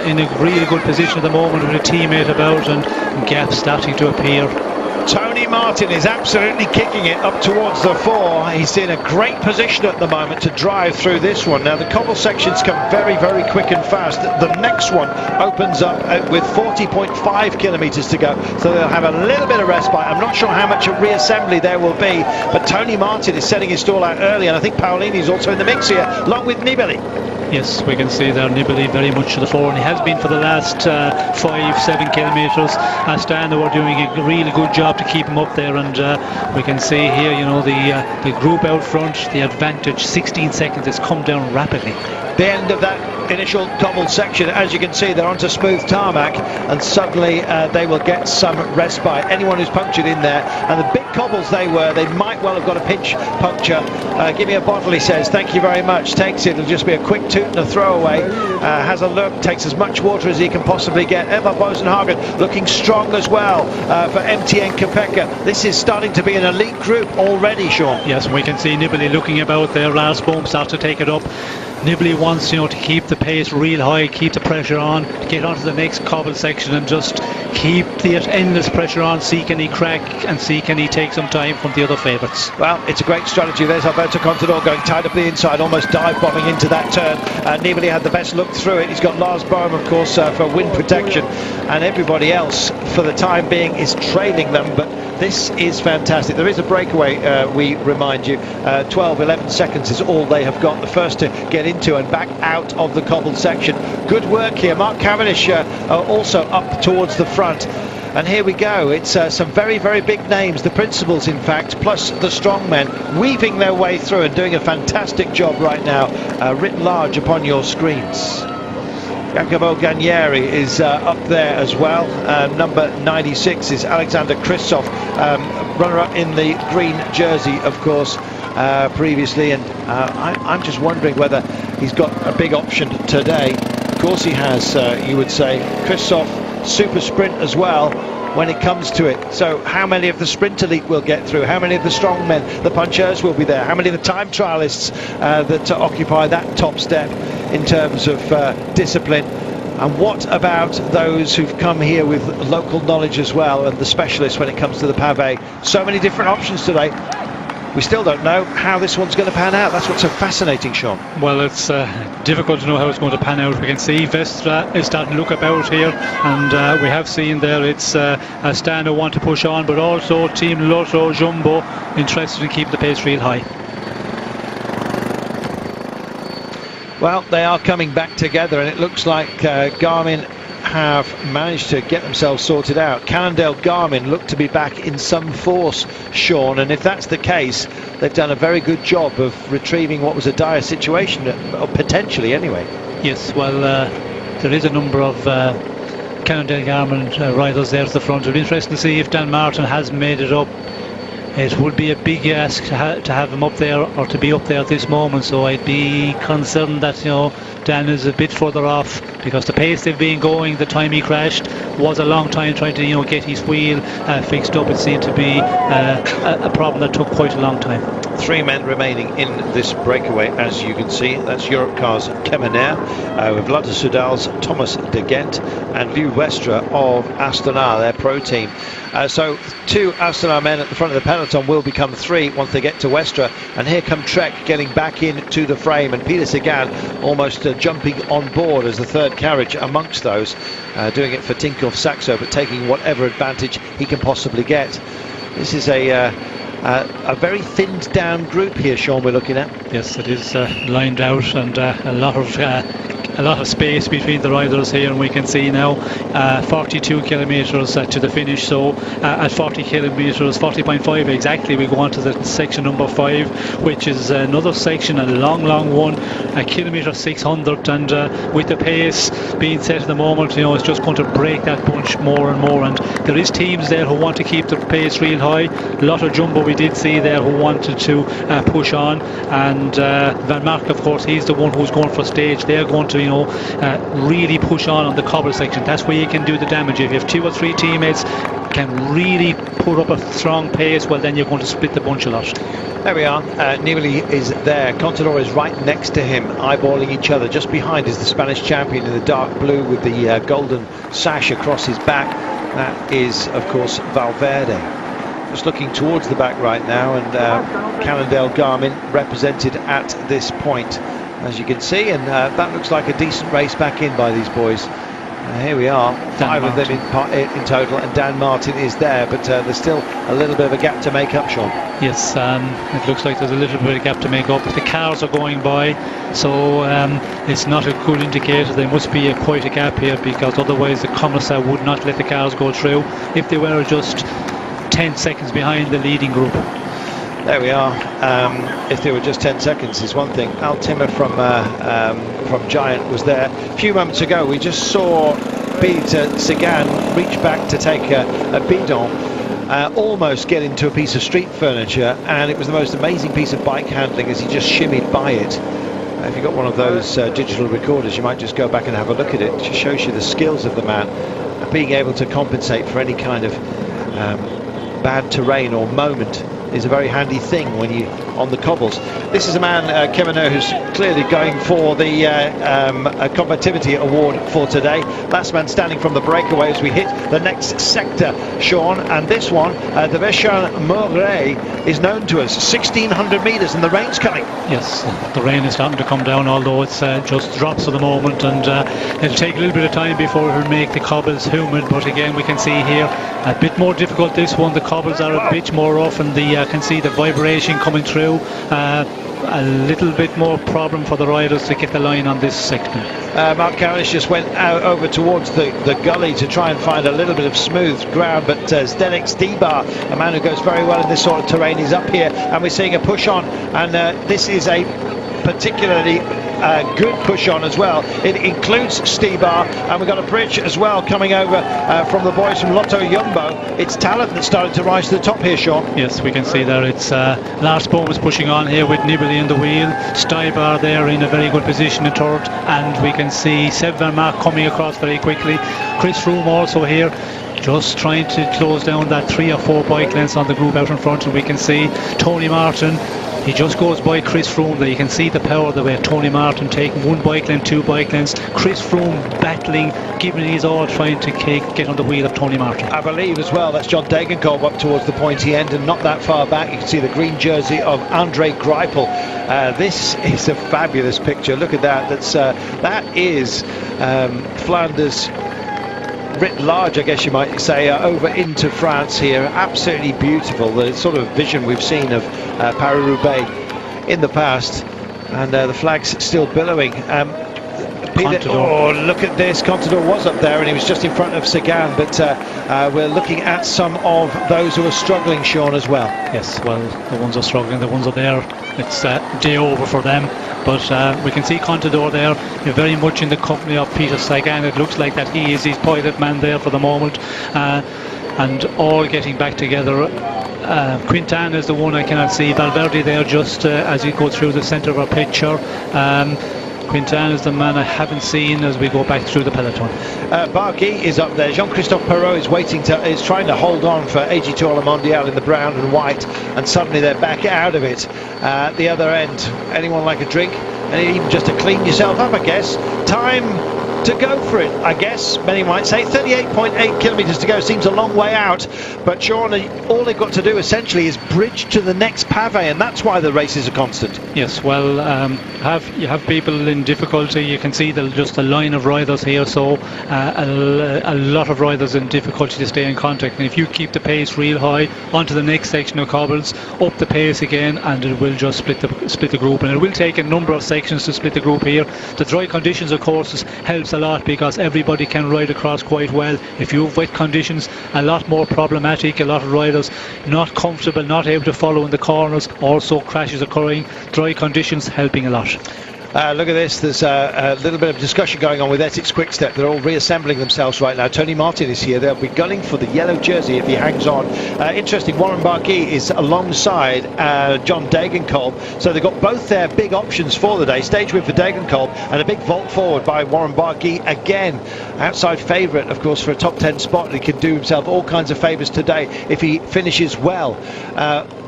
in a really good position at the moment with a teammate about, and gaps starting to appear. Tony Martin is absolutely kicking it up towards the fore. He's in a great position at the moment to drive through this one. Now the cobble sections come very, very quick and fast. The next one opens up with 40.5 kilometres to go, so they'll have a little bit of respite. I'm not sure how much reassembly there will be, but Tony Martin is setting his stall out early, and I think Paolini is also in the mix here, along with Nibali. Yes, we can see there Nibali very much to the fore, and he has been for the last 5-7 kilometres. Astana are doing a really good job to keep him up there, and we can see here, the group out front, the advantage, 16 seconds, has come down rapidly. The end of that initial cobbled section, as you can see, they're onto smooth tarmac, and suddenly they will get some respite. Anyone who's punctured in there, and the big cobbles they might well have got a pinch puncture. Give me a bottle, he says. Thank you very much. Takes it. It'll just be a quick toot and a throwaway. Has a look, takes as much water as he can possibly get. Emma Bosenhagen looking strong as well for MTN Kopecky. This is starting to be an elite group already, Sean. Yes, we can see Nibali looking about there. Lars Bohm starts to take it up. Nibali wants, to keep the pace real high, keep the pressure on, get onto the next cobble section and just keep the endless pressure on, see can he crack and see can he take some time from the other favourites. Well, it's a great strategy. There's Alberto Contador going tight up the inside, almost dive bombing into that turn. Nibali had the best look through it. He's got Lars Bohm, of course, for wind protection, and everybody else for the time being is trailing them, but this is fantastic. There is a breakaway, we remind you. 12-11 seconds is all they have got. The first to get into and back out of the cobbled section. Good work here. Mark Cavendish also up towards the front. And here we go. It's some very, very big names, the principals in fact, plus the strongmen, weaving their way through and doing a fantastic job right now, written large upon your screens. Jacopo Ganieri is up there as well. Number 96 is Alexander Kristov, runner-up in the green jersey, of course, previously. And I'm just wondering whether he's got a big option today. Of course he has, you would say. Kristov, super sprint as well when it comes to it. So how many of the sprint elite will get through? How many of the strongmen, the punchers will be there? How many of the time trialists that occupy that top step in terms of discipline? And what about those who've come here with local knowledge as well, and the specialists when it comes to the pavé? So many different options today. We still don't know how this one's going to pan out. That's what's so fascinating, Sean. Well, it's difficult to know how it's going to pan out. We can see Vestra is starting to look about here, and we have seen there it's Astana want to push on, but also Team Lotto Jumbo interested in keeping the pace real high. Well, they are coming back together, and it looks like Garmin have managed to get themselves sorted out. Cannondale Garmin look to be back in some force, Sean, and if that's the case, they've done a very good job of retrieving what was a dire situation, or potentially anyway. Yes, well, there is a number of Cannondale Garmin riders there at the front. It'll be interesting to see if Dan Martin has made it up. It would be a big ask to have him up there, or to be up there at this moment, so I'd be concerned that, you know, Dan is a bit further off, because the pace they've been going, the time he crashed, was a long time trying to, you know, get his wheel fixed up. It seemed to be a problem that took quite a long time. 3 men remaining in this breakaway, as you can see. That's Europcar's Kemener, with Vlada Sudal's Thomas de Gent, and Vieux Westra of Astana, their pro team. So 2 Astana men at the front of the peloton will become 3 once they get to Westra, and here come Trek getting back into the frame, and Peter Sagan almost jumping on board as the third carriage amongst those, doing it for Tinkoff Saxo, but taking whatever advantage he can possibly get. This is a very thinned down group here, Sean, we're looking at. Yes, it is lined out, and a lot of space between the riders here, and we can see now 42 kilometres to the finish. So at 40 kilometres, 40.5 exactly, we go on to the section number 5, which is another section, a long one, a kilometre 600, and with the pace being set at the moment, you know, it's just going to break that bunch more and more. And there is teams there who want to keep the pace real high. A lot of jumbo we did see there who wanted to push on, and Van Mark, of course, he's the one who's going for stage. They're going to, you know, really push on the cobble section. That's where you can do the damage. If you have 2 or 3 teammates can really put up a strong pace, well, then you're going to split the bunch a lot. There we are. Nibali is there. Contador is right next to him, eyeballing each other. Just behind is the Spanish champion in the dark blue with the golden sash across his back. That is, of course, Valverde. Just looking towards the back right now, and Cannondale Garmin represented at this point, as you can see, and that looks like a decent race back in by these boys. Here we are, 5 of them in total, and Dan Martin is there, but there's still a little bit of a gap to make up, Sean. Yes, it looks like there's a little bit of a gap to make up. The cars are going by, so it's not a good indicator. There must be quite a gap here, because otherwise the commissar would not let the cars go through if they were just 10 seconds behind the leading group. There we are. If they were just 10 seconds is one thing. Al Timmer from Giant was there a few moments ago. We just saw Peter Sagan reach back to take a bidon, almost get into a piece of street furniture, and it was the most amazing piece of bike handling as he just shimmied by it. If you've got one of those digital recorders, you might just go back and have a look at it. It just shows you the skills of the man, being able to compensate for any kind of bad terrain or moment is a very handy thing when you on the cobbles. This is a man, Kemener, who's clearly going for the combativity award for today. Last man standing from the breakaway as we hit the next sector, Sean, and this one, the Béchamp-Moret, is known to us. 1600 metres, and the rain's coming. Yes, the rain is starting to come down, although it's just drops at the moment, and it'll take a little bit of time before it'll make the cobbles humid. But again, we can see here a bit more difficult. This one, the cobbles are a bit more rough, and the can see the vibration coming through. A little bit more problem for the riders to get the line on this section. Mark Cavendish just went out over towards the gully to try and find a little bit of smooth ground, but Zdenek Stibar, a man who goes very well in this sort of terrain, is up here, and we're seeing a push on, and this is a particularly good push on as well. It includes Stibar, and we've got a bridge as well coming over from the boys from Lotto Jumbo. It's Talent that started to rise to the top here, Sean. Yes, we can see there it's Lars Bohm is pushing on here with Nibali in the wheel. Stibar there in a very good position in third, and we can see Seb Van Mark coming across very quickly. Chris Froome also here, just trying to close down that 3 or 4 bike lengths on the group out in front, and we can see Tony Martin. He just goes by Chris Froome there. You can see the power the way Tony Martin taking 1 bike length, 2 bike lengths. Chris Froome battling, giving his all, trying to get on the wheel of Tony Martin. I believe as well that's John Degenkolb up towards the pointy end, and not that far back you can see the green jersey of Andre Greipel. This is a fabulous picture. Look at that. That is Flanders writ large, I guess you might say, over into France here. Absolutely beautiful, the sort of vision we've seen of Paris-Roubaix in the past, and the flag's still billowing. Peter, oh, look at this. Contador was up there and he was just in front of Sagan, but we're looking at some of those who are struggling, Sean, as well. Yes, well, the ones who are struggling, the ones are there. It's day over for them, but we can see Contador there, very much in the company of Peter Sagan. It looks like that he is his pilot man there for the moment, and all getting back together. Quintana is the one I cannot see. Valverde there just as you go through the centre of our picture. Quintana is the man I haven't seen as we go back through the peloton. Barguil is up there. Jean-Christophe Perrault is trying to hold on for AG2 Le Mondial in the brown and white, and suddenly they're back out of it. At the other end, anyone like a drink? And even just to clean yourself up, I guess. Time to go for it, I guess, many might say. 38.8 kilometres to go, seems a long way out, but Sean, all they've got to do essentially is bridge to the next pavé, and that's why the race is a constant. Yes, well, you have people in difficulty. You can see just a line of riders here, so a lot of riders in difficulty to stay in contact, and if you keep the pace real high onto the next section of cobbles, up the pace again, and it will just split the group, and it will take a number of sections to split the group here. The dry conditions, of course, helps a lot because everybody can ride across quite well. If you have wet conditions, a lot more problematic. A lot of riders not comfortable, not able to follow in the corners, also crashes occurring. Dry conditions helping a lot. Look at this, there's a little bit of discussion going on with Ethics Quickstep. They're all reassembling themselves right now. Tony Martin is here. They'll be gunning for the yellow jersey if he hangs on. Interesting, Warren Barguil is alongside John Degenkolb, so they've got both their big options for the day. Stage win for Degenkolb and a big vault forward by Warren Barguil again. Outside favourite, of course, for a top 10 spot. He can do himself all kinds of favours today if he finishes well.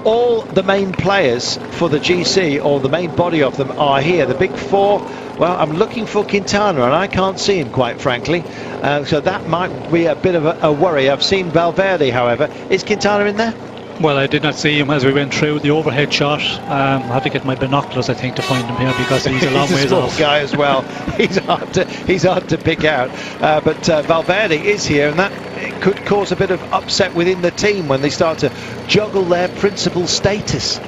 All the main players for the GC, or the main body of them, are here. The big four, well, I'm looking for Quintana and I can't see him, quite frankly, so that might be a bit of a worry. I've seen Valverde, however. Is Quintana in there? Well, I did not see him as we went through the overhead shot. I had to get my binoculars, I think, to find him here because he's a long he's ways a small off. guy as well. He's hard to pick out. But Valverde is here, and that could cause a bit of upset within the team when they start to juggle their principal status.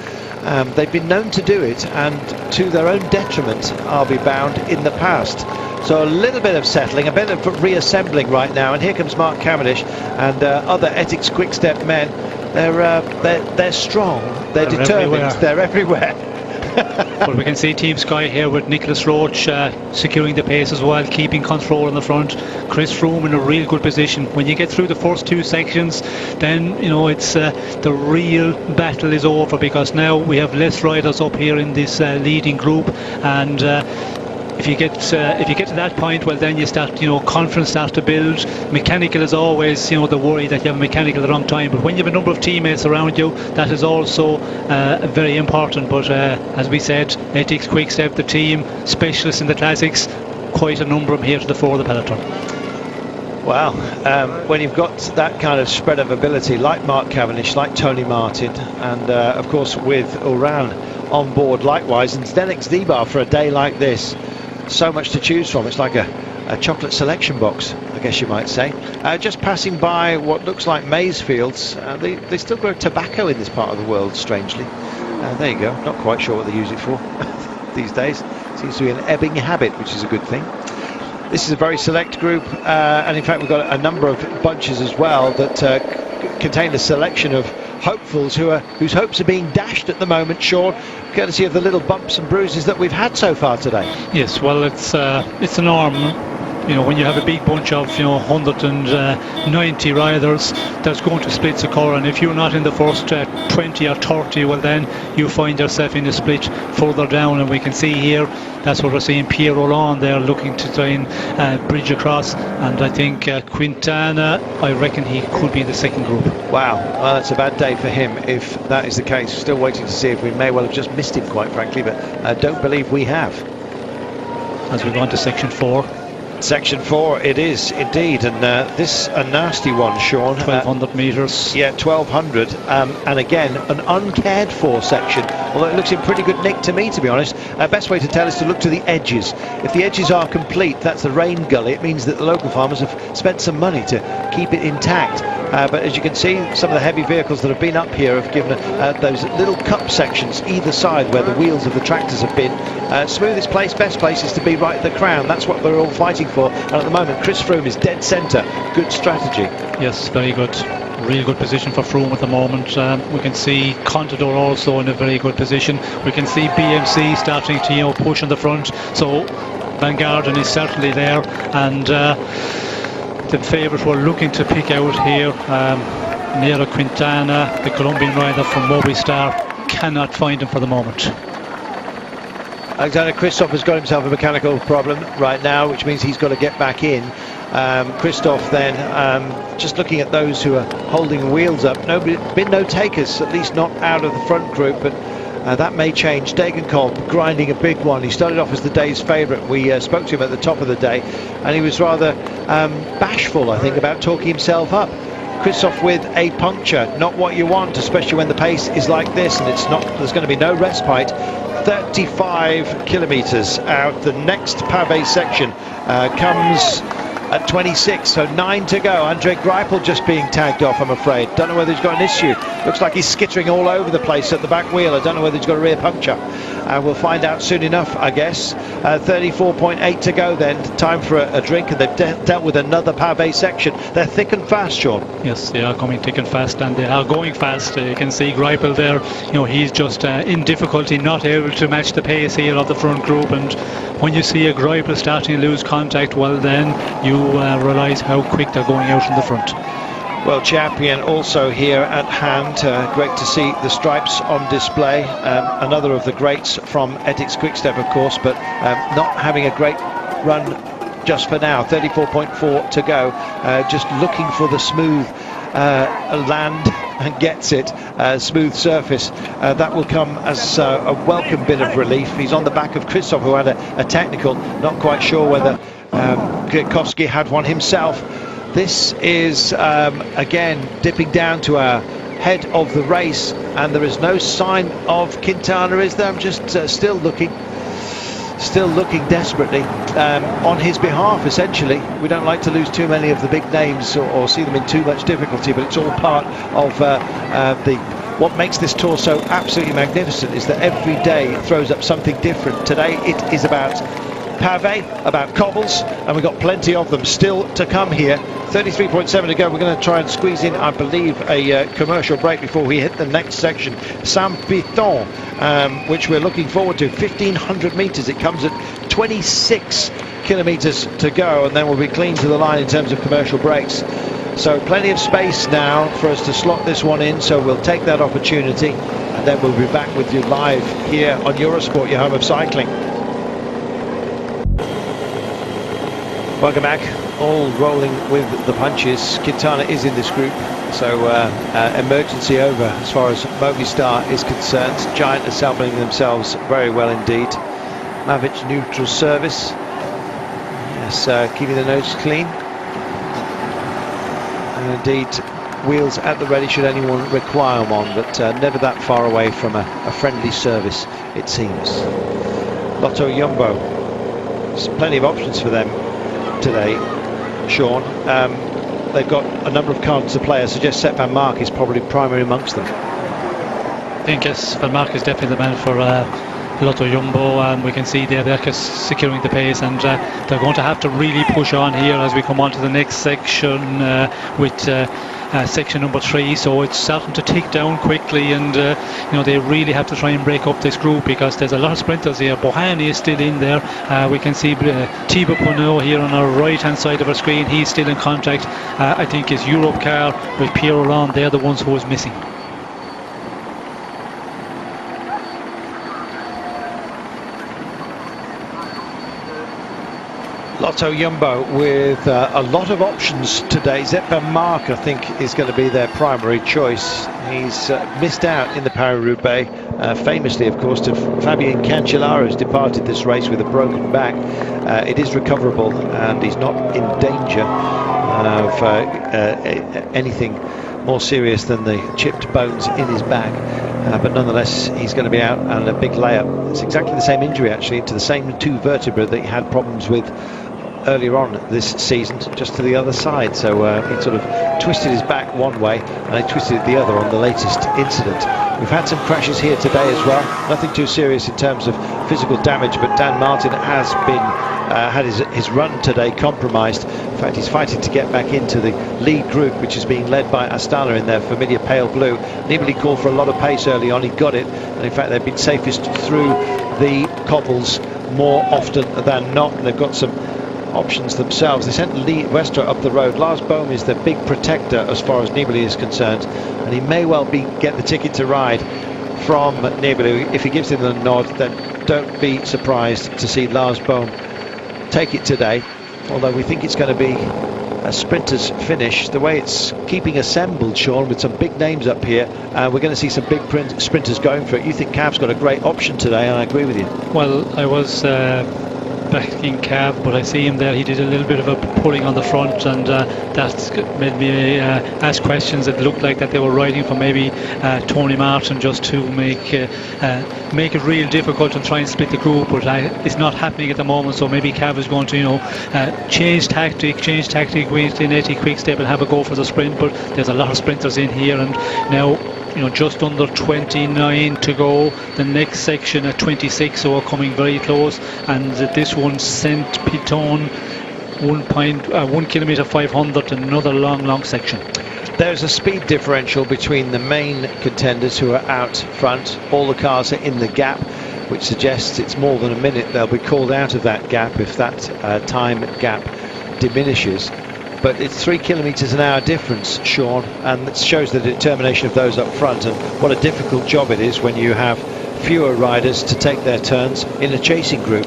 They've been known to do it, and to their own detriment, I'll be bound, in the past. So a little bit of settling, a bit of reassembling right now, and here comes Mark Cavendish and other Ethics Quickstep men. They're strong, they're determined, they're everywhere. But we can see Team Sky here with Nicholas Roach securing the pace as well, keeping control in the front. Chris Froome in a real good position. When you get through the first two sections, then it's the real battle is over, because now we have less riders up here in this leading group, and if you get to that point, well, then you start, confidence starts to build. Mechanical is always, the worry that you have a mechanical at the wrong time. But when you have a number of teammates around you, that is also very important. But as we said, Ethics Quickstep, the team specialists in the classics, quite a number of them here to the fore of the peloton. Wow, when you've got that kind of spread of ability, like Mark Cavendish, like Tony Martin, and of course with Uran on board likewise, and Zdenek Zdibar for a day like this, so much to choose from. It's like a chocolate selection box, I guess you might say. Just passing by what looks like maize fields. They still grow tobacco in this part of the world, strangely. There you go, not quite sure what they use it for these days. Seems to be an ebbing habit, which is a good thing. This is a very select group, and in fact we've got a number of bunches as well that contain a selection of hopefuls whose hopes are being dashed at the moment, Sean, courtesy of the little bumps and bruises that we've had so far today. Yes, well, it's the norm. When you have a big bunch of 190 riders, there's going to splits occur, and if you're not in the first 20 or 30, well, then you find yourself in a split further down. And we can see here, that's what we're seeing, Pierre Rolland there looking to try and bridge across, and I think Quintana, I reckon he could be in the second group. Wow, well, that's a bad day for him if that is the case. Still waiting to see if we may well have just missed him, quite frankly, but I don't believe we have. As we go on to section 4. Section 4 it is indeed, and this a nasty one, Sean. 1200 metres. Yeah, 1200, and again an uncared for section, although it looks in pretty good nick to me, to be honest. Best way to tell is to look to the edges. If the edges are complete, that's the rain gully. It means that the local farmers have spent some money to keep it intact. but as you can see, some of the heavy vehicles that have been up here have given those little cup sections either side where the wheels of the tractors have been. Smoothest place, best place is to be right at the crown. That's what we're all fighting for, and at the moment Chris Froome is dead centre. Good strategy. Yes, very good. Real good position for Froome at the moment. We can see Contador also in a very good position. We can see BMC starting to push on the front. So Van Garden is certainly there, and the favourite we're looking to pick out here, Nairo Quintana, the Colombian rider from Movistar, cannot find him for the moment. Alexander Kristoff has got himself a mechanical problem right now, which means he's got to get back in. Kristoff then, just looking at those who are holding wheels up, been no takers, at least not out of the front group, but that may change. Degenkolb grinding a big one. He started off as the day's favourite. We spoke to him at the top of the day, and he was rather bashful, I think, about talking himself up. Kristoff with a puncture, not what you want, especially when the pace is like this, and there's going to be no respite. 35 kilometres out. The next pavé section comes at 26, so 9 to go. Andre Greipel just being tagged off, I'm afraid. Don't know whether he's got an issue. Looks like he's skittering all over the place at the back wheel. I don't know whether he's got a rear puncture. We'll find out soon enough, I guess. 34.8 to go then. Time for a drink, and they've dealt with another pavé section. They're thick and fast, Sean. Yes, they are coming thick and fast, and they are going fast. You can see Greipel there. He's just in difficulty, not able to match the pace here of the front group. And when you see a Greipel starting to lose contact, well, then you realise how quick they're going out in the front. World champion also here at hand. Great to see the stripes on display. Another of the greats from Ethics Quickstep, of course, but not having a great run just for now. 34.4 to go. Just looking for the smooth land, and gets it. Smooth surface. That will come as a welcome bit of relief. He's on the back of Kristoff, who had a technical. Not quite sure whether Kwiatkowski had one himself. This is again dipping down to our head of the race, and there is no sign of Quintana, is there? I'm just still looking desperately on his behalf, essentially. We don't like to lose too many of the big names or see them in too much difficulty, but it's all part of what makes this tour so absolutely magnificent, is that every day throws up something different. Today it is about pavé, about cobbles, and we've got plenty of them still to come here. 33.7 to go. We're going to try and squeeze in, I believe, a commercial break before we hit the next section, Saint-Piton, which we're looking forward to. 1,500 metres. It comes at 26 kilometres to go, and then we'll be clean to the line in terms of commercial breaks. So plenty of space now for us to slot this one in, so we'll take that opportunity, and then we'll be back with you live here on Eurosport, your home of cycling. Welcome back. All rolling with the punches. Quintana is in this group, so emergency over as far as Movistar is concerned. Giant assembling themselves very well indeed. Mavic neutral service. Yes, keeping the nose clean. And indeed, wheels at the ready should anyone require one, but never that far away from a friendly service, it seems. Lotto Jumbo. There's plenty of options for them today, Sean. They've got a number of cards to play. I suggest Sepp Van Mark is probably primary amongst them. I think yes, Van Mark is definitely the man for Lotto Jumbo, and we can see they're securing the pace, and they're going to have to really push on here as we come on to the next section with section number 3. So it's starting to tick down quickly, and they really have to try and break up this group, because there's a lot of sprinters here. Bohani is still in there. We can see Thibaut Pinot here on our right hand side of our screen. He's still in contact. I think it's Europcar with Pierre Rolland. They're the ones who was missing. Lotto Jumbo with a lot of options today. Sepp Van Mark, I think, is going to be their primary choice. He's missed out in the Paris-Roubaix, famously, of course, to Fabien Cancellara, who's departed this race with a broken back. It is recoverable, and he's not in danger of anything more serious than the chipped bones in his back. But nonetheless, he's going to be out, and a big layup. It's exactly the same injury, actually, to the same two vertebrae that he had problems with earlier on this season, just to the other side. So he sort of twisted his back one way and he twisted it the other on the latest incident. We've had some crashes here today as well. Nothing too serious in terms of physical damage, but Dan Martin has been had his run today compromised. In fact, he's fighting to get back into the lead group, which is being led by Astana in their familiar pale blue. Nibali called for a lot of pace early on, he got it, and in fact they've been safest through the cobbles more often than not. They've got some options themselves. They sent Lee Westra up the road. Lars Bohm is the big protector as far as Nibali is concerned, and he may well get the ticket to ride from Nibali. If he gives him the nod, then don't be surprised to see Lars Bohm take it today, although we think it's going to be a sprinter's finish. The way it's keeping assembled, Sean, with some big names up here, we're going to see some big sprinters going for it. You think Cav's got a great option today, and I agree with you. Well, I was backing Cav, but I see him there. He did a little bit of a pulling on the front, and that's made me ask questions. It looked like that they were riding for maybe Tony Martin, just to make it real difficult and try and split the group, but it's not happening at the moment. So maybe Cav is going to change tactic within Eddie Quickstep and have a go for the sprint. But there's a lot of sprinters in here, and now just under 29 to go. The next section at 26, so we're coming very close. And this one, Saint Piton, 1 kilometre 500, another long section. There's a speed differential between the main contenders who are out front. All the cars are in the gap, which suggests it's more than a minute. They'll be called out of that gap if that time gap diminishes. But it's 3 kilometres an hour difference, Sean, and it shows the determination of those up front and what a difficult job it is when you have fewer riders to take their turns in a chasing group.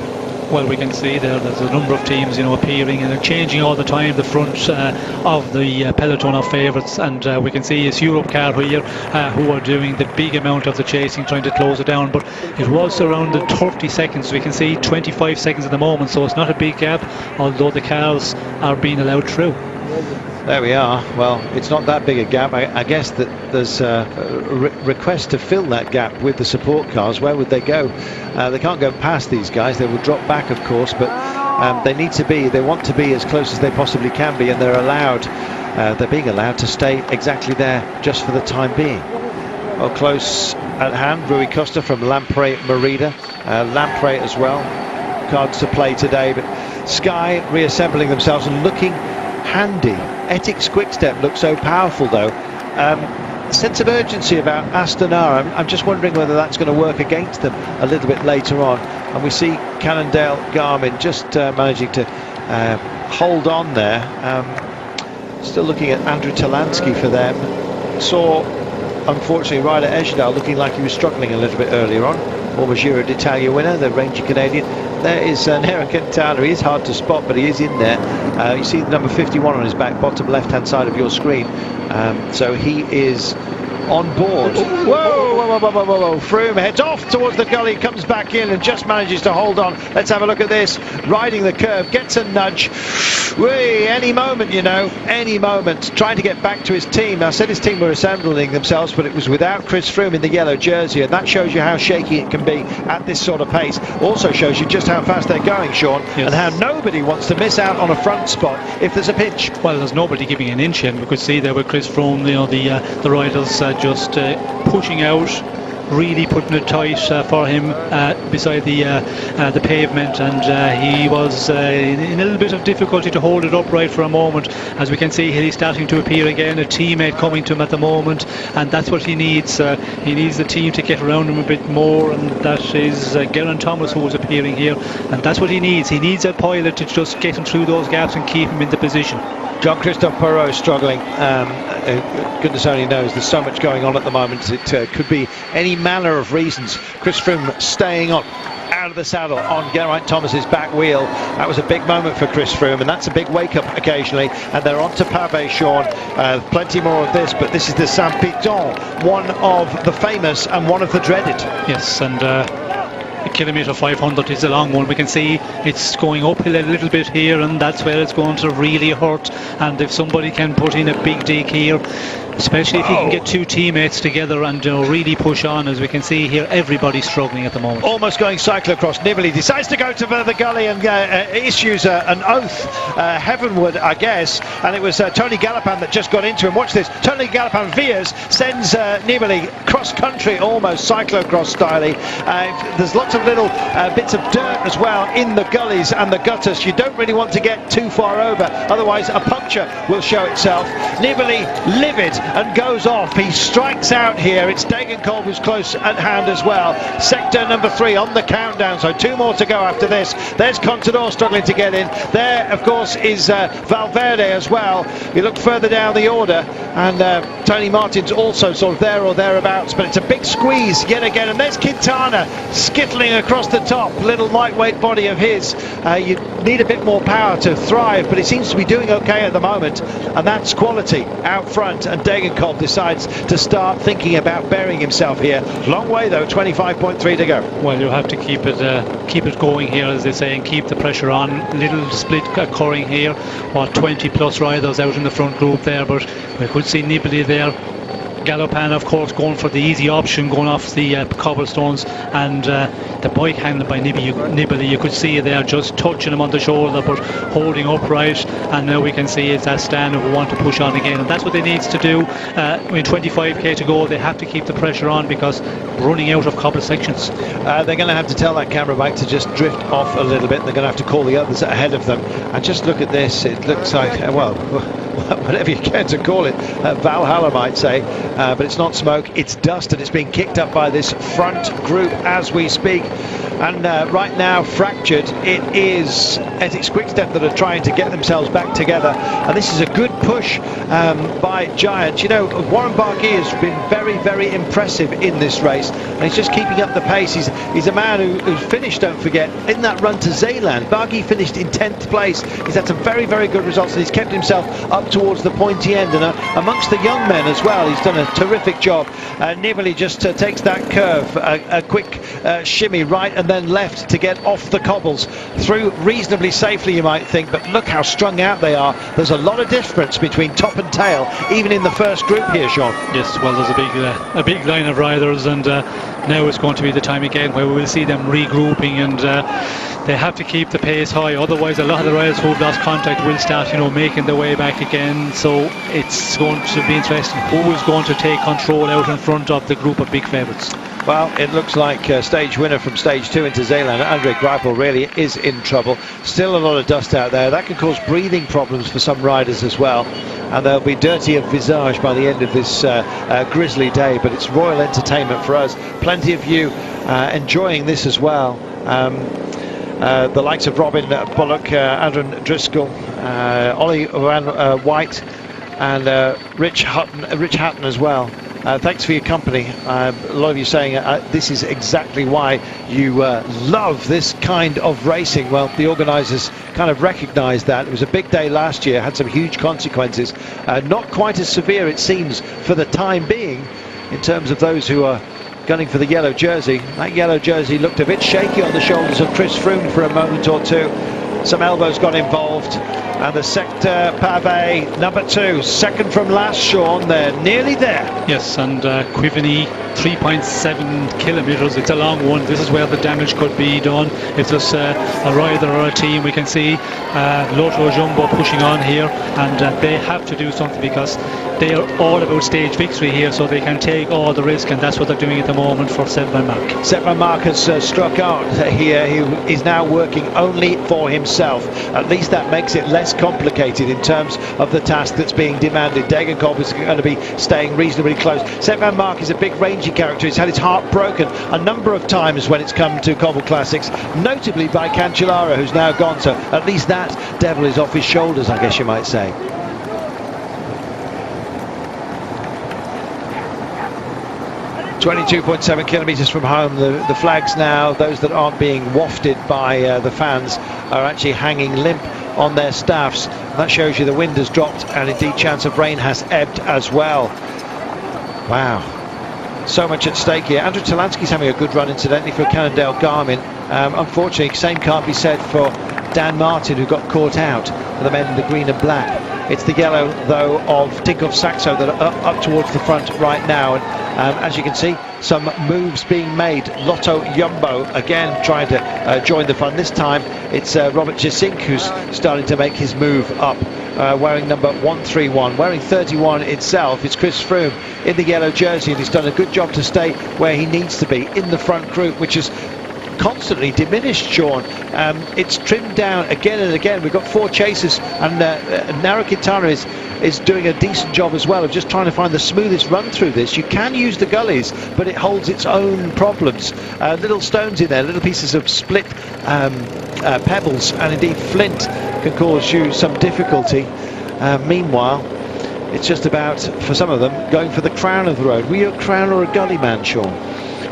Well, we can see there's a number of teams, appearing, and they're changing all the time the front of the peloton of favourites, and we can see it's Europcar here who are doing the big amount of the chasing, trying to close it down. But it was around the 30 seconds. We can see 25 seconds at the moment, so it's not a big gap, although the cars are being allowed through. There we are. Well, it's not that big a gap. I guess that there's a request to fill that gap with the support cars. Where would they go? They can't go past these guys. They will drop back, of course, but they want to be as close as they possibly can be, and they're being allowed to stay exactly there just for the time being. Well, close at hand, Rui Costa from Lampre Merida. Lampre as well. Cards to play today, but Sky reassembling themselves and looking handy. Ethics Quickstep looks so powerful though. Sense of urgency about Astana. I'm just wondering whether that's going to work against them a little bit later on. And we see Cannondale Garmin just managing to hold on there. Still looking at Andrew Talansky for them. Saw, unfortunately, Ryder Ejdal looking like he was struggling a little bit earlier on. Former Giro d'Italia winner, the Ranger Canadian. There is Nera Quintana. He is hard to spot, but he is in there. You see the number 51 on his back, bottom left-hand side of your screen. So he is on board. Whoa. Froome heads off towards the gully, comes back in and just manages to hold on. Let's have a look at this. Riding the curve, gets a nudge. Any moment, any moment. Trying to get back to his team. I said his team were assembling themselves, but it was without Chris Froome in the yellow jersey, and that shows you how shaky it can be at this sort of pace. Also shows you just how fast they're going, Sean, yes. And how nobody wants to miss out on a front spot if there's a pinch. Well, there's nobody giving an inch in. We could see there with Chris Froome, the riders just pushing out, really putting it tight for him beside the pavement, and he was in a little bit of difficulty to hold it upright for a moment. As we can see, he's starting to appear again, a teammate coming to him at the moment, and that's what he needs. He needs the team to get around him a bit more, and that is Geraint Thomas who is appearing here, and that's what he needs. He needs a pilot to just get him through those gaps and keep him in the position. Jean-Christophe Perrault struggling. Goodness only knows, there's so much going on at the moment. It could be any manner of reasons. Chris Froome staying up out of the saddle on Geraint Thomas's back wheel. That was a big moment for Chris Froome, and that's a big wake-up occasionally. And they're on to Pavé, Sean. Plenty more of this, but this is the Saint-Piton, one of the famous and one of the dreaded. Yes, and a kilometre 500 is a long one. We can see it's going uphill a little bit here, and that's where it's going to really hurt. And if somebody can put in a big dig here, especially if you can get two teammates together and really push on. As we can see here, everybody's struggling at the moment. Almost going cyclocross. Nibali decides to go to the gully and issues an oath heavenward, I guess, and it was Tony Galopin that just got into him. Watch this. Tony Galopin veers, sends Nibali cross country, almost cyclocross style. There's lots of little bits of dirt as well in the gullies and the gutters. You don't really want to get too far over, otherwise a puncture will show itself. Nibali livid and goes off. He strikes out here. It's Degenkolb who's close at hand as well. Sector number 3 on the countdown, so 2 more to go after this. There's Contador struggling to get in. There, of course, is Valverde as well. You look further down the order, and Tony Martin's also sort of there or thereabouts, but it's a big squeeze yet again. And there's Quintana skittling across the top. Little lightweight body of his. You need a bit more power to thrive, but he seems to be doing okay at the moment, and that's quality out front. And Degenkolb decides to start thinking about burying himself here. Long way though, 25.3 to go. Well, you have to keep it going here, as they say, and keep the pressure on. Little split occurring here. 20 plus riders out in the front group there, but we could see Nibali there. Galopin, of course, going for the easy option, going off the cobblestones, and the bike handled by Nibali, you could see there just touching him on the shoulder but holding upright, and now we can see it's Astana who want to push on again, and that's what they need to do. With 25k to go, they have to keep the pressure on because running out of cobble sections. They're going to have to tell that camera bike to just drift off a little bit. They're going to have to call the others ahead of them, and just look at this. It looks like, well, whatever you care to call it, Valhalla might say, but it's not smoke, it's dust, and it's being kicked up by this front group as we speak. And right now, fractured, it is Ethics Quickstep that are trying to get themselves back together, and this is a good push by Giant. You know, Warren Barguil has been very, very impressive in this race, and he's just keeping up the pace. He's a man who finished, don't forget, in that run to Zeeland. Barguil finished in 10th place. He's had some very, very good results, and he's kept himself up towards the pointy end, and amongst the young men as well, he's done a terrific job. Nibali just takes that curve, a quick shimmy right and then left to get off the cobbles, through reasonably safely, you might think, but look how strung out they are. There's a lot of difference between top and tail, even in the first group here, Sean. Yes, well, there's a big line of riders, and now it's going to be the time again where we will see them regrouping, and they have to keep the pace high, otherwise a lot of the riders who've lost contact will start, making their way back again. So it's going to be interesting who is going to take control out in front of the group of big favourites. Well, it looks like stage winner from stage 2 into Zeeland, Andre Greipel, really is in trouble. Still a lot of dust out there. That can cause breathing problems for some riders as well, and they'll be dirty of visage by the end of this grisly day, but it's royal entertainment for us. Plenty of you enjoying this as well. The likes of Robin Bullock, Adrian Driscoll, Ollie Van White, and Rich Hatton as well. Thanks for your company. A lot of you saying this is exactly why you love this kind of racing. Well, the organisers kind of recognised that. It was a big day last year, had some huge consequences. Not quite as severe, it seems, for the time being, in terms of those who are gunning for the yellow jersey. That yellow jersey looked a bit shaky on the shoulders of Chris Froome for a moment or two. Some elbows got involved, and the sector pavé number 2, second from last, Sean. They're nearly there. Yes, and Quivany, 3.7 kilometres. It's a long one. This is where the damage could be done. If there's a rider or a team, we can see Lotto Jumbo pushing on here, and they have to do something because they are all about stage victory here, so they can take all the risk, and that's what they're doing at the moment for Sepp van Mark. Sepp van Mark has struck out here. He is now working only for himself. At least that makes it less complicated in terms of the task that's being demanded. Degenkolb is going to be staying reasonably close. Sepp van Mark is a big rangy character. He's had his heart broken a number of times when it's come to Cobble Classics, notably by Cancellara, who's now gone, so at least that devil is off his shoulders, I guess you might say. .7 kilometres from home. The flags now, those that aren't being wafted by the fans, are actually hanging limp on their staffs. That shows you the wind has dropped, and indeed chance of rain has ebbed as well. Wow, so much at stake here. Andrew Talansky's having a good run, incidentally, for Cannondale Garmin. Unfortunately, same can't be said for Dan Martin, who got caught out for the men in the green and black. It's the yellow, though, of Tinkoff Saxo that are up towards the front right now. And as you can see, some moves being made. Lotto Jumbo again trying to join the fun. This time it's Robert Jasink who's starting to make his move up, wearing number 131. Wearing 31 itself is Chris Froome in the yellow jersey, and he's done a good job to stay where he needs to be in the front group, which is constantly diminished, Sean. It's trimmed down again and again. We've got 4 chasers, and Nairo Quintana is doing a decent job as well of just trying to find the smoothest run through this. You can use the gullies, but it holds its own problems. Little stones in there, little pieces of split pebbles, and indeed flint can cause you some difficulty. Meanwhile, it's just about, for some of them, going for the crown of the road. Were you a crown or a gully man, Sean?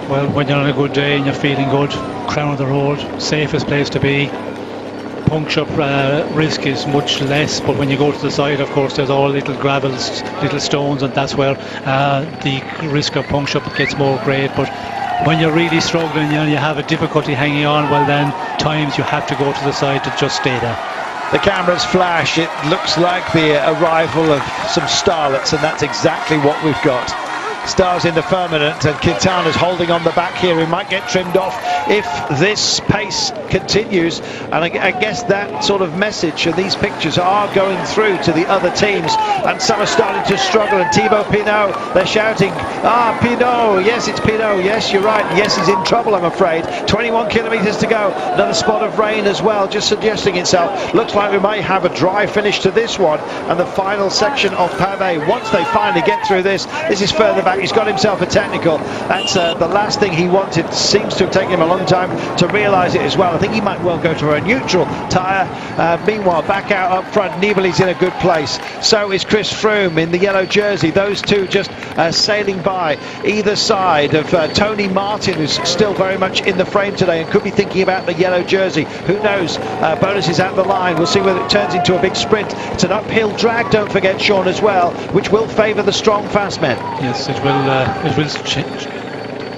Well, when you're on a good day and you're feeling good, crown of the road, safest place to be. Puncture risk is much less, but when you go to the side, of course, there's all little gravels, little stones, and that's where the risk of puncture gets more great. But when you're really struggling and you have a difficulty hanging on, well then, times you have to go to the side to just stay there. The cameras flash. It looks like the arrival of some starlets, and that's exactly what we've got. Stars in the firmament, and Quintana's holding on the back here. He might get trimmed off if this pace continues, and I guess that sort of message and these pictures are going through to the other teams, and some are starting to struggle. And Thibaut Pinot, they're shouting, Pinot, yes, it's Pinot, yes, you're right, yes, he's in trouble, I'm afraid. 21 kilometres to go, another spot of rain as well, just suggesting itself. Looks like we might have a dry finish to this one, and the final section of Pavé, once they finally get through this is further back. He's got himself a technical. That's the last thing he wanted. Seems to have taken him a long time to realise it as well. I think he might well go to a neutral tyre. Meanwhile, back out up front, Nibali's in a good place. So is Chris Froome in the yellow jersey. Those two just sailing by either side of Tony Martin, who's still very much in the frame today and could be thinking about the yellow jersey. Who knows? Bonus is at the line. We'll see whether it turns into a big sprint. It's an uphill drag, don't forget, Sean, as well, which will favour the strong, fast men. Yes, it will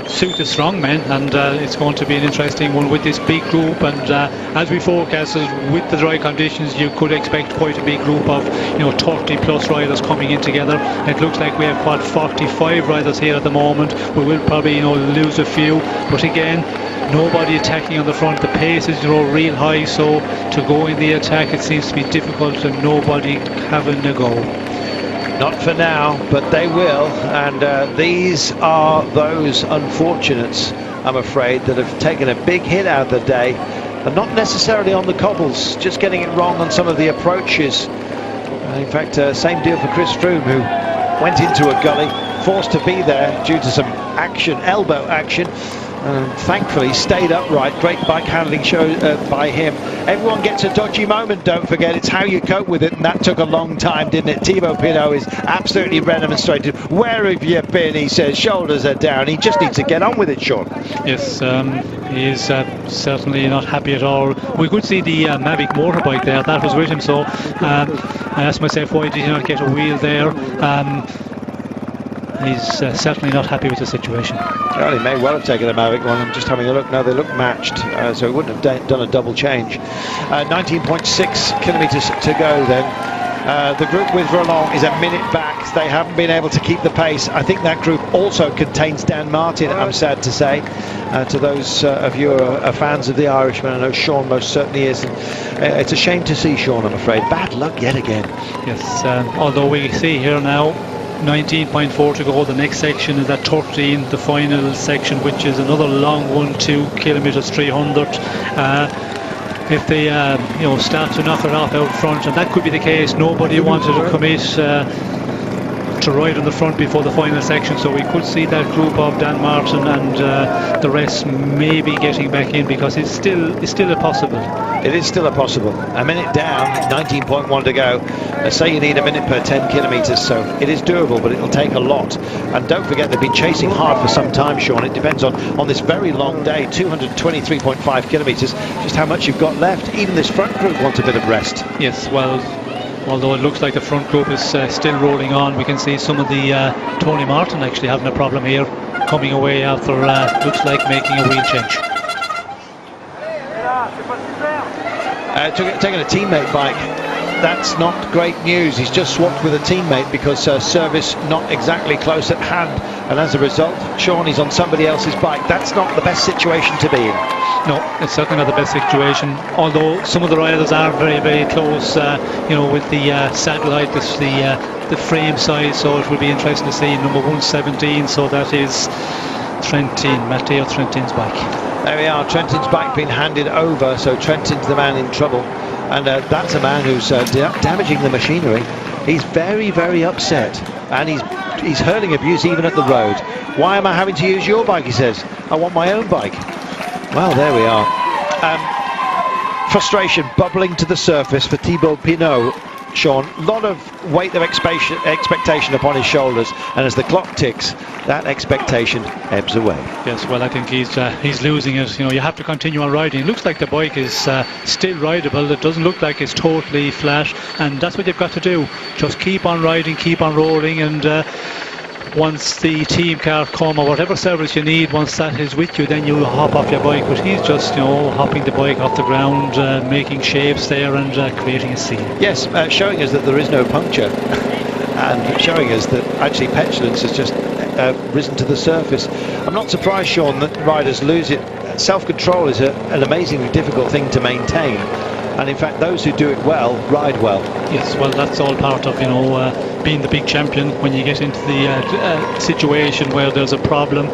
suit the strong men, and it's going to be an interesting one with this big group. And as we forecasted, with the dry conditions, you could expect quite a big group of 30 plus riders coming in together. It looks like we have 45 riders here at the moment. We will probably lose a few, but again, nobody attacking on the front. The pace is real high, so to go in the attack, it seems to be difficult, and nobody having a go. Not for now, but they will, and these are those unfortunates, I'm afraid, that have taken a big hit out of the day, and not necessarily on the cobbles, just getting it wrong on some of the approaches. In fact, same deal for Chris Froome, who went into a gully, forced to be there due to some action, elbow action, and thankfully stayed upright. Great bike handling show by him. Everyone gets a dodgy moment, don't forget. It's how you cope with it, and that took a long time, didn't it? Thibaut Pinot is absolutely remonstrated. Where have you been? He says, shoulders are down. He just needs to get on with it, Sean. Yes, he is certainly not happy at all. We could see the Mavic motorbike there. That was with him, so I asked myself, why did he not get a wheel there? He's certainly not happy with the situation. Well, he may well have taken a Mavic one. I'm just having a look now. They look matched, so he wouldn't have done a double change. 19.6 kilometres to go then. The group with Roland is a minute back. They haven't been able to keep the pace. I think that group also contains Dan Martin, I'm sad to say. To those of you who are fans of the Irishman, I know Sean most certainly is. And, it's a shame to see Sean, I'm afraid. Bad luck yet again. Yes, although we see here now 19.4 to go. The next section is at 13, the final section, which is another long one, 2 kilometres 300. If they start to knock it off out front, and that could be the case. Nobody wanted to commit to ride on the front before the final section, so we could see that group of Dan Martin and the rest maybe getting back in, because it's still a possible. It is still a possible. A minute down, 19.1 to go. Say you need a minute per 10 kilometres, so it is doable, but it'll take a lot. And don't forget, they've been chasing hard for some time, Sean. It depends on this very long day, 223.5 kilometres, just how much you've got left. Even this front group wants a bit of rest. Yes, well, although it looks like the front group is still rolling on, we can see some of the Tony Martin actually having a problem here, coming away after looks like making a wheel change. Taking a teammate bike that's not great news. He's just swapped with a teammate because service not exactly close at hand, and as a result, Sean, he's on somebody else's bike. That's not the best situation to be in. No, it's certainly not the best situation, although some of the riders are very, very close, you know, with the satellite, the frame size, so it will be interesting to see number 117, so that is Matteo Trentin's bike. There we are, Trentin's bike being handed over, so Trentin's the man in trouble, and that's a man who's damaging the machinery. He's very, very upset, and he's hurling abuse even at the road. Why am I having to use your bike, he says. I want my own bike. Well, there we are. Frustration bubbling to the surface for Thibaut Pinot. Sean, a lot of weight of expectation upon his shoulders, and as the clock ticks, that expectation ebbs away. Yes, well, I think he's losing it. You know, you have to continue on riding. It looks like the bike is still rideable. It doesn't look like it's totally flat, and that's what you've got to do. Just keep on riding, keep on rolling, and once the team car come, or whatever service you need, once that is with you, then you hop off your bike. But he's just, you know, hopping the bike off the ground, making shapes there, and creating a scene. Yes, showing us that there is no puncture, and showing us that actually petulance has just risen to the surface. I'm not surprised, Sean, that riders lose it. Self-control is an amazingly difficult thing to maintain, and in fact those who do it well ride well. Yes, well, that's all part of, you know, being the big champion. When you get into the situation where there's a problem,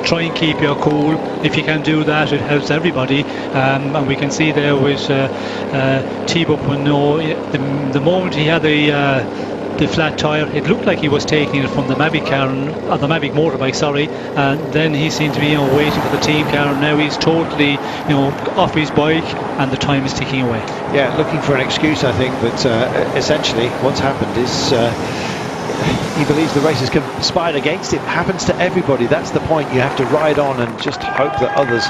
try and keep your cool. If you can do that, it helps everybody, and we can see there with Thibaut Pinot, the moment he had the flat tyre, it looked like he was taking it from the Mavic car, or the Mavic motorbike, sorry, and then he seemed to be, you know, waiting for the team car, and now he's totally, you know, off his bike, and the time is ticking away. Yeah, looking for an excuse, I think, but essentially what's happened is he believes the race has conspired against him. It happens to everybody. That's the point. You have to ride on and just hope that others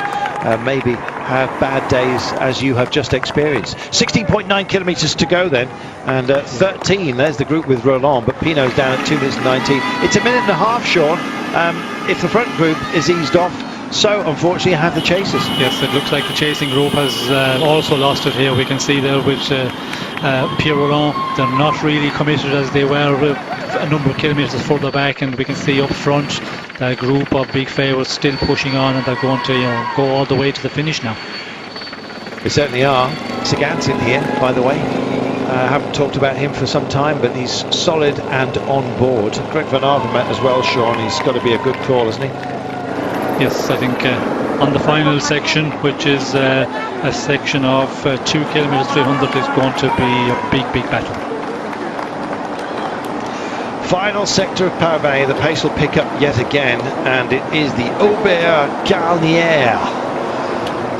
maybe have bad days, as you have just experienced. 16.9 kilometres to go then, and 13, there's the group with LeMond, but Pinot's down at 2 minutes and 19. It's a minute and a half, Sean, if the front group is eased off. So unfortunately have the chasers. Yes, it looks like the chasing group has also lost it here. We can see there with Pierre Roland, they're not really committed as they were a number of kilometres further back, and we can see up front that group of big favourites still pushing on, and they're going to, you know, go all the way to the finish now. They certainly are. Sagan's in here, by the way. I haven't talked about him for some time, but he's solid and on board. Greg Van Avermaet as well, Sean. He's got to be a good call, hasn't he? Yes, I think on the final section, which is a section of 2 kilometres 300, is going to be a big battle. Final sector of Paris, the pace will pick up yet again, and it is the Aubert Garnier.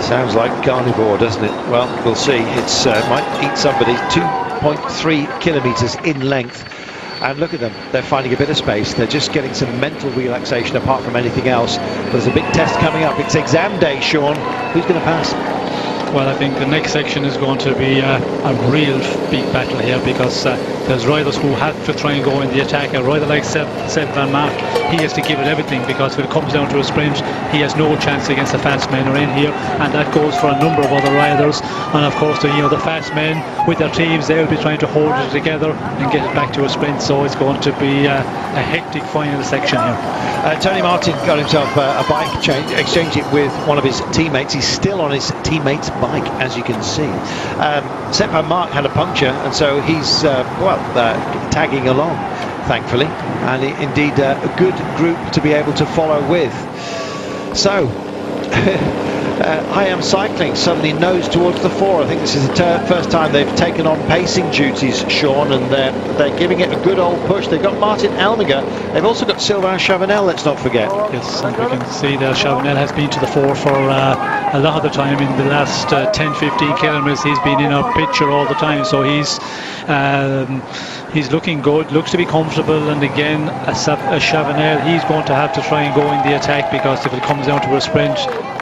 Sounds like carnivore, doesn't it? Well, we'll see. It's might eat somebody. 2.3 kilometres in length. And look at them, they're finding a bit of space. They're just getting some mental relaxation apart from anything else. There's a big test coming up. It's exam day, Sean. Who's going to pass? Well, I think the next section is going to be a real big battle here, because there's riders who have to try and go in the attack. A rider like Seb Van Mark, he has to give it everything, because if it comes down to a sprint, he has no chance against the fast men who are in here, and that goes for a number of other riders. And of course, the fast men with their teams, they'll be trying to hold it together and get it back to a sprint. So it's going to be a hectic final section here. Tony Martin got himself a bike change, exchanged it with one of his teammates. He's still on his teammate's bike, as you can see. Seb Van Mark had a puncture, and so he's tagging along, thankfully, and indeed a good group to be able to follow with. So I Am Cycling suddenly nose towards the fore. I think this is the first time they've taken on pacing duties, Sean, and they're giving it a good old push. They've got Martin Alminger. They've also got Sylvain Chavanel, let's not forget. Yes, and we can see that Chavanel has been to the fore for a lot of the time. In the last 10-15 kilometres, he's been in our picture all the time, so he's looking good, looks to be comfortable. And again, a Chavanel, he's going to have to try and go in the attack, because if it comes down to a sprint,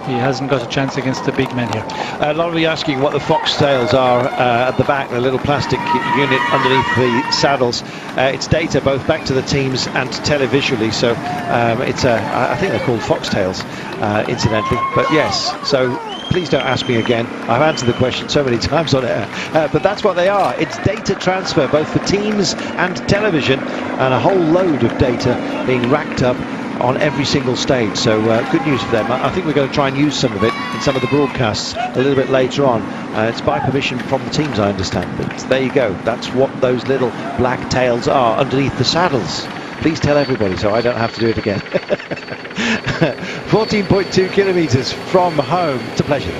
he hasn't got a chance against the big men here. A lot of you asking what the foxtails are at the back, the little plastic unit underneath the saddles. It's data both back to the teams and televisually, so I think they're called foxtails, incidentally. But yes, so Please don't ask me again. I've answered the question so many times on air. But that's what they are. It's data transfer, both for teams and television, and a whole load of data being racked up on every single stage. So good news for them. I think we're going to try and use some of it in some of the broadcasts a little bit later on. It's by permission from the teams, I understand. But there you go. That's what those little black tails are underneath the saddles. Please tell everybody so I don't have to do it again. 14.2 kilometres from home. It's a pleasure.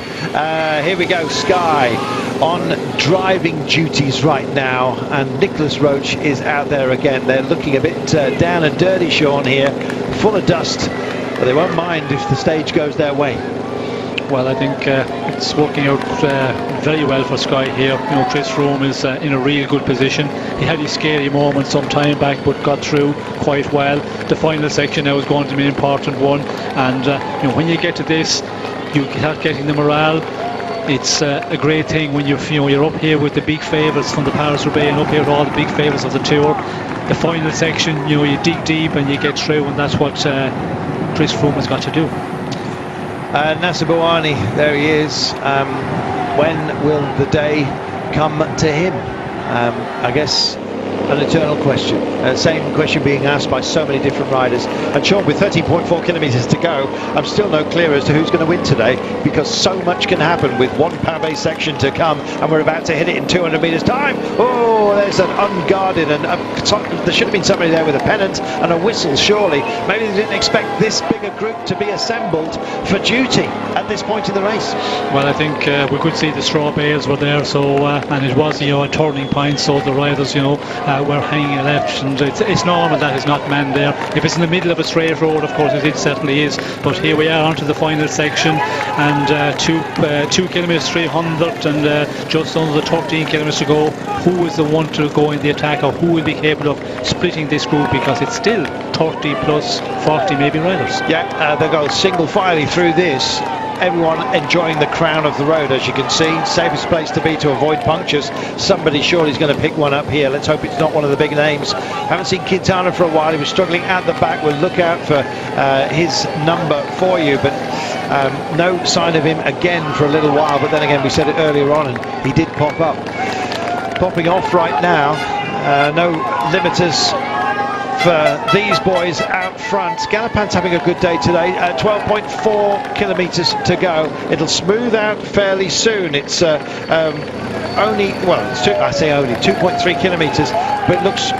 Here we go. Sky on driving duties right now, and Nicholas Roach is out there again. They're looking a bit down and dirty, Sean, here, full of dust, but they won't mind if the stage goes their way. Well, I think it's working out very well for Sky here. You know, Chris Froome is in a real good position. He had his scary moment some time back, but got through quite well. The final section now is going to be an important one, and you know, when you get to this, you start getting the morale. It's a great thing when you're up here with the big favourites from the Paris-Roubaix and up here with all the big favourites of the Tour. The final section, you know, you dig deep and you get through, and that's what Chris Froome has got to do. Nasser Bouhanni, there he is. When will the day come to him? I guess an eternal question. Same question being asked by so many different riders. And Sean, with 13.4 kilometres to go, I'm still no clearer as to who's going to win today, because so much can happen with one pavé section to come, and we're about to hit it in 200 metres time. Oh, there's an unguarded, and there should have been somebody there with a pennant and a whistle, surely. Maybe they didn't expect this big a group to be assembled for duty at this point in the race. Well, I think we could see the straw bales were there, so and it was, you know, a turning point, so the riders, you know, were hanging left, and it's normal that it's not manned there. If it's in the middle of a straight road, of course it certainly is, but here we are onto the final section, and 2 kilometres 300 and just under the 13 kilometres to go. Who is the one to go in the attack, or who will be capable of splitting this group, because it's still 30 plus 40 maybe riders. Yeah, they'll go single filey through this. Everyone enjoying the crown of the road, as you can see. Safest place to be to avoid punctures. Somebody surely is going to pick one up here. Let's hope it's not one of the big names. Haven't seen Quintana for a while. He was struggling at the back. We'll look out for his number for you, but no sign of him again for a little while. But then again, we said it earlier on, and he did pop up. Popping off right now. No limiters for these boys out front. Galopin's having a good day today. 12.4 kilometres to go. It'll smooth out fairly soon. It's only, well, I say only 2.3 kilometres, but it looks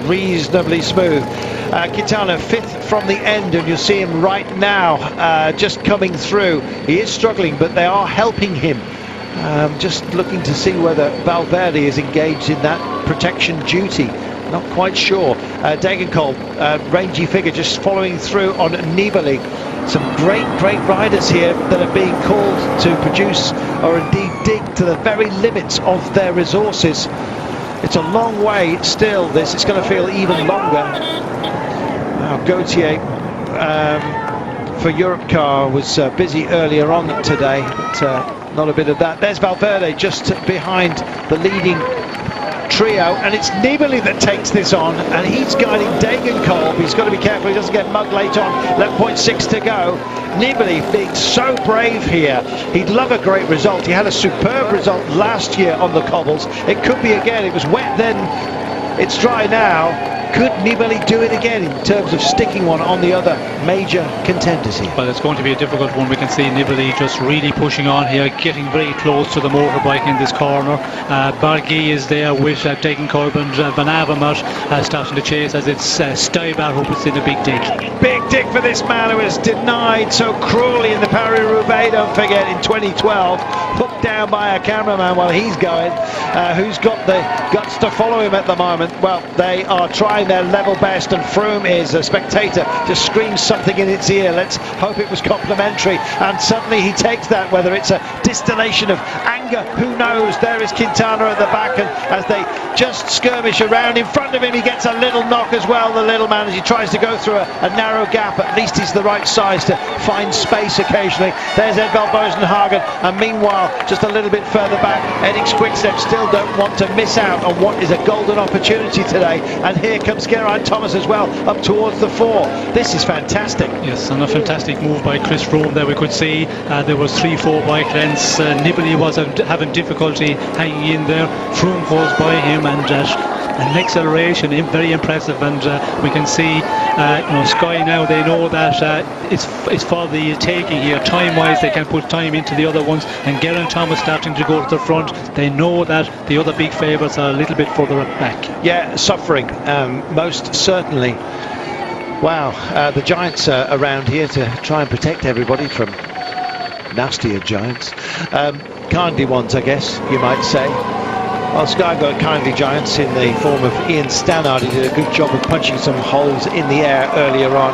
reasonably smooth. Quintana 5th from the end, and you'll see him right now just coming through. He is struggling, but they are helping him. Just looking to see whether Valverde is engaged in that protection duty. Not quite sure. Degenkolb, rangy figure, just following through on Nibali. Some great riders here that are being called to produce, or indeed dig to the very limits of their resources. It's a long way still, this. It's going to feel even longer. Now, Gautier for Europcar was busy earlier on today, but not a bit of that. There's Valverde just behind the leading trio, and it's Nibali that takes this on, and he's guiding Degenkolb. He's got to be careful he doesn't get mugged late on. 11.6 to go. Nibali being so brave here. He'd love a great result. He had a superb result last year on the cobbles. It could be again. It was wet then, it's dry now. Could Nibali do it again in terms of sticking one on the other major contenders here? Well, it's going to be a difficult one. We can see Nibali just really pushing on here, getting very close to the motorbike in this corner. Barguil is there with Degenkolb, and Van Avermaet starting to chase as it's Stuyber who puts in a big dig. Big dig for this man who was denied so cruelly in the Paris-Roubaix, don't forget, in 2012. Hooked down by a cameraman while he's going. Who's got the guts to follow him at the moment? Well, they are trying their level best, and Froome is a spectator, just screams something in its ear. Let's hope it was complimentary, and suddenly he takes that, whether it's a distillation of anger, who knows. There is Quintana at the back, and as they just skirmish around in front of him, he gets a little knock as well, the little man, as he tries to go through a narrow gap, but at least he's the right size to find space occasionally. There's Edvald Bosenhagen, and meanwhile, just a little bit further back, Eddings Quickstep still don't want to miss out on what is a golden opportunity today. And here comes Geraint Thomas as well, up towards the 4. This is fantastic. Yes, and a fantastic move by Chris Froome there. We could see there was 3-4 bike lengths. Nibali was having difficulty hanging in there. Froome goes by him, and an acceleration, very impressive. And we can see, Sky now, they know that it's for the taking here. Time-wise, they can put time into the other ones. And Geraint Thomas starting to go to the front. They know that the other big favourites are a little bit further back. Yeah, suffering, most certainly. Wow, the giants are around here to try and protect everybody from nastier giants. Kindly ones, I guess you might say. Well, Sky got kindly giants in the form of Ian Stannard. He did a good job of punching some holes in the air earlier on.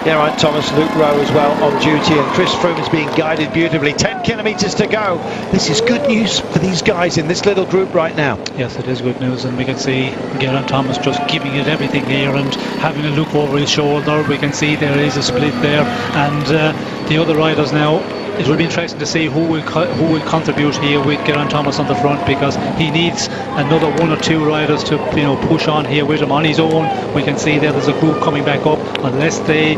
Geraint Thomas, Luke Rowe as well on duty, and Chris Froome is being guided beautifully. 10 kilometres to go. This is good news for these guys in this little group right now. Yes, it is good news, and we can see Geraint Thomas just giving it everything here and having a look over his shoulder. We can see there is a split there, and the other riders now. It will be interesting to see who will contribute here with Geraint Thomas on the front, because he needs another 1 or 2 riders to push on here with him on his own. We can see there's a group coming back up. Unless they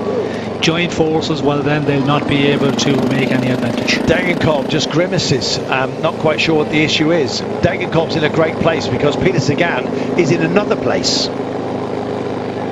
join forces, well, then they'll not be able to make any advantage. Degenkolb just grimaces, not quite sure what the issue is. Degenkolb's in a great place because Peter Sagan is in another place.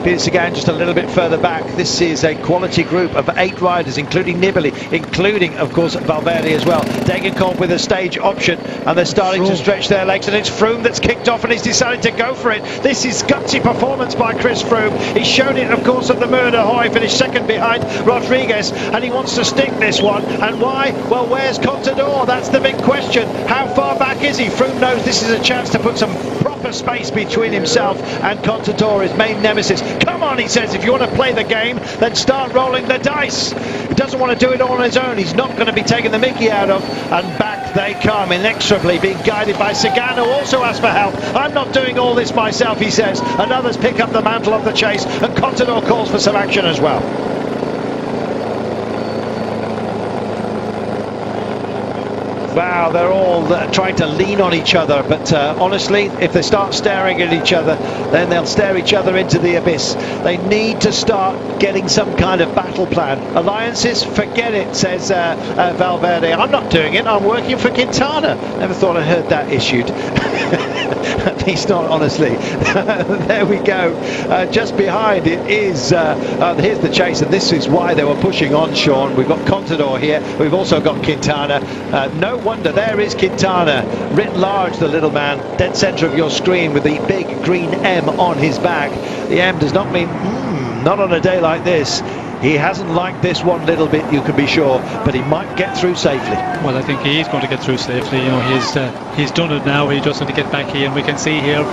Peter Sagan just a little bit further back. This is a quality group of 8 riders, including Nibali, including, of course, Valverde as well. Degenkolb with a stage option, and they're starting to stretch their legs, and it's Froome that's kicked off, and he's decided to go for it. This is gutsy performance by Chris Froome. He showed it, of course, at the Mur de Huy, finished second behind Rodriguez, and he wants to stick this one. And why? Well, where's Contador? That's the big question. How far back is he? Froome knows this is a chance to put some proper space between himself and Contador, his main nemesis. Come on, he says, if you want to play the game, then start rolling the dice. He doesn't want to do it all on his own. He's not going to be taking the mickey out of, and back they come, inexorably being guided by Sagan, who also asks for help. I'm not doing all this myself, he says, and others pick up the mantle of the chase, and Contador calls for some action as well. Wow, they're all trying to lean on each other, but honestly, if they start staring at each other, then they'll stare each other into the abyss. They need to start getting some kind of battle plan. Alliances, forget it, says Valverde. I'm not doing it, I'm working for Quintana. Never thought I heard that issued. At least not honestly. There we go. Just behind it is, here's the chase, and this is why they were pushing on, Sean. We've got Contador here, we've also got Quintana. No wonder, there is Quintana, writ large, the little man, dead centre of your screen with the big green M on his back. The M does not mean, not on a day like this. He hasn't liked this one little bit, you can be sure, but he might get through safely. Well, I think he is going to get through safely. He's done it now. He just need to get back in. We can see here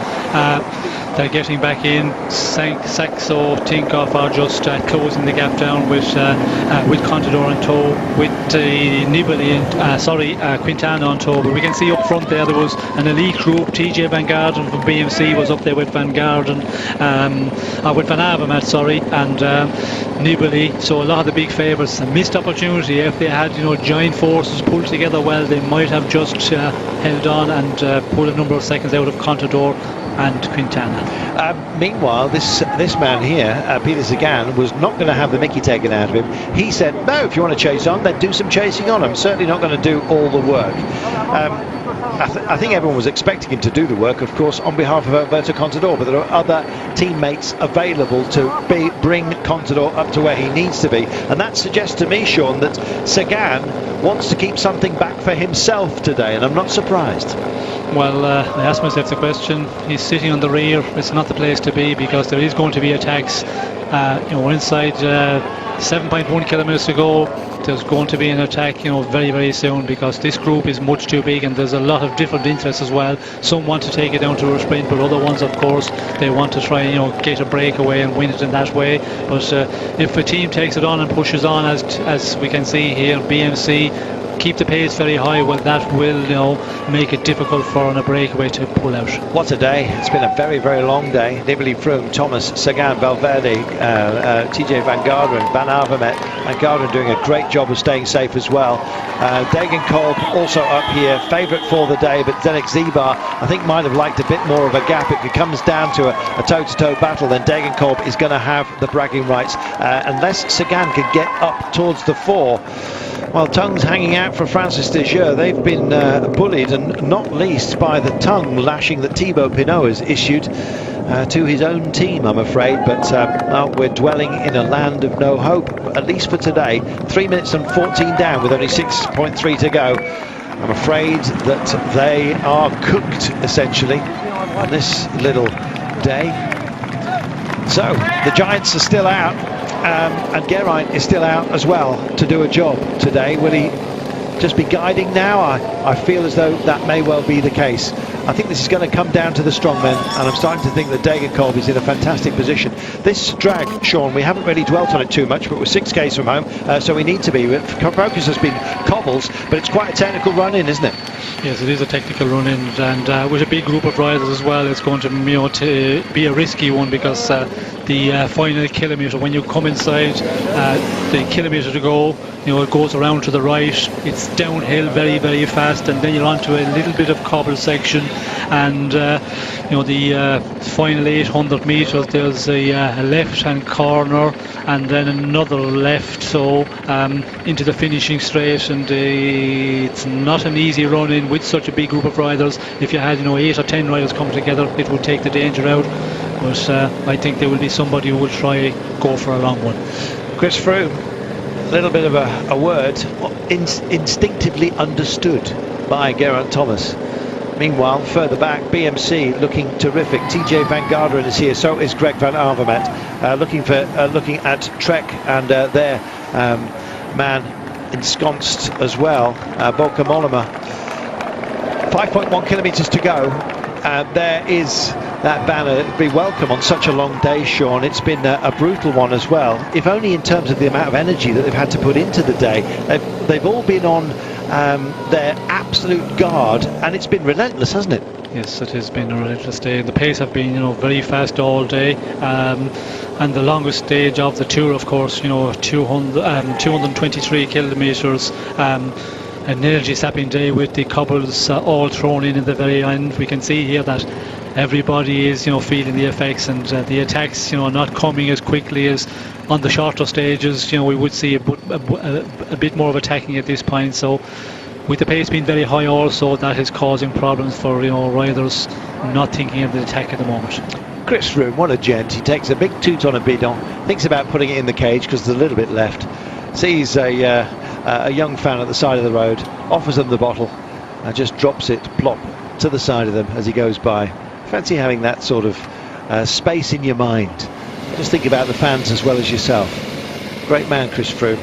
they're getting back in. Saxo, Tinkoff are just closing the gap down with Contador on tow, with Nibali and Quintana on tow. But we can see up front there was an elite group. TJ Van Garderen from BMC was up there with Van Garderen, with Van Avermaet, and Nibali. So a lot of the big favourites, a missed opportunity. If they had giant forces pulled together well, they might have just held on and pulled a number of seconds out of Contador and Quintana. Meanwhile, this man here, Peter Sagan, was not going to have the mickey taken out of him. He said, no, if you want to chase on, then do some chasing on. I'm certainly not going to do all the work. I think everyone was expecting him to do the work, of course, on behalf of Alberto Contador, but there are other teammates available to bring Contador up to where he needs to be. And that suggests to me, Sean, that Sagan wants to keep something back for himself today, and I'm not surprised. Well, I asked myself the question. He's sitting on the rear. It's not the place to be, because there is going to be attacks. We're inside 7.1 kilometres to go. there's going to be an attack, you know, very, very soon, because this group is much too big and there's a lot of different interests as well. Some want to take it down to a sprint, but other ones, of course, they want to try, you know, get a breakaway and win it in that way. But if a team takes it on and pushes on, as we can see here, BMC keep the pace very high, well, that will, you know, make it difficult for a breakaway to pull out. What a day. It's been a very, very long day. Nibali, Froome, Thomas, Sagan, Valverde, TJ Van Garderen, Van Avermaet. Van Garderen doing a great job of staying safe as well. Degenkolb also up here, favourite for the day, but Zdenek Zibar, I think, might have liked a bit more of a gap. If it comes down to a toe-to-toe battle, then Degenkolb is going to have the bragging rights, unless Sagan can get up towards the 4. Well, tongues hanging out for Francis de Jure. They've been bullied, and not least by the tongue lashing that Thibaut Pinot has issued to his own team, I'm afraid. But we're dwelling in a land of no hope, at least for today. 3 minutes and 14 down with only 6.3 to go. I'm afraid that they are cooked, essentially, on this little day. So, the Giants are still out. And Geraint is still out as well to do a job today. Will he just be guiding now? I feel as though that may well be the case. I think this is going to come down to the strongmen, and I'm starting to think that Degenkolb is in a fantastic position. This drag, Sean, we haven't really dwelt on it too much, but we're 6Ks from home, so we need to be. Focus has been cobbles, but it's quite a technical run-in, isn't it? Yes, it is a technical run-in, and with a big group of riders as well, it's going to, you know, to be a risky one, because the final kilometre, when you come inside the kilometre to go, you know, it goes around to the right, it's downhill very, very fast, and then you're onto a little bit of cobble section, and you know, the final 800 metres, there's a left-hand corner and then another left, so into the finishing straight, and it's not an easy run-in with such a big group of riders. If you had, you know, 8 or 10 riders come together, it would take the danger out, but I think there will be somebody who will try go for a long one. Chris Froome, a little bit of a word, instinctively understood by Geraint Thomas. Meanwhile, further back, BMC looking terrific. TJ Van Garderen is here, so is Greg Van Avermaet, looking at Trek and their man ensconced as well, Bauke Mollema. 5.1 kilometres to go. There is that banner. Be welcome on such a long day, Sean. It's been a brutal one as well, if only in terms of the amount of energy that they've had to put into the day. They've all been on their absolute guard, and it's been relentless, hasn't it? Yes, it has been a relentless day. The pace have been, you know, very fast all day, and the longest stage of the tour, of course, you know, 223 kilometres. An energy-sapping day with the cobbles all thrown in the very end. We can see here that everybody is, you know, feeling the effects, and the attacks, you know, not coming as quickly as on the shorter stages. You know, we would see a bit more of attacking at this point. So, with the pace being very high, also that is causing problems for, you know, riders not thinking of the attack at the moment. Chris Froome, what a gent. He takes a big toot on a bidon, thinks about putting it in the cage because there's a little bit left. Sees a young fan at the side of the road, offers them the bottle, and just drops it plop to the side of them as he goes by. Fancy having that sort of space in your mind. Just think about the fans as well as yourself. Great man, Chris Froome,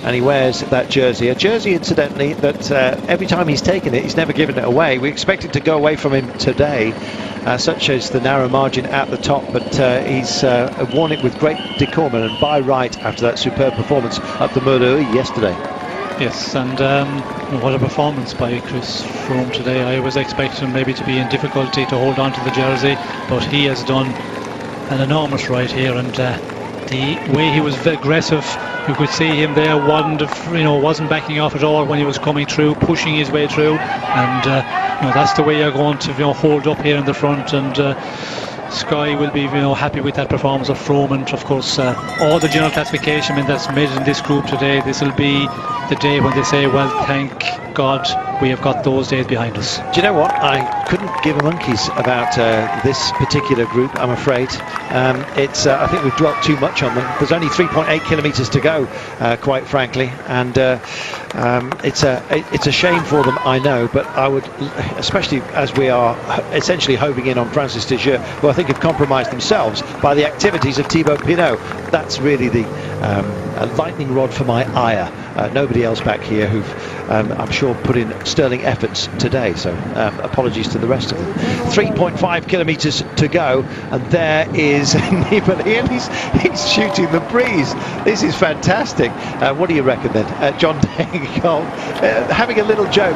and he wears that jersey. A jersey, incidentally, that every time he's taken it, he's never given it away. We expect it to go away from him today, such as the narrow margin at the top, but he's worn it with great decorum and by right after that superb performance up the Murray yesterday. Yes, and what a performance by Chris Froome today. I was expecting him maybe to be in difficulty to hold on to the jersey, but he has done an enormous ride here, and the way he was aggressive, you could see him there, wasn't backing off at all when he was coming through, pushing his way through, and you know, that's the way you're going to, you know, hold up here in the front, and Sky will be, you know, happy with that performance of Froome, and of course all the general classification men that's made in this group today. This will be the day when they say, well, thank God we have got those days behind us. Do you know what? I couldn't give a monkeys about this particular group, I'm afraid. I think we've dwelt too much on them. There's only 3.8 kilometres to go, quite frankly, and it's a shame for them, I know, but I would, especially as we are essentially homing in on Francis de Jure, who I think have compromised themselves by the activities of Thibaut Pinot. That's really the lightning rod for my ire nobody else back here who've, I'm sure, put in sterling efforts today. So apologies to the rest of them. 3.5 kilometres to go, and there is Nibali, and he's shooting the breeze. This is fantastic. What do you reckon then, John Degenkolb? Having a little joke.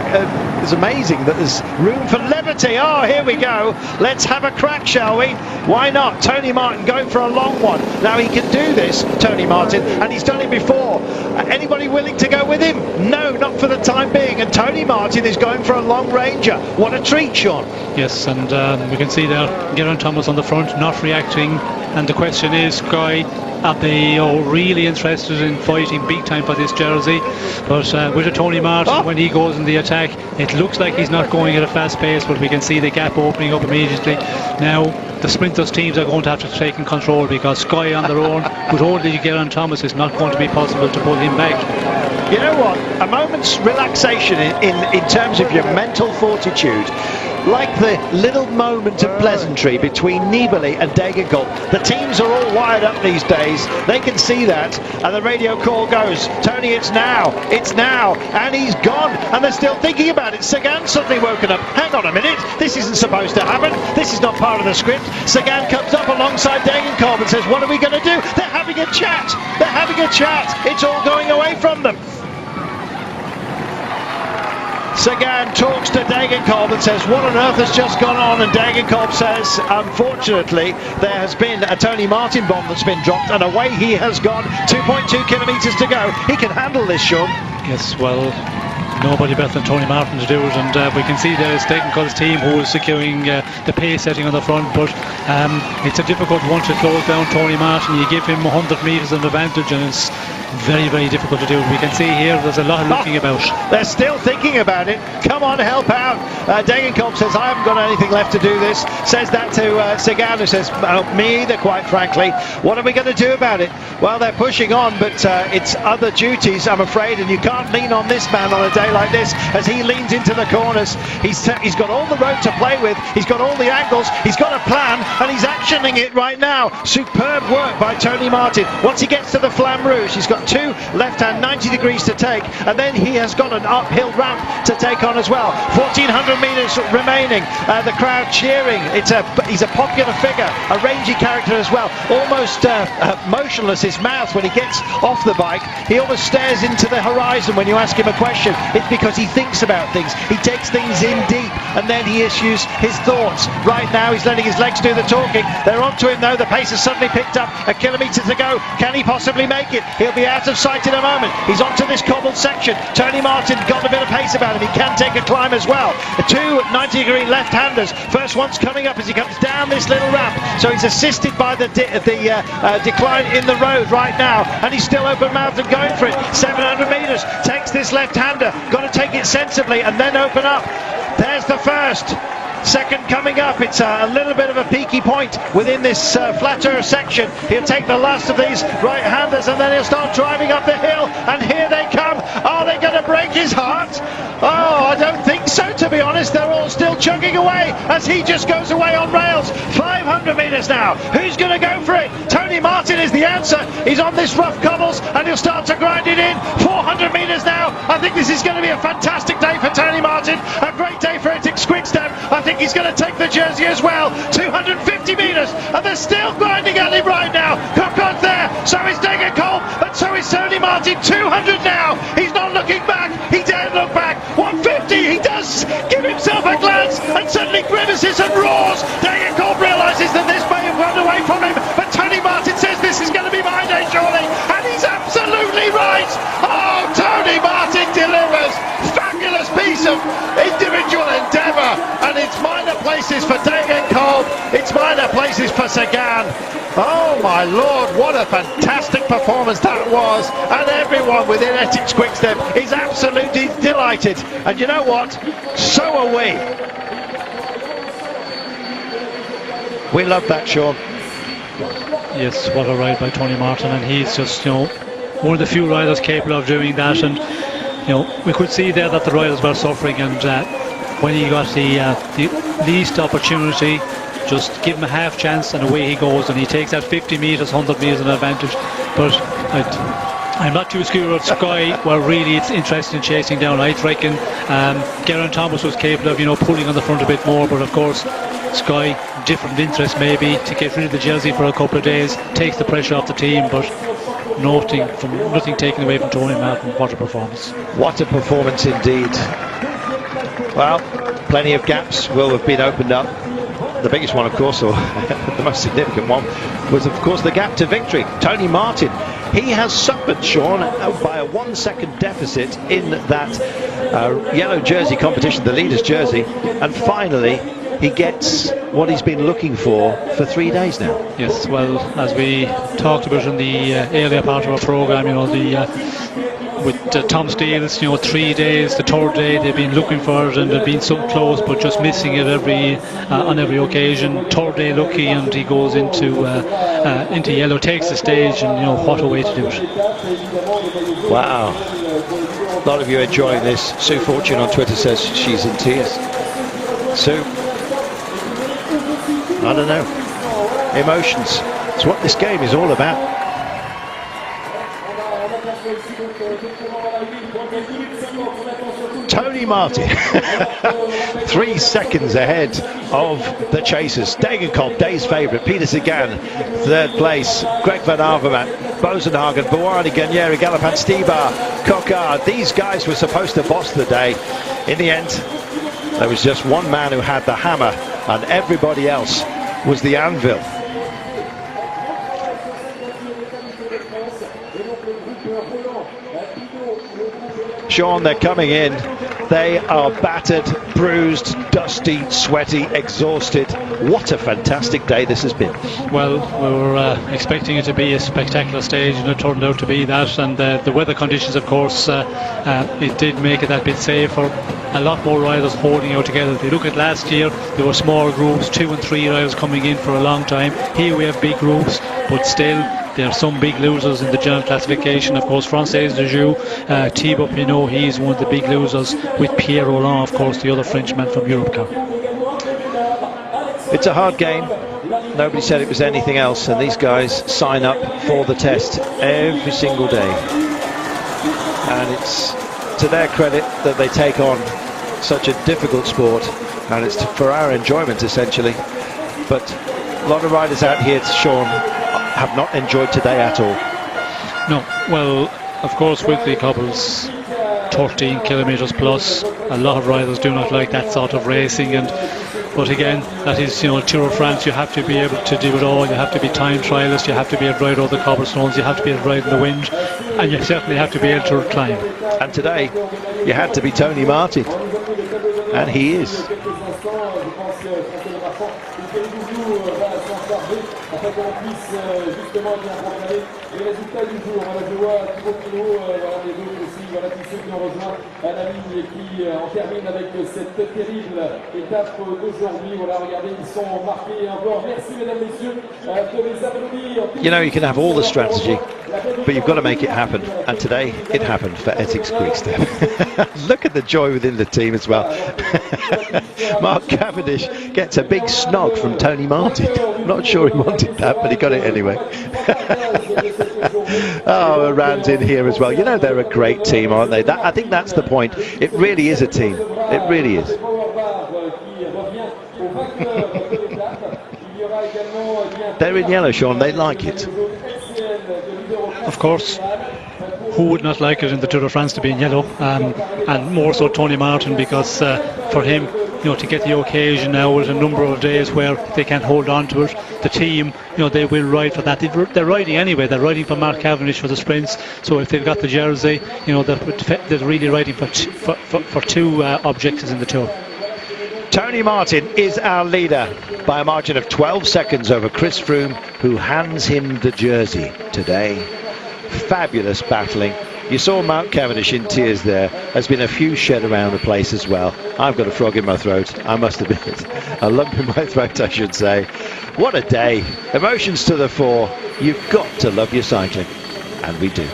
It's amazing that there's room for levity. Oh, here we go. Let's have a crack, shall we? Why not? Tony Martin going for a long one. Now he can do this, Tony Martin, and he's done it before. Anybody willing to go with him? No, not for the time being. And Tony Martin is going for a long ranger. What a treat, Sean. Yes, and we can see there Geraint Thomas on the front, not reacting. And the question is, Guy, are they really interested in fighting big time for this jersey? But with a Tony Martin, when he goes in the attack, it looks like he's not going at a fast pace, but we can see the gap opening up immediately. Now, the sprinters teams are going to have to take in control, because Sky on their own, with only Geraint Thomas, is not going to be possible to pull him back. You know what? A moment's relaxation in terms of your mental fortitude. Like the little moment of pleasantry between Nibali and Degenkolb. The teams are all wired up these days. They can see that. And the radio call goes, Tony, it's now. It's now. And he's gone. And they're still thinking about it. Sagan suddenly woken up. Hang on a minute. This isn't supposed to happen. This is not part of the script. Sagan comes up alongside Degenkolb and says, what are we going to do? They're having a chat. They're having a chat. It's all going away from them. Sagan talks to Degenkolb and says, what on earth has just gone on? And Degenkolb says, unfortunately, there has been a Tony Martin bomb that's been dropped, and away he has gone. 2.2 kilometres to go. He can handle this, Sean. Yes, well, nobody better than Tony Martin to do it, and we can see there is Degenkolb's team who is securing the pace setting on the front, but it's a difficult one to close down Tony Martin. You give him 100 metres of advantage, and it's very, very difficult to do. We can see here there's a lot of looking about. They're still thinking about it. Come on, help out. Degenkolb says, I haven't got anything left to do this. Says that to Sagan, who says, me either, quite frankly. What are we going to do about it? Well, they're pushing on, but it's other duties, I'm afraid, and you can't lean on this man on a day like this as he leans into the corners. He's got all the road to play with. He's got all the angles. He's got a plan, and he's actioning it right now. Superb work by Tony Martin. Once he gets to the Flamme Rouge, he's got two left-hand 90 degrees to take, and then he has got an uphill ramp to take on as well. 1400 metres remaining. The crowd cheering. He's a popular figure, a rangy character as well. Almost motionless, his mouth when he gets off the bike. He almost stares into the horizon when you ask him a question. It's because he thinks about things. He takes things in deep, and then he issues his thoughts. Right now, he's letting his legs do the talking. They're onto him, though. The pace has suddenly picked up. A kilometre to go. Can he possibly make it? He'll be out of sight in a moment. He's onto this cobbled section. Tony Martin got a bit of pace about him. He can take a climb as well. Two 90-degree left-handers. First one's coming up as he comes down this little ramp. So he's assisted by the decline in the road right now, and he's still open-mouthed and going for it. 700 metres. Takes this left-hander. Got to take it sensibly and then open up. There's the first. Second coming up. It's a little bit of a peaky point within this flatter section. He'll take the last of these right-handers, and then he'll start driving up the hill, and here they come. Are they going to break his heart? Oh, I don't think so, to be honest. They're all still chugging away as he just goes away on rails. 500 metres now. Who's going to go for it? Tony Martin is the answer. He's on this rough cobbles, and he'll start to grind it in. 400 metres now. I think this is going to be a fantastic day for Tony Martin. A great day for Etix Quickstep. I think he's going to take the jersey as well. 250 metres, and they're still grinding at him right now. Cocon's there, so is Degenkolb, and so is Tony Martin. 200 now. He's not looking back. He daren't look back. 150. He does give himself a glance, and suddenly grimaces and roars. Degenkolb realises that this may have run away from him, but Tony Martin says this is going to be my day, surely, and he's absolutely right. Oh, Tony Martin delivers. Fabulous piece of individual endeavour, and it's minor places for Degenkolb, it's minor places for Sagan. Oh my lord, what a fantastic performance that was, and everyone within Etix Quickstep is absolutely delighted, and you know what, so are we. We love that, Sean. Yes, what a ride by Tony Martin, and he's just, one of the few riders capable of doing that, and we could see there that the riders were suffering, and when he got the least opportunity, just give him a half chance and away he goes, and he takes that 50 metres, 100 metres an advantage. But I'm not too sure of Sky were really interested in chasing down. I reckon Geraint Thomas was capable of pulling on the front a bit more, but of course Sky, different interest maybe to get rid of the jersey for a couple of days, takes the pressure off the team, but nothing taken away from Tony Martin. What a performance. What a performance indeed. Well, plenty of gaps will have been opened up. The biggest one, of course, or the most significant one, was of course the gap to victory. Tony Martin, he has suffered, Sean, by a 1 second deficit in that yellow jersey competition, the leader's jersey, and finally he gets what he's been looking for 3 days now. Yes, well, as we talked about in the earlier part of our programme, with Tom Steele's, 3 days, the third day they've been looking for it, and they've been so close but just missing it on every occasion. Third day lucky, and he goes into yellow, takes the stage, and what a way to do it. Wow. A lot of you enjoying this. Sue Fortune on Twitter says she's in tears. Sue, I don't know. Emotions. It's what this game is all about. Tony Martin 3 seconds ahead of the chasers. Degenkolb, day's favourite. Peter Sagan, third place. Greg Van Avermaet, Bosenhagen, Bouhanni, Gagneri, Galopin, Stibar, Coquard. These guys were supposed to boss the day. In the end, there was just one man who had the hammer, and everybody else was the anvil. Sean, they're coming in. They are battered, bruised, dusty, sweaty, exhausted. What a fantastic day this has been. Well, we were expecting it to be a spectacular stage, and it turned out to be that. And the weather conditions, of course, it did make it that bit safer. A lot more riders holding out together. If you look at last year, there were small groups, 2 and 3 riders coming in for a long time. Here we have big groups, but still there are some big losers in the general classification. Of course, Francis de Joux, Thibaut Pinot, he's one of the big losers, with Pierre Roland, of course, the other Frenchman from Europcar. It's a hard game. Nobody said it was anything else, and these guys sign up for the test every single day. And it's to their credit that they take on such a difficult sport, and it's for our enjoyment essentially. But a lot of riders out here, Sean, have not enjoyed today at all. No, well, of course, with the couples 13 kilometres plus, a lot of riders do not like that sort of racing, but again, that is, Tour of France. You have to be able to do it all. You have to be time trialist, you have to be able to ride over the cobblestones, you have to be able to ride in the wind, and you certainly have to be able to climb. And today you had to be Tony Martin, and he is. You can have all the strategy, but you've got to make it happen, and today it happened for Essex Quickstep. Look at the joy within the team as well. Mark Cavendish gets a big snog from Tony Martin. Not sure he wanted that, but he got it anyway. Oh, Rand's in here as well. They're a great team, aren't they? I think that's the point. It really is a team. It really is. They're in yellow, Sean. They like it. Of course. Who would not like it in the Tour de France to be in yellow? And more so Tony Martin, because for him, to get the occasion now with a number of days where they can hold on to it, the team, they will ride for that. They're riding anyway. They're riding for Mark Cavendish for the sprints. So if they've got the jersey, they're really riding for two objectives in the Tour. Tony Martin is our leader by a margin of 12 seconds over Chris Froome, who hands him the jersey today. Fabulous battling. You saw Mark Cavendish in tears there. There's been a few shed around the place as well. I've got a frog in my throat, I must admit. A lump in my throat, I should say. What a day. Emotions to the fore. You've got to love your cycling. And we do.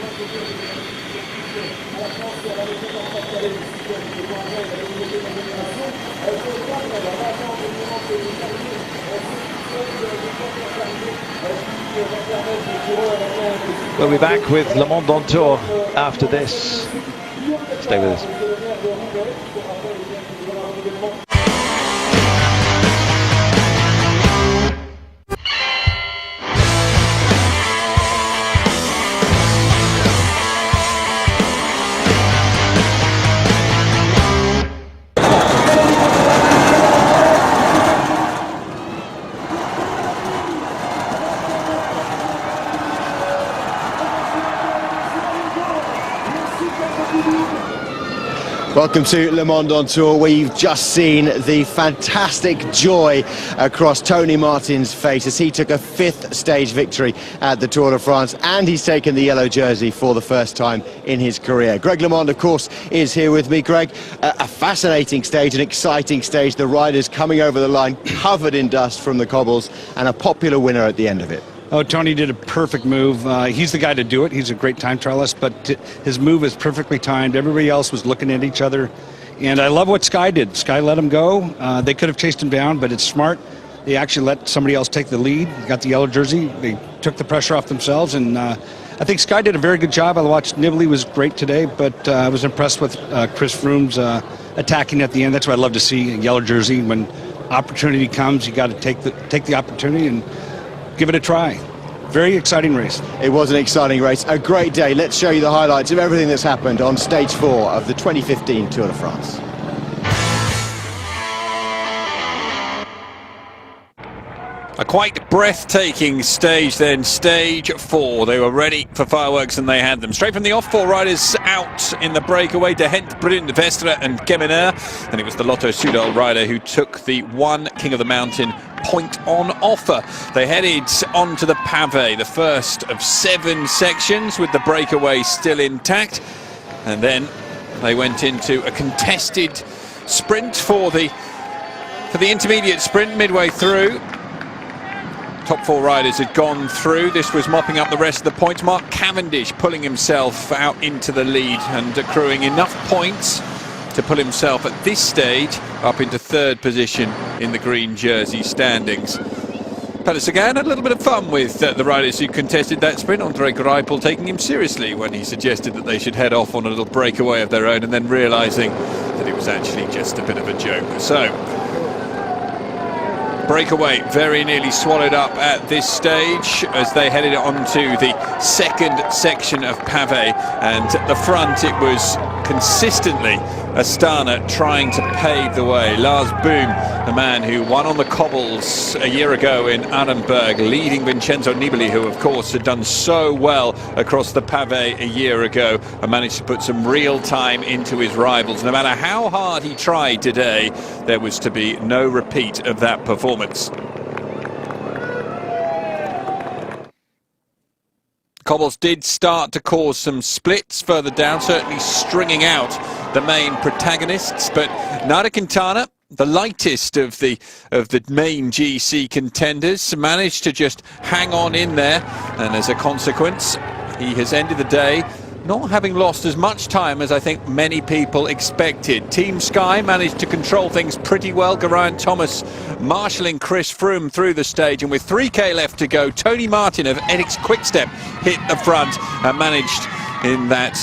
We'll be back with LeMond on tour after this. Stay with us. Welcome to LeMond on Tour, where you've just seen the fantastic joy across Tony Martin's face as he took a 5th stage victory at the Tour de France, and he's taken the yellow jersey for the first time in his career. Greg LeMond, of course, is here with me. Greg, a fascinating stage, an exciting stage. The riders coming over the line covered in dust from the cobbles, and a popular winner at the end of it. Oh, Tony did a perfect move. He's the guy to do it. He's a great time trialist, but his move is perfectly timed. Everybody else was looking at each other. And I love what Sky did. Sky let him go. They could have chased him down, but it's smart. They actually let somebody else take the lead. Got the yellow jersey. They took the pressure off themselves. And I think Sky did a very good job. I watched Nibali was great today, but I was impressed with Chris Froome's attacking at the end. That's what I love to see, a yellow jersey. When opportunity comes, you got to take the opportunity and give it a try. Very exciting race. It was an exciting race, a great day. Let's show you the highlights of everything that's happened on stage 4 of the 2015 Tour de France. A quite breathtaking stage then, stage 4. They were ready for fireworks and they had them. Straight from the off, 4 riders out in the breakaway. De Hent, Brun, Vestre and Kemener. And it was the Lotto Soudal rider who took the one King of the Mountain point on offer. They headed onto the pavé, the first of 7 sections with the breakaway still intact. And then they went into a contested sprint for the intermediate sprint midway through. Top 4 riders had gone through. This was mopping up the rest of the points. Mark Cavendish pulling himself out into the lead and accruing enough points to pull himself at this stage up into 3rd position in the green jersey standings. Peter Sagan had a little bit of fun with the riders who contested that sprint. Andre Greipel taking him seriously when he suggested that they should head off on a little breakaway of their own, and then realising that it was actually just a bit of a joke. So breakaway very nearly swallowed up at this stage as they headed onto the 2nd section of pavé, and at the front it was consistently Astana trying to pave the way. Lars Boom, the man who won on the cobbles a year ago in Arenberg, leading Vincenzo Nibali, who of course had done so well across the pavé a year ago and managed to put some real time into his rivals. No matter how hard he tried today, there was to be no repeat of that performance. Cobbles did start to cause some splits further down, certainly stringing out the main protagonists, but Nairo Quintana, the lightest of the main GC contenders, managed to just hang on in there, and as a consequence he has ended the day not having lost as much time as I think many people expected. Team Sky managed to control things pretty well. Geraint Thomas marshalling Chris Froome through the stage, and with 3k left to go, Tony Martin of Edix Quickstep hit the front and managed in that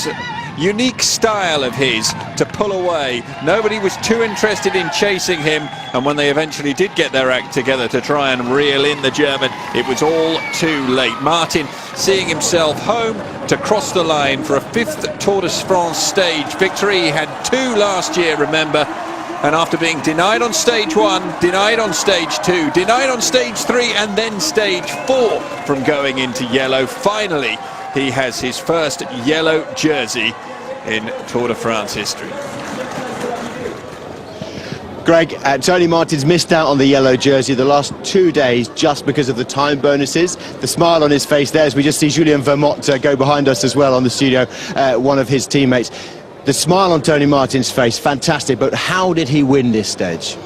unique style of his to pull away. Nobody was too interested in chasing him, and when they eventually did get their act together to try and reel in the German, it was all too late. Martin seeing himself home to cross the line for a 5th Tour de France stage victory. He had 2 last year, remember, and after being denied on stage 1, denied on stage 2, denied on stage 3 and then stage 4 from going into yellow, finally he has his first yellow jersey in Tour de France history. Greg, Tony Martin's missed out on the yellow jersey the last 2 days just because of the time bonuses. The smile on his face there, as we just see Julien Vermont go behind us as well on the studio, one of his teammates. The smile on Tony Martin's face, fantastic, but how did he win this stage?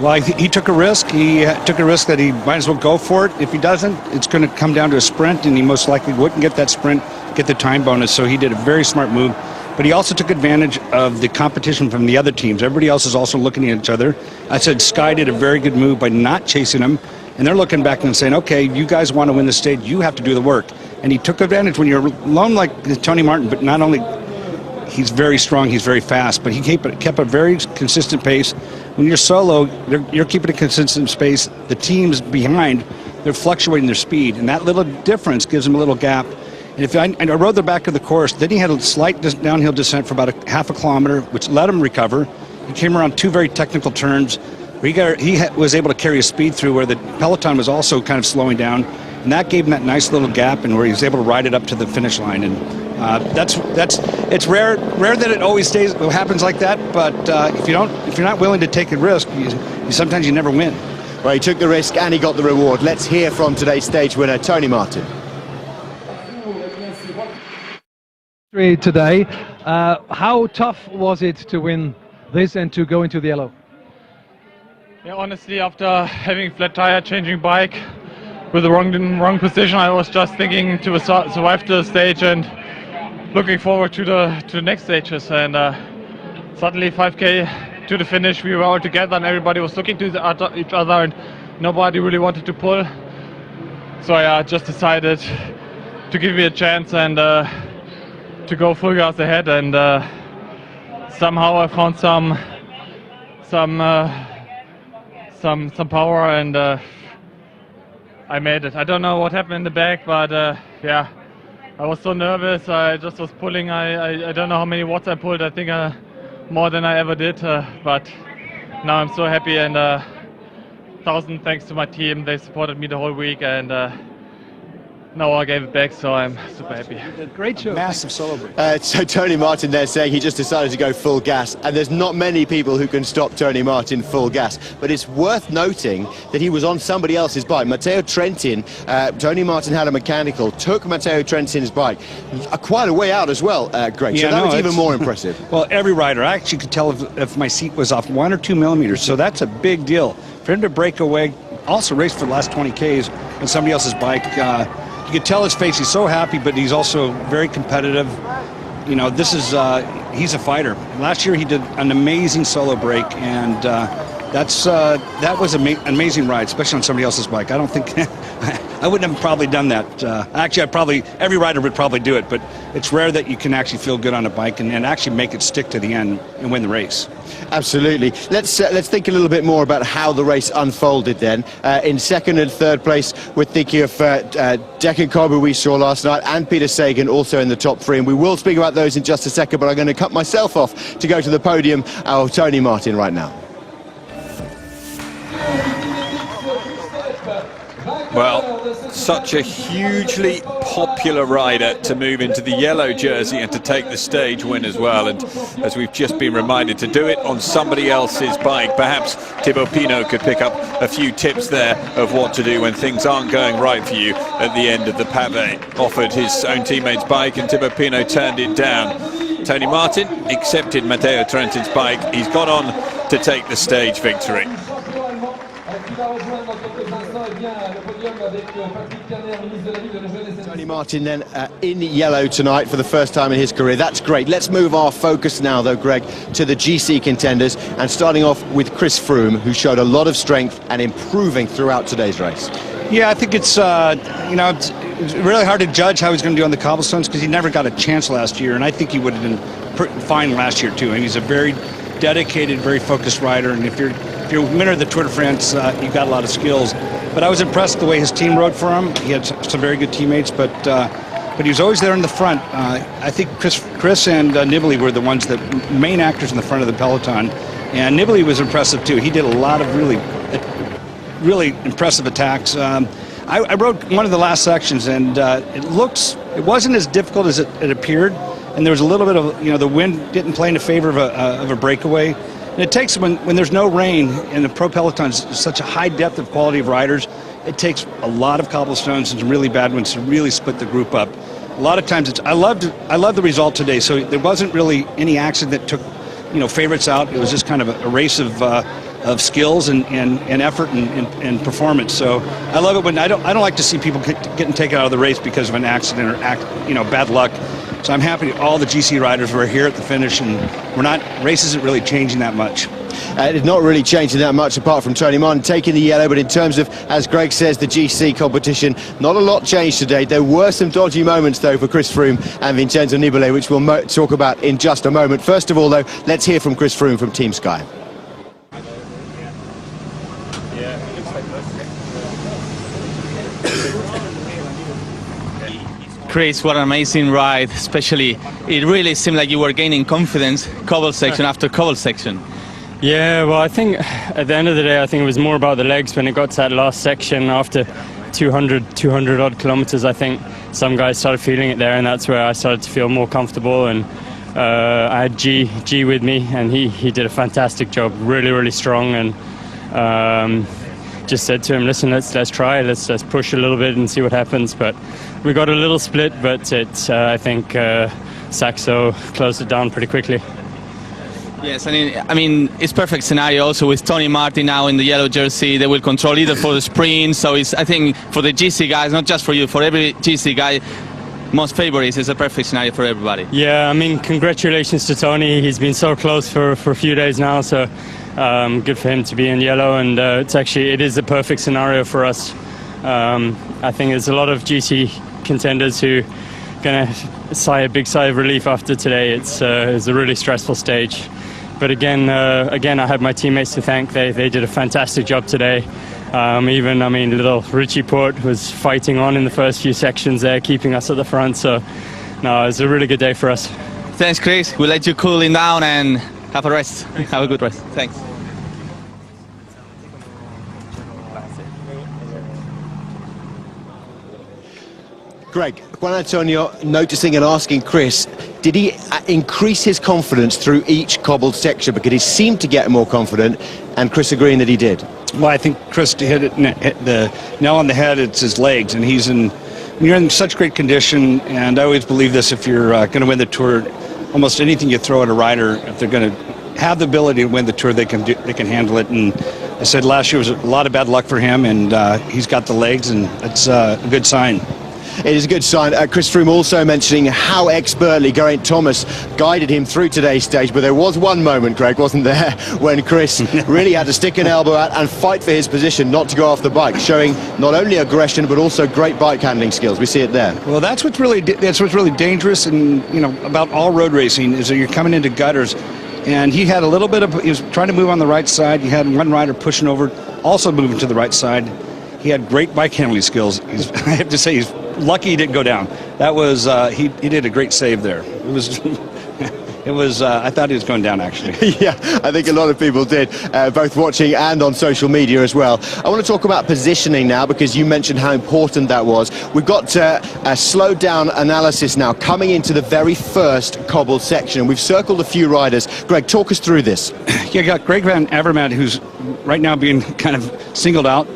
Well, he took a risk. He took a risk that he might as well go for it. If he doesn't, it's going to come down to a sprint, and he most likely wouldn't get that sprint, get the time bonus. So he did a very smart move. But he also took advantage of the competition from the other teams. Everybody else is also looking at each other. I said Sky did a very good move by not chasing him and they're looking back and saying, okay, you guys want to win the stage, you have to do the work. And he took advantage when you're alone like Tony Martin, but not only he's very strong, he's very fast, but he kept a very consistent pace. When you're solo, you're keeping a consistent pace. The teams behind, they're fluctuating their speed, and that little difference gives them a little gap. And I rode the back of the course. Then he had a slight downhill descent for about a half a kilometer, which let him recover. He came around 2 very technical turns. He was able to carry his speed through where the peloton was also kind of slowing down, and that gave him that nice little gap, and where he was able to ride it up to the finish line. And it's rare that it always happens like that. But if you're not willing to take a risk, sometimes you never win. Well, he took the risk and he got the reward. Let's hear from today's stage winner, Tony Martin. Today, how tough was it to win this and to go into the yellow? Yeah, honestly, after having flat tire, changing bike with the wrong position, I was just thinking to survive the stage and looking forward to the next stages. And suddenly 5k to the finish, we were all together and everybody was looking to each other and nobody really wanted to pull. So I just decided to give me a chance and to go full gas ahead, and somehow I found some power, and I made it. I don't know what happened in the back, but yeah, I was so nervous. I just was pulling. I don't know how many watts I pulled. I think more than I ever did, but now I'm so happy, and 1,000 thanks to my team. They supported me the whole week, and no, I gave it back, so I'm super happy. Great show. Massive solo break. So Tony Martin there saying he just decided to go full gas, and there's not many people who can stop Tony Martin full gas. But it's worth noting that he was on somebody else's bike. Matteo Trentin, Tony Martin had a mechanical, took Matteo Trentin's bike quite a way out as well, Greg. So that was even more impressive. Well, every rider, I actually could tell if my seat was off 1 or 2 millimeters, so that's a big deal. For him to break away, also raced for the last 20 Ks on somebody else's bike. You could tell his face, he's so happy, but he's also very competitive. You know, he's a fighter. Last year he did an amazing solo break, and that was an amazing ride, especially on somebody else's bike. I don't think, I wouldn't have probably done that. Actually, every rider would probably do it, but it's rare that you can actually feel good on a bike and actually make it stick to the end and win the race. Absolutely. Let's think a little bit more about how the race unfolded then. In second and third place, we're thinking of Declan Cobu we saw last night, and Peter Sagan also in the top 3, and we will speak about those in just a second, but I'm going to cut myself off to go to the podium of Tony Martin right now. Well, such a hugely popular rider to move into the yellow jersey and to take the stage win as well. And as we've just been reminded, to do it on somebody else's bike. Perhaps Thibaut Pinot could pick up a few tips there of what to do when things aren't going right for you at the end of the pavé. Offered his own teammate's bike and Thibaut Pinot turned it down. Tony Martin accepted Matteo Trentin's bike. He's gone on to take the stage victory. Tony Martin then in yellow tonight for the first time in his career. That's great. Let's move our focus now, though, Greg, to the GC contenders, and starting off with Chris Froome, who showed a lot of strength and improving throughout today's race. Yeah, I think it's it's really hard to judge how he's going to do on the cobblestones because he never got a chance last year, and I think he would have been fine last year too. And he's a very dedicated, very focused rider, and if you're a winner of the Tour de France, you've got a lot of skills. But I was impressed the way his team rode for him. He had some very good teammates, but he was always there in the front. I think Chris and Nibali were the ones that main actors in the front of the peloton, and Nibali was impressive too. He did a lot of really impressive attacks. I rode one of the last sections, and it wasn't as difficult as it appeared, and there was a little bit of the wind didn't play in favor of a breakaway. And it takes, when there's no rain and the pro peloton's such a high depth of quality of riders, it takes a lot of cobblestones and some really bad ones to really split the group up. A lot of times I loved the result today. So there wasn't really any accident that took favorites out. It was just kind of a race of skills and effort and performance. So I love it when I don't like to see people getting taken out of the race because of an accident or bad luck. So I'm happy all the GC riders were here at the finish, and race isn't really changing that much. It did not really changing that much apart from Tony Martin taking the yellow, but in terms of, as Greg says, the GC competition, not a lot changed today. There were some dodgy moments, though, for Chris Froome and Vincenzo Nibali, which we'll talk about in just a moment. First of all, though, let's hear from Chris Froome from Team Sky. Chris, what an amazing ride, especially it really seemed like you were gaining confidence cobble section after cobble section. Yeah, well, I think at the end of the day, I think it was more about the legs when it got to that last section after 200 odd kilometers. I think some guys started feeling it there, and that's where I started to feel more comfortable. And I had G with me, and he did a fantastic job, really strong, and just said to him, listen, let's try, let's push a little bit and see what happens. But we got a little split, but I think Saxo closed it down pretty quickly. Yes, I mean, it's perfect scenario also with Tony Martin now in the yellow jersey. They will control either for the sprint, so it's, I think, for the GC guys, not just for you, for every GC guy, most favorites, it's a perfect scenario for everybody. Yeah, I mean, congratulations to Tony. He's been so close for a few days now, so good for him to be in yellow, and it is a perfect scenario for us. I think there's a lot of GC contenders who are going to sigh a big sigh of relief after today. It's a really stressful stage. But again, I have my teammates to thank. They did a fantastic job today. Little Richie Port was fighting on in the first few sections there, keeping us at the front. So, no, it was a really good day for us. Thanks, Chris. We'll let you cooling down and have a rest. Have a good rest. Thanks. Greg, Juan Antonio noticing and asking Chris, did he increase his confidence through each cobbled section? Because he seemed to get more confident, and Chris agreeing that he did. Well, I think Chris hit the nail on the head. It's his legs, and you're in such great condition. And I always believe this: if you're going to win the Tour, almost anything you throw at a rider, if they're going to have the ability to win the Tour, they can handle it. And I said last year was a lot of bad luck for him, and he's got the legs, and it's a good sign. It is a good sign. Chris Froome also mentioning how expertly Geraint Thomas guided him through today's stage, but there was one moment, Greg, wasn't there, when Chris really had to stick an elbow out and fight for his position, not to go off the bike, showing not only aggression but also great bike handling skills. We see it there. Well, that's what's really dangerous, and about all road racing is that you're coming into gutters. And he had a little bit of, he was trying to move on the right side. You had one rider pushing over, also moving to the right side. He had great bike handling skills. I have to say, he's lucky he didn't go down. That was, he did a great save there. It was, I thought he was going down, actually. Yeah, I think a lot of people did, both watching and on social media as well. I want to talk about positioning now, because you mentioned how important that was. We've got a slowed down analysis now coming into the very first cobbled section, and we've circled a few riders. Greg, talk us through this. You got Greg Van Avermaet, who's right now being kind of singled out.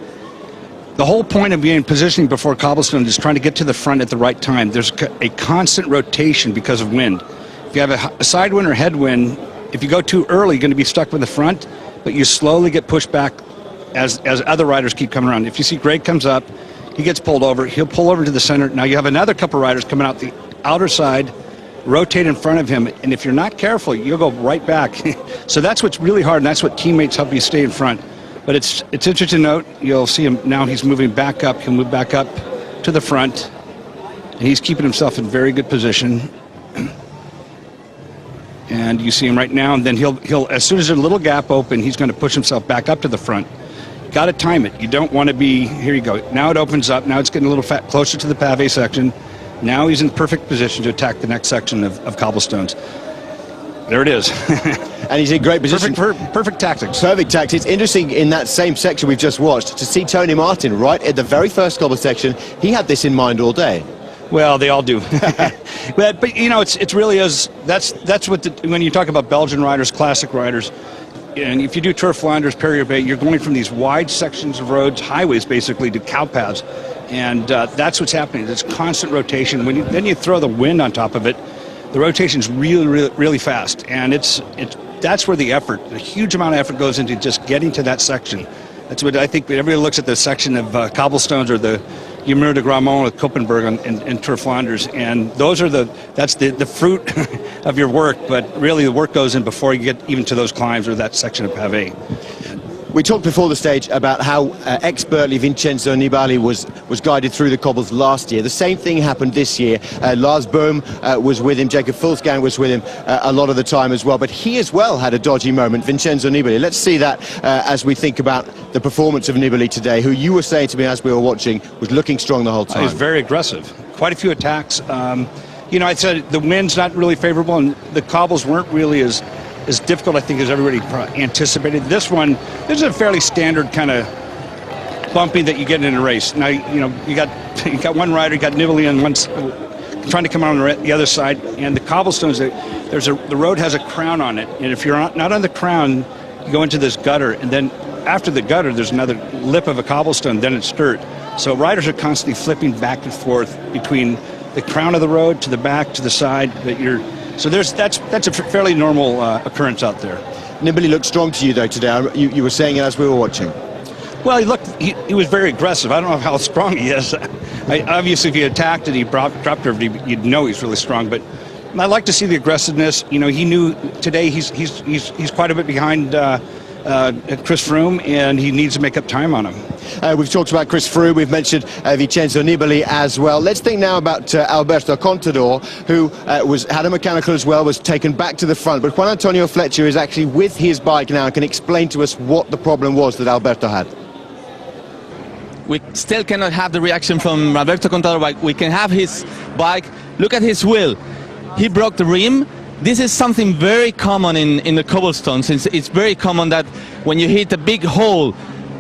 The whole point of being positioning before cobblestone is trying to get to the front at the right time. There's a constant rotation because of wind. If you have a side wind or headwind, if you go too early, you're going to be stuck with the front, but you slowly get pushed back as other riders keep coming around. If you see Greg comes up, he gets pulled over, he'll pull over to the center. Now you have another couple riders coming out the outer side, rotate in front of him, and if you're not careful, you'll go right back. So that's what's really hard, and that's what teammates help you stay in front. But it's interesting to note, you'll see him now, he's moving back up, he'll move back up to the front, and he's keeping himself in very good position. And you see him right now, and then he'll as soon as there's a little gap open, he's going to push himself back up to the front. Got to time it. You don't want to be, here you go. Now it opens up, now it's getting a little closer to the pave section. Now he's in perfect position to attack the next section of cobblestones. There it is. And he's in great position. Perfect tactics. Perfect tactics. Interesting in that same section we've just watched to see Tony Martin right at the very first cobble section. He had this in mind all day. Well, they all do. but it really is. That's what when you talk about Belgian riders, classic riders, and if you do Tour Flanders, Paris-Roubaix, you're going from these wide sections of roads, highways basically, to cow paths, and that's what's happening. There's constant rotation. Then you throw the wind on top of it. The rotation's really fast, and that's where the huge amount of effort goes into just getting to that section. That's what I think. Everybody looks at the section of cobblestones or the Ymer de Grammont with Koppenberg in Tour Flanders, and that's the fruit of your work. But really, the work goes in before you get even to those climbs or that section of pavé. We talked before the stage about how expertly Vincenzo Nibali was guided through the cobbles last year. The same thing happened this year. Lars Bohm was with him, Jakob Fuglsang was with him a lot of the time as well, but he as well had a dodgy moment, Vincenzo Nibali. Let's see that as we think about the performance of Nibali today, who you were saying to me as we were watching was looking strong the whole time. He was very aggressive. Quite a few attacks. You know, I said the wind's not really favorable, and the cobbles weren't really as difficult, I think, as everybody anticipated. This is a fairly standard kind of bumping that you get in a race. Now, you know, you got one rider, you got Nibali on one trying to come out on the other side, and the cobblestones, the road has a crown on it, and if you're not on the crown, you go into this gutter, and then after the gutter, there's another lip of a cobblestone, then it's dirt. So riders are constantly flipping back and forth between the crown of the road to the back to the side. So that's a fairly normal occurrence out there. Nibali looked strong to you though today. You were saying it as we were watching. Well, he was very aggressive. I don't know how strong he is. Obviously, if he attacked and he dropped everybody, you'd know he's really strong. But I like to see the aggressiveness. You know, he knew today he's quite a bit behind Chris Froome, and he needs to make up time on him. We've talked about Chris Froome, we've mentioned Vincenzo Nibali as well. Let's think now about Alberto Contador, who had a mechanical as well, was taken back to the front. But Juan Antonio Fletcher is actually with his bike now and can explain to us what the problem was that Alberto had. We still cannot have the reaction from Alberto Contador bike. We can have his bike. Look at his wheel. He broke the rim. This is something very common in the cobblestones. It's very common that when you hit a big hole,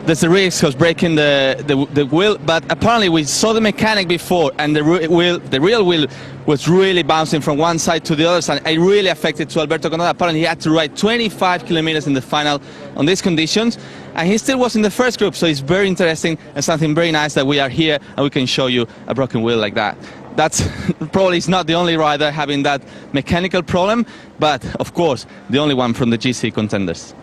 there's a risk of breaking the wheel. But apparently we saw the mechanic before, and the real wheel was really bouncing from one side to the other side. It really affected to Alberto Contador. Apparently he had to ride 25 kilometers in the final on these conditions, and he still was in the first group. So it's very interesting and something very nice that we are here and we can show you a broken wheel like that. That's probably is not the only rider having that mechanical problem, but of course the only one from the GC contenders.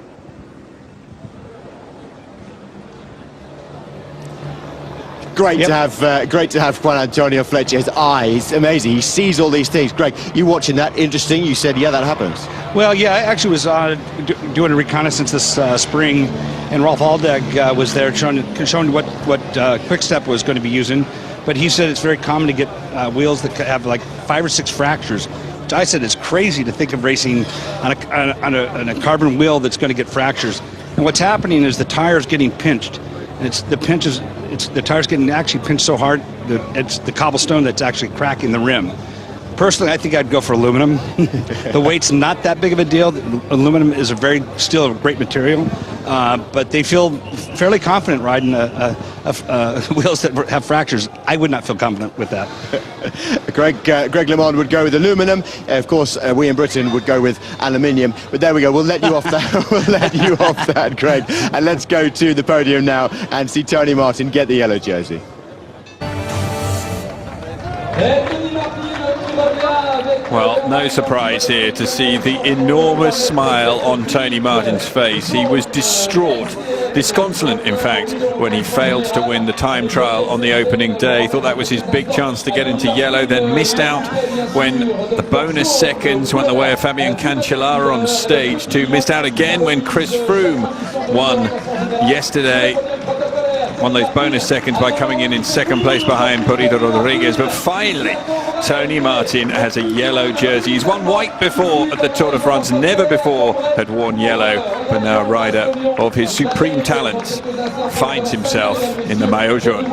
Great to have Juan Antonio Fletcher. His eyes, amazing. He sees all these things. Greg, you watching that? Interesting. You said, yeah, that happens. Well, yeah, I actually was doing a reconnaissance this spring, and Rolf Aldag was there showing what Quick-Step was going to be using. But he said it's very common to get wheels that have like 5 or 6 fractures. Which I said it's crazy to think of racing on a carbon wheel that's going to get fractures. And what's happening is the tire's getting pinched. And the tire's getting actually pinched so hard that it's the cobblestone that's actually cracking the rim. Personally, I think I'd go for aluminum. The weight's not that big of a deal. Aluminum is still a great material, but they feel fairly confident riding wheels that have fractures. I would not feel confident with that. Greg LeMond would go with aluminum. Of course, we in Britain would go with aluminium. But there we go. We'll let you off that. We'll let you off that, Greg. And let's go to the podium now and see Tony Martin get the yellow jersey. Well, no surprise here to see the enormous smile on Tony Martin's face. He was distraught, disconsolate in fact, when he failed to win the time trial on the opening day. Thought that was his big chance to get into yellow, then missed out when the bonus seconds went the way of Fabian Cancellara on stage 2. Missed out again when Chris Froome won yesterday. Won those bonus seconds by coming in second place behind Purito Rodriguez. But finally, Tony Martin has a yellow jersey. He's won white before at the Tour de France, never before had worn yellow, but now a rider of his supreme talents finds himself in the maillot jaune.